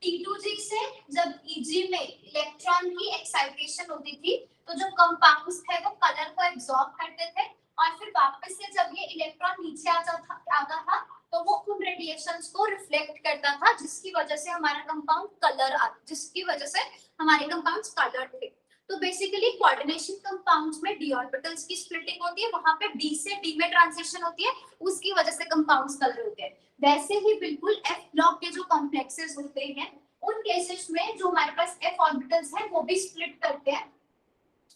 T2G से जब EG में इलेक्ट्रॉन की एक्साइटेशन होती थी तो जो कंपाउंड्स थे वो कलर को एब्जॉर्ब करते थे, और फिर वापस से जब ये इलेक्ट्रॉन नीचे आता था तो वो उन रेडिएशंस को रिफ्लेक्ट करता था, जिसकी वजह से हमारा कंपाउंड कलर आता, जिसकी वजह से हमारे कंपाउंड्स कलर्ड थे। तो बेसिकली कोऑर्डिनेशन कंपाउंड्स में डी ऑर्बिटल्स की स्प्लिटिंग होती है, वहां पे डी से डी में ट्रांजिशन होती है, उसकी वजह से कंपाउंड्स कलर होते हैं। वैसे ही बिल्कुल एफ ब्लॉक के जो कॉम्प्लेक्सेस होते हैं, उन केसेस में जो हमारे पास एफ ऑर्बिटल्स हैं वो भी स्प्लिट करते हैं।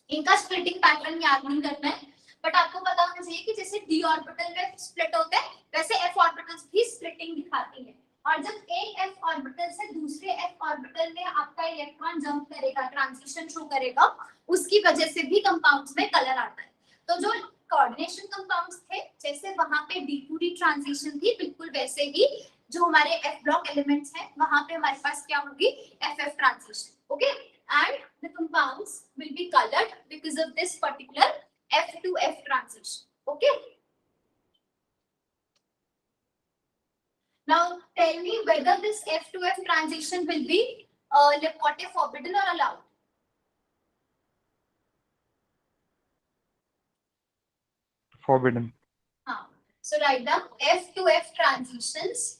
इनका स्प्लिटिंग पैटर्न याद नहीं करना है, बट आपको पता होना चाहिए कि जैसे डी ऑर्बिटल में स्प्लिट होते हैं, वैसे एफ ऑर्बिटल्स भी स्प्लिटिंग दिखाती है। और जब एक एफ ऑर्बिटल से दूसरे एफ ऑर्बिटल में आपका इलेक्ट्रॉन जंप करेगा, ट्रांजिशन शो करेगा, उसकी वजह से भी कंपाउंड्स में कलर आता है। तो जो कोऑर्डिनेशन कंपाउंड्स थे, जैसे वहां पे डी ट्रांजिशन थी, बिल्कुल वैसे ही जो हमारे एफ ब्लॉक एलिमेंट्स हैं, वहां पे हमारे पास क्या होगी, F transition. Okay, and the compounds will be colored because of this particular F to F transition. Okay. Now tell me whether this F to F transition will be what, forbidden or allowed? Forbidden. So write down F to F transitions.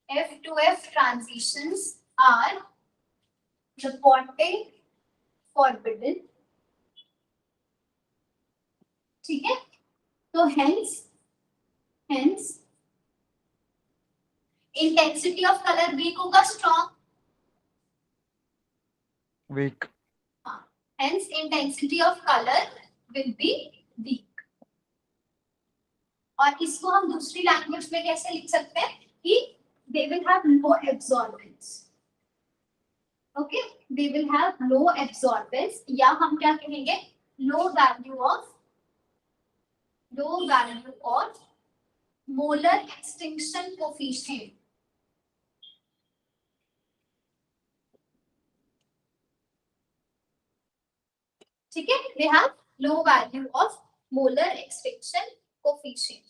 F to F transitions are reported forbidden. ठीक है, तो hence intensity of color weak होगा, strong? Weak. Hence intensity of color will be weak. और इसको हम दूसरी language में कैसे लिख सकते हैं कि they will have low absorbance. Okay, they will have low absorbance, या हम क्या कहेंगे, low value of molar extinction coefficient. ठीक है, they have low value of molar extinction coefficient.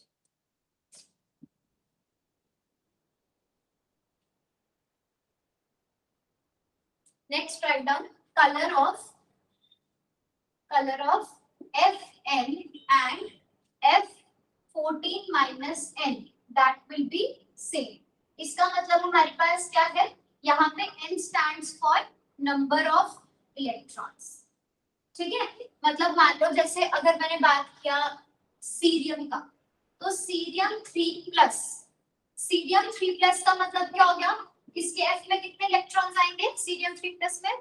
Next, write down color of Fn and F14 minus n, that will be same. इसका मतलब हमारे पास क्या है, यहाँ पे n stands for number of electrons. ठीक है, मतलब मान लो जैसे अगर मैंने बात किया सीरियम का, तो सीरियम 3+, सीरियम 3+ का मतलब क्या हो गया, इसके F में कितने इलेक्ट्रॉन्स आएंगे सीरियम 3+ में?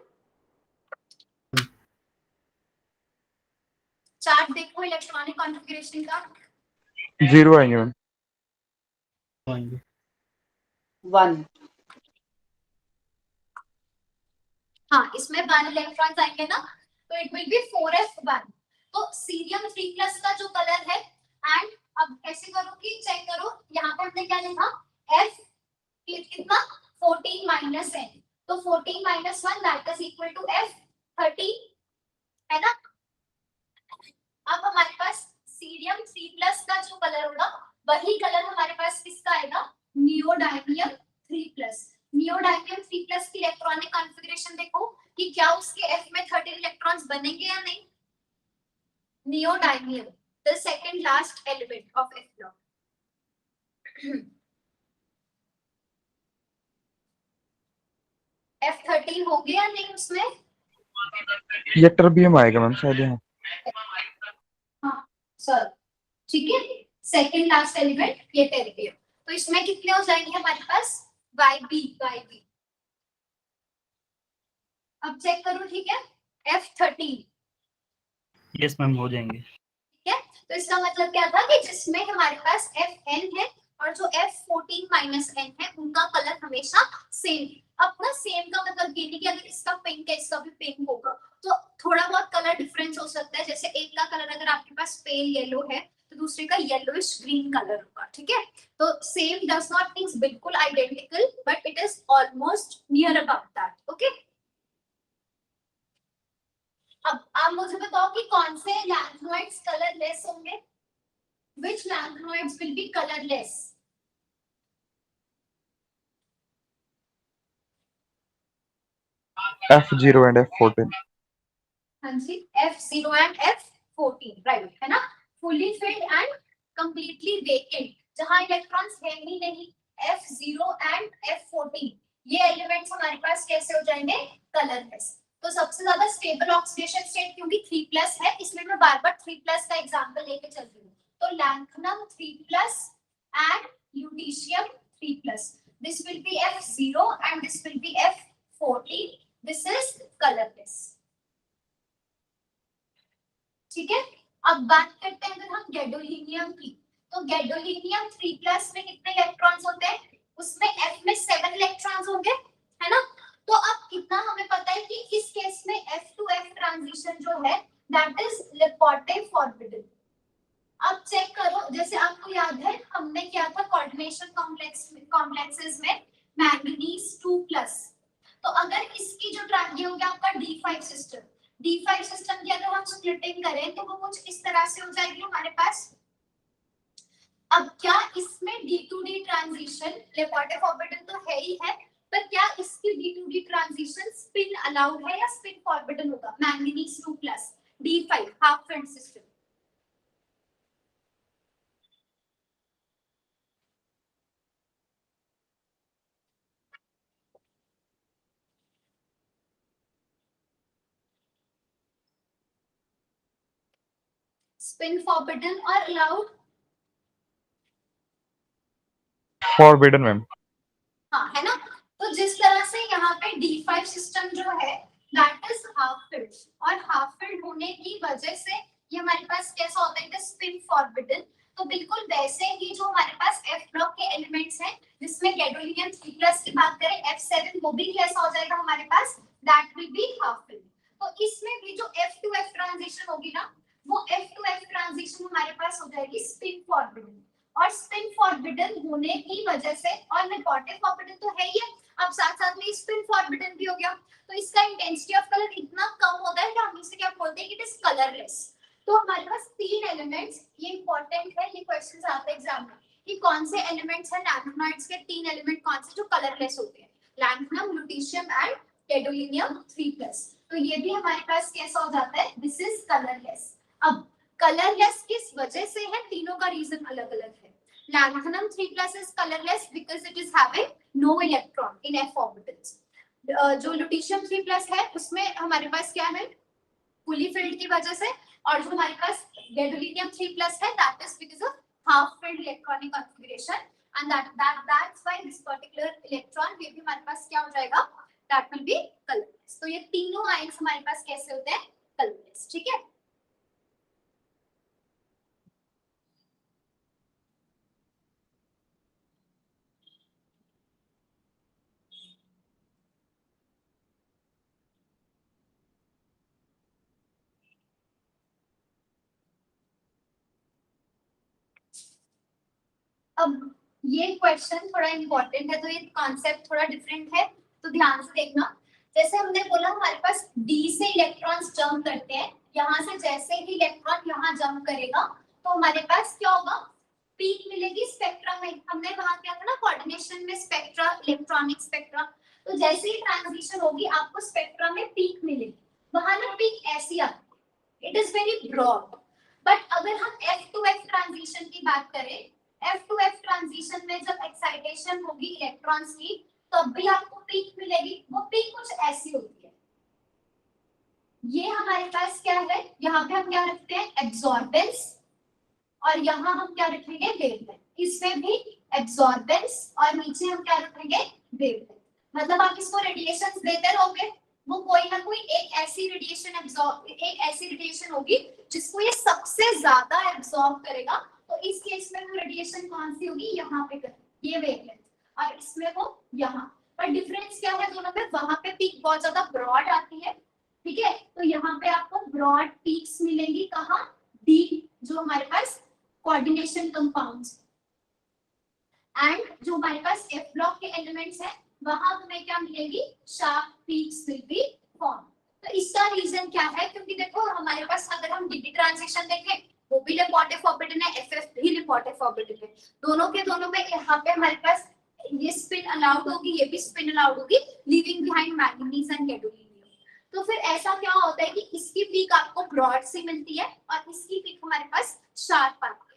चार्ट देखो इलेक्ट्रॉनिक कॉन्फ़िगरेशन का। 0 आएंगे मैम। आएंगे 1. हाँ, इसमें 1 इलेक्ट्रॉन्स आएंगे ना, तो इट विल बी 4f1। तो सीरियम 3+ का जो कलर है, एंड अब ऐसे करो कि चेक करो, यहाँ पे हमने क्या लिखा, f कितना 14 minus n, तो 14 minus 1 that is equal to f13 है ना। अब हमारे पास सीरियम 3+ का जो कलर होगा, वही कलर हमारे पास किसका आएगा, नियोडाइमियम 3+। नियोडाइमियम 3+ की इलेक्ट्रॉनिक कॉन्फ़िगरेशन देखो कि क्या उसके F में 13 इलेक्ट्रॉन्स बनेंगे या नहीं। Neodymium, the second last element of F block. F13 हो गया नहीं उसमें, ये टर्बियम आएगा मैम शायद यहाँ। हाँ सर, ठीक है, सेकंड लास्ट एलिमेंट ये टेरिबियम। तो इसमें कितने हो जाएंगे हमारे पास, YB। अब चेक करो, ठीक है, F13। यस मैम, हो जाएंगे। ठीक है, तो इसका मतलब क्या था कि जिसमें हमारे पास Fn है और जो F14 minus n है, उनका कलर हमेशा सेम। अब ना सेम का मतलब ये नहीं कि अगर इसका पिंक है इसका भी पिंक होगा, तो थोड़ा बहुत कलर डिफरेंस हो सकता है। जैसे एक का कलर अगर आपके पास पेल येलो है, तो दूसरे का येलोइश ग्रीन कलर होगा। ठीक है, तो सेम डज नॉट मींस बिल्कुल identical, but it is almost near about that. Okay, अब आप मुझे बताओ कि कौन से लैंथनॉइड्स कलरलेस होंगे, which lanthanoids will be colourless. F0 and F14। हाँ जी, F0 and F14, राइट है ना। Fully filled and completely vacant, जहां इलेक्ट्रॉन्स है ही नहीं, F0 एंड F14, ये एलिमेंट्स हमारे पास कैसे हो जाएंगे, कलरलेस। तो सबसे ज्यादा स्टेबल ऑक्सीडेशन स्टेट क्योंकि 3+ है, इसलिए मैं बार बार 3+ का एग्जांपल लेके चल रही हूँ। तो lanthanum 3+ and ल्यूटीशियम 3+, this will be F0 and this will be F14, this is colorless। ठीक है, अब बात करते हैं अगर हम गैडोलीनियम की, तो गैडोलीनियम 3+ में कितने इलेक्ट्रॉन्स होते हैं, उसमें F में 7 इलेक्ट्रॉन्स होंगे, है ना। तो अब कितना हमें पता है कि इस केस में F to F ट्रांजिशन जो है दैट इज लेपोर्टे फॉरबिडन। अब चेक करो, जैसे आपको याद है हमने किया था कोऑर्डिनेशन कॉम्प्लेक्सेस में मैंगनीज 2+, तो अगर इसकी जो ये हो गया आपका D5 सिस्टम, D5 सिस्टम की अगर हम स्प्लिटिंग करें तो वो कुछ इस तरह से हो जाएगी हमारे पास। अब क्या इसमें D2D ट्रांजिशन लेपोर्टे फॉरबिडन तो है ही है, पर क्या इसकी D2D ट्रांजिशन स्पिन अलाउड है या स्पिन फॉरबिडन होगा, manganese 2+ D5 half filled system. Spin forbidden और अलाउड, फॉरबिडन मैम। हाँ है ना। तो जिस तरह से यहाँ पे D5 सिस्टम जो है दैट इज हाफ फिल्ड, और हाफ फिल्ड होने की वजह से ये हमारे पास कैसा होता है स्पिन फॉरबिडन। तो बिल्कुल वैसे ही जो हमारे पास F ब्लॉक के एलिमेंट्स हैं, जिसमें गैडोलीनियम 3+ की बात करें F7, वो भी कैसा हो जाएगा हमारे पास, that will be half filled. तो इसमें भी जो F to F ट्रांजिशन होगी ना, वो F to F ट्रांजिशन हमारे पास हो जाएगी स्पिन फॉरबिडन, और स्पिन फॉरबिडन होने की वजह से, और लेपोर्टे फॉरबिडन तो है ही है, अब साथ साथ में स्पिन फॉरबिडन भी हो गया, तो इसका इंटेंसिटी ऑफ कलर इतना कम होता है कि हम इसे क्या बोलते हैं, इट इज कलरलेस। तो हमारे पास 3 एलिमेंट्स, ये इंपॉर्टेंट है, ये क्वेश्चंस आते हैं एग्जाम में कि कौन से एलिमेंट्स हैं लैंथेनाइड्स के, 3 एलिमेंट कौन से जो कलरलेस होते हैं, लैंथनम, ल्यूटीशियम एंड गैडोलीनियम 3+। तो ये भी हमारे पास कैसा हो जाता है, दिस इज कलरलेस। अब कलरलेस किस वजह से है, तीनों का रीजन अलग अलग है। Lanthanum 3+ is colorless because it is having no electron in f orbitals। जो लुटीशियम 3+ है उसमें हमारे पास क्या है, फुली फिल्ड की वजह से, और जो हमारे पास गैडोलीनियम 3+ है that is because of half filled electronic configuration, and that's why this particular electron ये भी हमारे पास क्या हो जाएगा, that will be colorless। तो ये तीनों आयंस हमारे पास कैसे होते हैं, colorless। ठीक है, अब ये क्वेश्चन थोड़ा इंपॉर्टेंट है, तो ये कॉन्सेप्ट थोड़ा डिफरेंट है, तो ध्यान से देखना। जैसे हमने बोला हमारे पास D से इलेक्ट्रॉन्स जंप करते हैं, यहाँ से जैसे ही इलेक्ट्रॉन यहाँ जंप करेगा तो हमारे पास क्या होगा, पीक मिलेगी स्पेक्ट्रा में। हमने वहां किया था ना कोऑर्डिनेशन में स्पेक्ट्रा, इलेक्ट्रॉनिक स्पेक्ट्रा, तो जैसे ही ट्रांजिशन होगी आपको स्पेक्ट्रा में पीक मिलेगी, वहां ना पीक ऐसी आती है, it is very broad. But अगर हम F to F ट्रांजिशन की बात करें, F to F ट्रांजिशन में जब एक्साइटेशन होगी इलेक्ट्रॉन्स की तब भी आपको पीक मिलेगी, वो पीक कुछ ऐसी होती है। ये हमारे पास क्या है, यहाँ पे हम क्या रखते हैं, एब्जॉर्बेंस, और यहाँ हम क्या रखेंगे, वेवलेंथ। इसमें भी एब्जॉर्बेंस और नीचे हम क्या रखेंगे, वेवलेंथ। मतलब आप इसको रेडिएशंस देते रहोगे, वो कोई ना कोई एक ऐसी रेडिएशन होगी जिसको ये सबसे ज्यादा एब्जॉर्ब करेगा। तो इस केस में वो रेडिएशन कौन सी होगी, यहाँ पे ये वेवलेंथ, और इसमें वो यहाँ। पर डिफरेंस क्या है दोनों में, वहां पे पीक बहुत ज्यादा ब्रॉड आती है, ठीक है, तो यहाँ पे आपको ब्रॉड पीक्स मिलेंगी, कहाँ, डी, जो हमारे पास कोऑर्डिनेशन कंपाउंड्स, एंड जो हमारे पास F ब्लॉक के एलिमेंट्स हैं वहां हमें क्या मिलेगी, sharp peaks will be form. तो इसका रीजन क्या है, क्योंकि देखो हमारे पास अगर हम डी ट्रांजिशन देखें वो भी लेपोर्टे फॉरबिडन है, FF भी लेपोर्टे फॉरबिडन है, दोनों के दोनों में यहाँ पे हमारे पास ये स्पिन अलाउड होगी, ये भी स्पिन अलाउड होगी, leaving behind manganese and gadolinium. तो फिर ऐसा क्या होता है कि इसकी पीक आपको ब्रॉड से मिलती है और इसकी पीक हमारे पास शार्प आती है।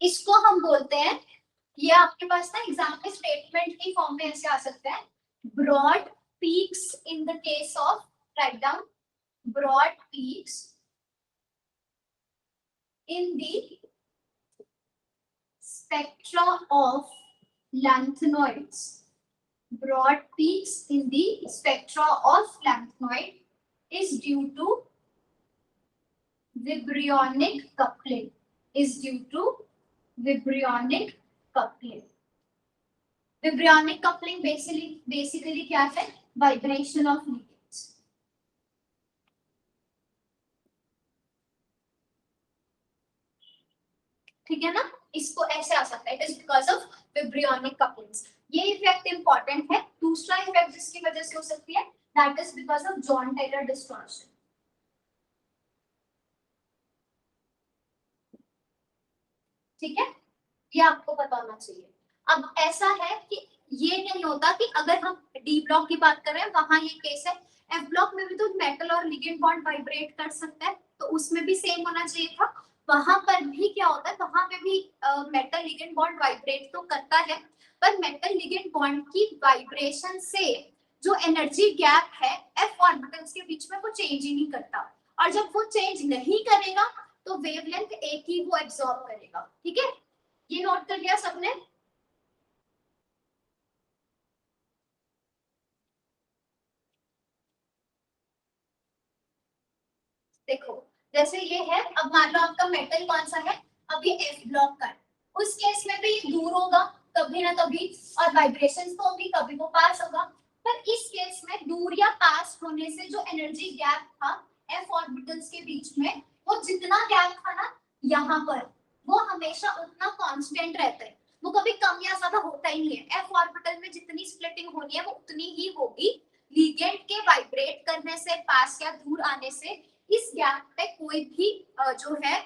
इसको हम बोलते हैं, ये आपके पास ना एग्जाम में स्टेटमेंट की फॉर्म में ऐसे आ सकता है, broad peaks in the case of, write down, broad peaks in the spectra of lanthanoids. Broad peaks in the spectra of lanthanoid is due to vibrionic coupling. Is due to vibrionic coupling. Vibrionic coupling basically क्या है? Vibration of ligands. ठीक है ना, इसको ऐसे आ सकता है, it is because of vibronic couplings. ये इफेक्ट इंपॉर्टेंट है। दूसरा इफेक्ट जिसकी वजह से हो सकती है, that is because of Jahn Teller distortion. ठीक है, ये आपको पता होना चाहिए। अब ऐसा है कि ये नहीं होता कि अगर हम डी ब्लॉक की बात कर रहे हैं वहां ये केस है, एफ ब्लॉक में भी तो मेटल और लिगेंड बॉन्ड वाइब्रेट कर सकता है, तो उसमें भी सेम होना चाहिए था। वहां पर भी क्या होता है, वहां पे भी मेटल लिगेंड बॉन्ड वाइब्रेट तो करता है, पर मेटल लिगेंड बॉन्ड की वाइब्रेशन से जो एनर्जी गैप है एफ ऑर्बिटल्स के बीच में वो चेंज ही नहीं करता, और जब वो चेंज नहीं करेगा तो वेवलेंथ एक ही वो एब्सॉर्ब करेगा। ठीक है, ये नोट कर लिया सबने? देखो जैसे ये है, अब मान लो आपका मेटल कौन सा है, अब ये एफ ब्लॉक का है, उस केस में भी ये दूर होगा कभी ना कभी, और वाइब्रेशंस तो होंगी, कभी वो पास होगा। पर इस केस में दूर या पास होने से जो एनर्जी गैप था एफ ऑर्बिटल्स के बीच में, वो जितना गैप था ना यहाँ पर, वो हमेशा उतना कांस्टेंट रहता है, वो कभी कम या ज्यादा होता ही नहीं है। एफ ऑर्बिटल में जितनी स्प्लिटिंग होनी है वो उतनी ही होगी। लिगेंड के वाइब्रेट करने से, पास या दूर आने से इस गैप पे कोई भी जो है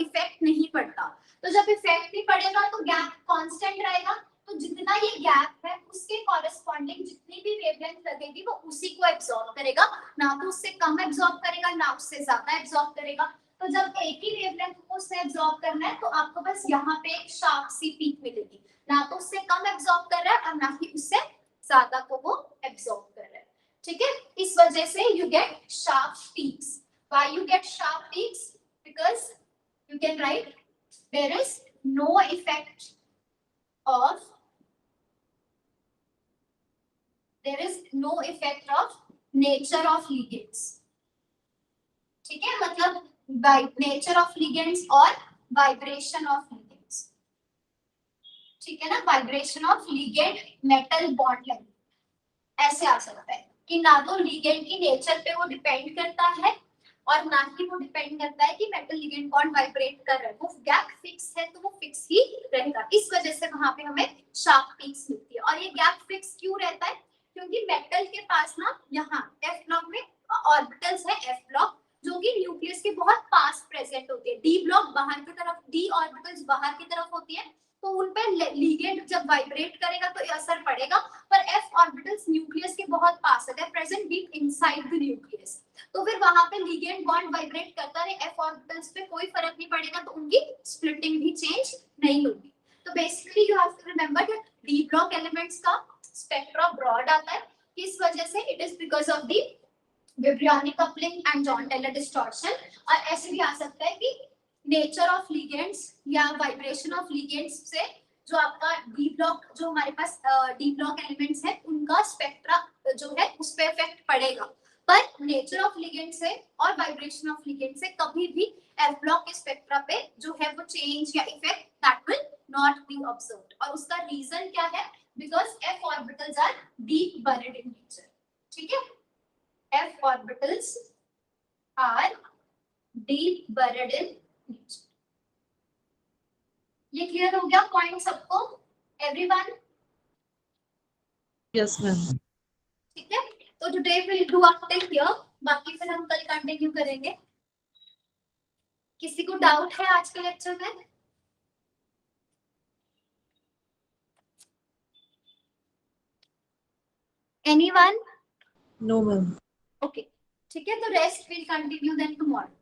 इफेक्ट नहीं पड़ता। तो जब इफेक्ट नहीं पड़ेगा तो गैप कांस्टेंट रहेगा, तो जितना ये गैप है उसके कॉरेस्पॉन्डिंग जितनी भी वेवलेंथ लगेगी वो उसी को एब्सॉर्ब करेगा, ना तो उससे कम एब्सॉर्ब करेगा ना उससे ज्यादा एब्सॉर्ब करेगा। तो जब एक ही वेवलेंथ को उससे एब्सॉर्ब करना है तो आपको बस यहाँ पे एक शार्प सी पीक मिलेगी, ना तो उससे कम एब्सॉर्ब कर रहा है और ना ही उससे ज्यादा को वो एब्सॉर्ब कर रहा है। ठीक है, इस वजह से you get sharp peaks. Why you get sharp peaks? Because you can write there is no effect of nature of ligands. ठीक है, मतलब by nature of ligands और vibration of ligands. ठीक है ना, vibration of ligand metal bond length ऐसे आ सकता है कि ना तो ligand की नेचर पे वो डिपेंड करता है और ना ही वो डिपेंड करता है कि मेटल लिगेंड बॉन्ड वाइब्रेट कर रहा है, वो गैप फिक्स है तो वो फिक्स ही रहेगा। इस वजह से वहां पे हमें शार्प पीक्स मिलती है। और ये गैप फिक्स क्यों रहता है, क्योंकि मेटल के पास ना यहाँ एफ ब्लॉक में ऑर्बिटल्स है, एफ ब्लॉक जो कि न्यूक्लियस के बहुत पास प्रेजेंट होती है, डी ब्लॉक बाहर की तरफ, डी ऑर्बिटल्स बाहर की तरफ होती है, तो उन पे लिगेंड जब वाइब्रेट करेगा तो असर पड़ेगा। पर एफ ऑर्बिटल्स न्यूक्लियस के बहुत पास है, present deep inside the nucleus, तो फिर वहां पे लिगेंड बॉन्ड वाइब्रेट करता रहे, एफ ऑर्बिटल्स पे कोई फर्क नहीं पड़ेगा, तो उनकी स्प्लिटिंग भी चेंज नहीं होगी। तो basically you have to remember that D block elements का स्पेक्ट्रा ब्रॉड आता है, किस वजह से, it is because of the vibronic coupling and Jahn Teller distortion. और ऐसे भी आ सकता है कि नेचर ऑफ लिगेंड्स या वाइब्रेशन ऑफ लिगेंड्स से जो आपका डी ब्लॉक, जो हमारे पास डी ब्लॉक एलिमेंट्स है उनका स्पेक्ट्रा जो है उस पे इफेक्ट पड़ेगा, पर नेचर ऑफ लिगेंड से और वाइब्रेशन ऑफ लिगेंड से कभी भी एफ ब्लॉक के स्पेक्ट्रा पे जो है वो चेंज या effect that will not be observed. और उसका रीजन क्या है, because F orbitals are deep buried in nature. ठीक है, F orbitals are deep buried in nature. ये क्लियर हो गया पॉइंट सबको, एवरीवन? Yes ma'am. ठीक है, तो today will do up till here, बाकी फिर हम कल कंटिन्यू करेंगे। किसी को डाउट है आज के लेक्चर में? एनीवन? No ma'am. ओके, ठीक है, तो rest will continue then tomorrow.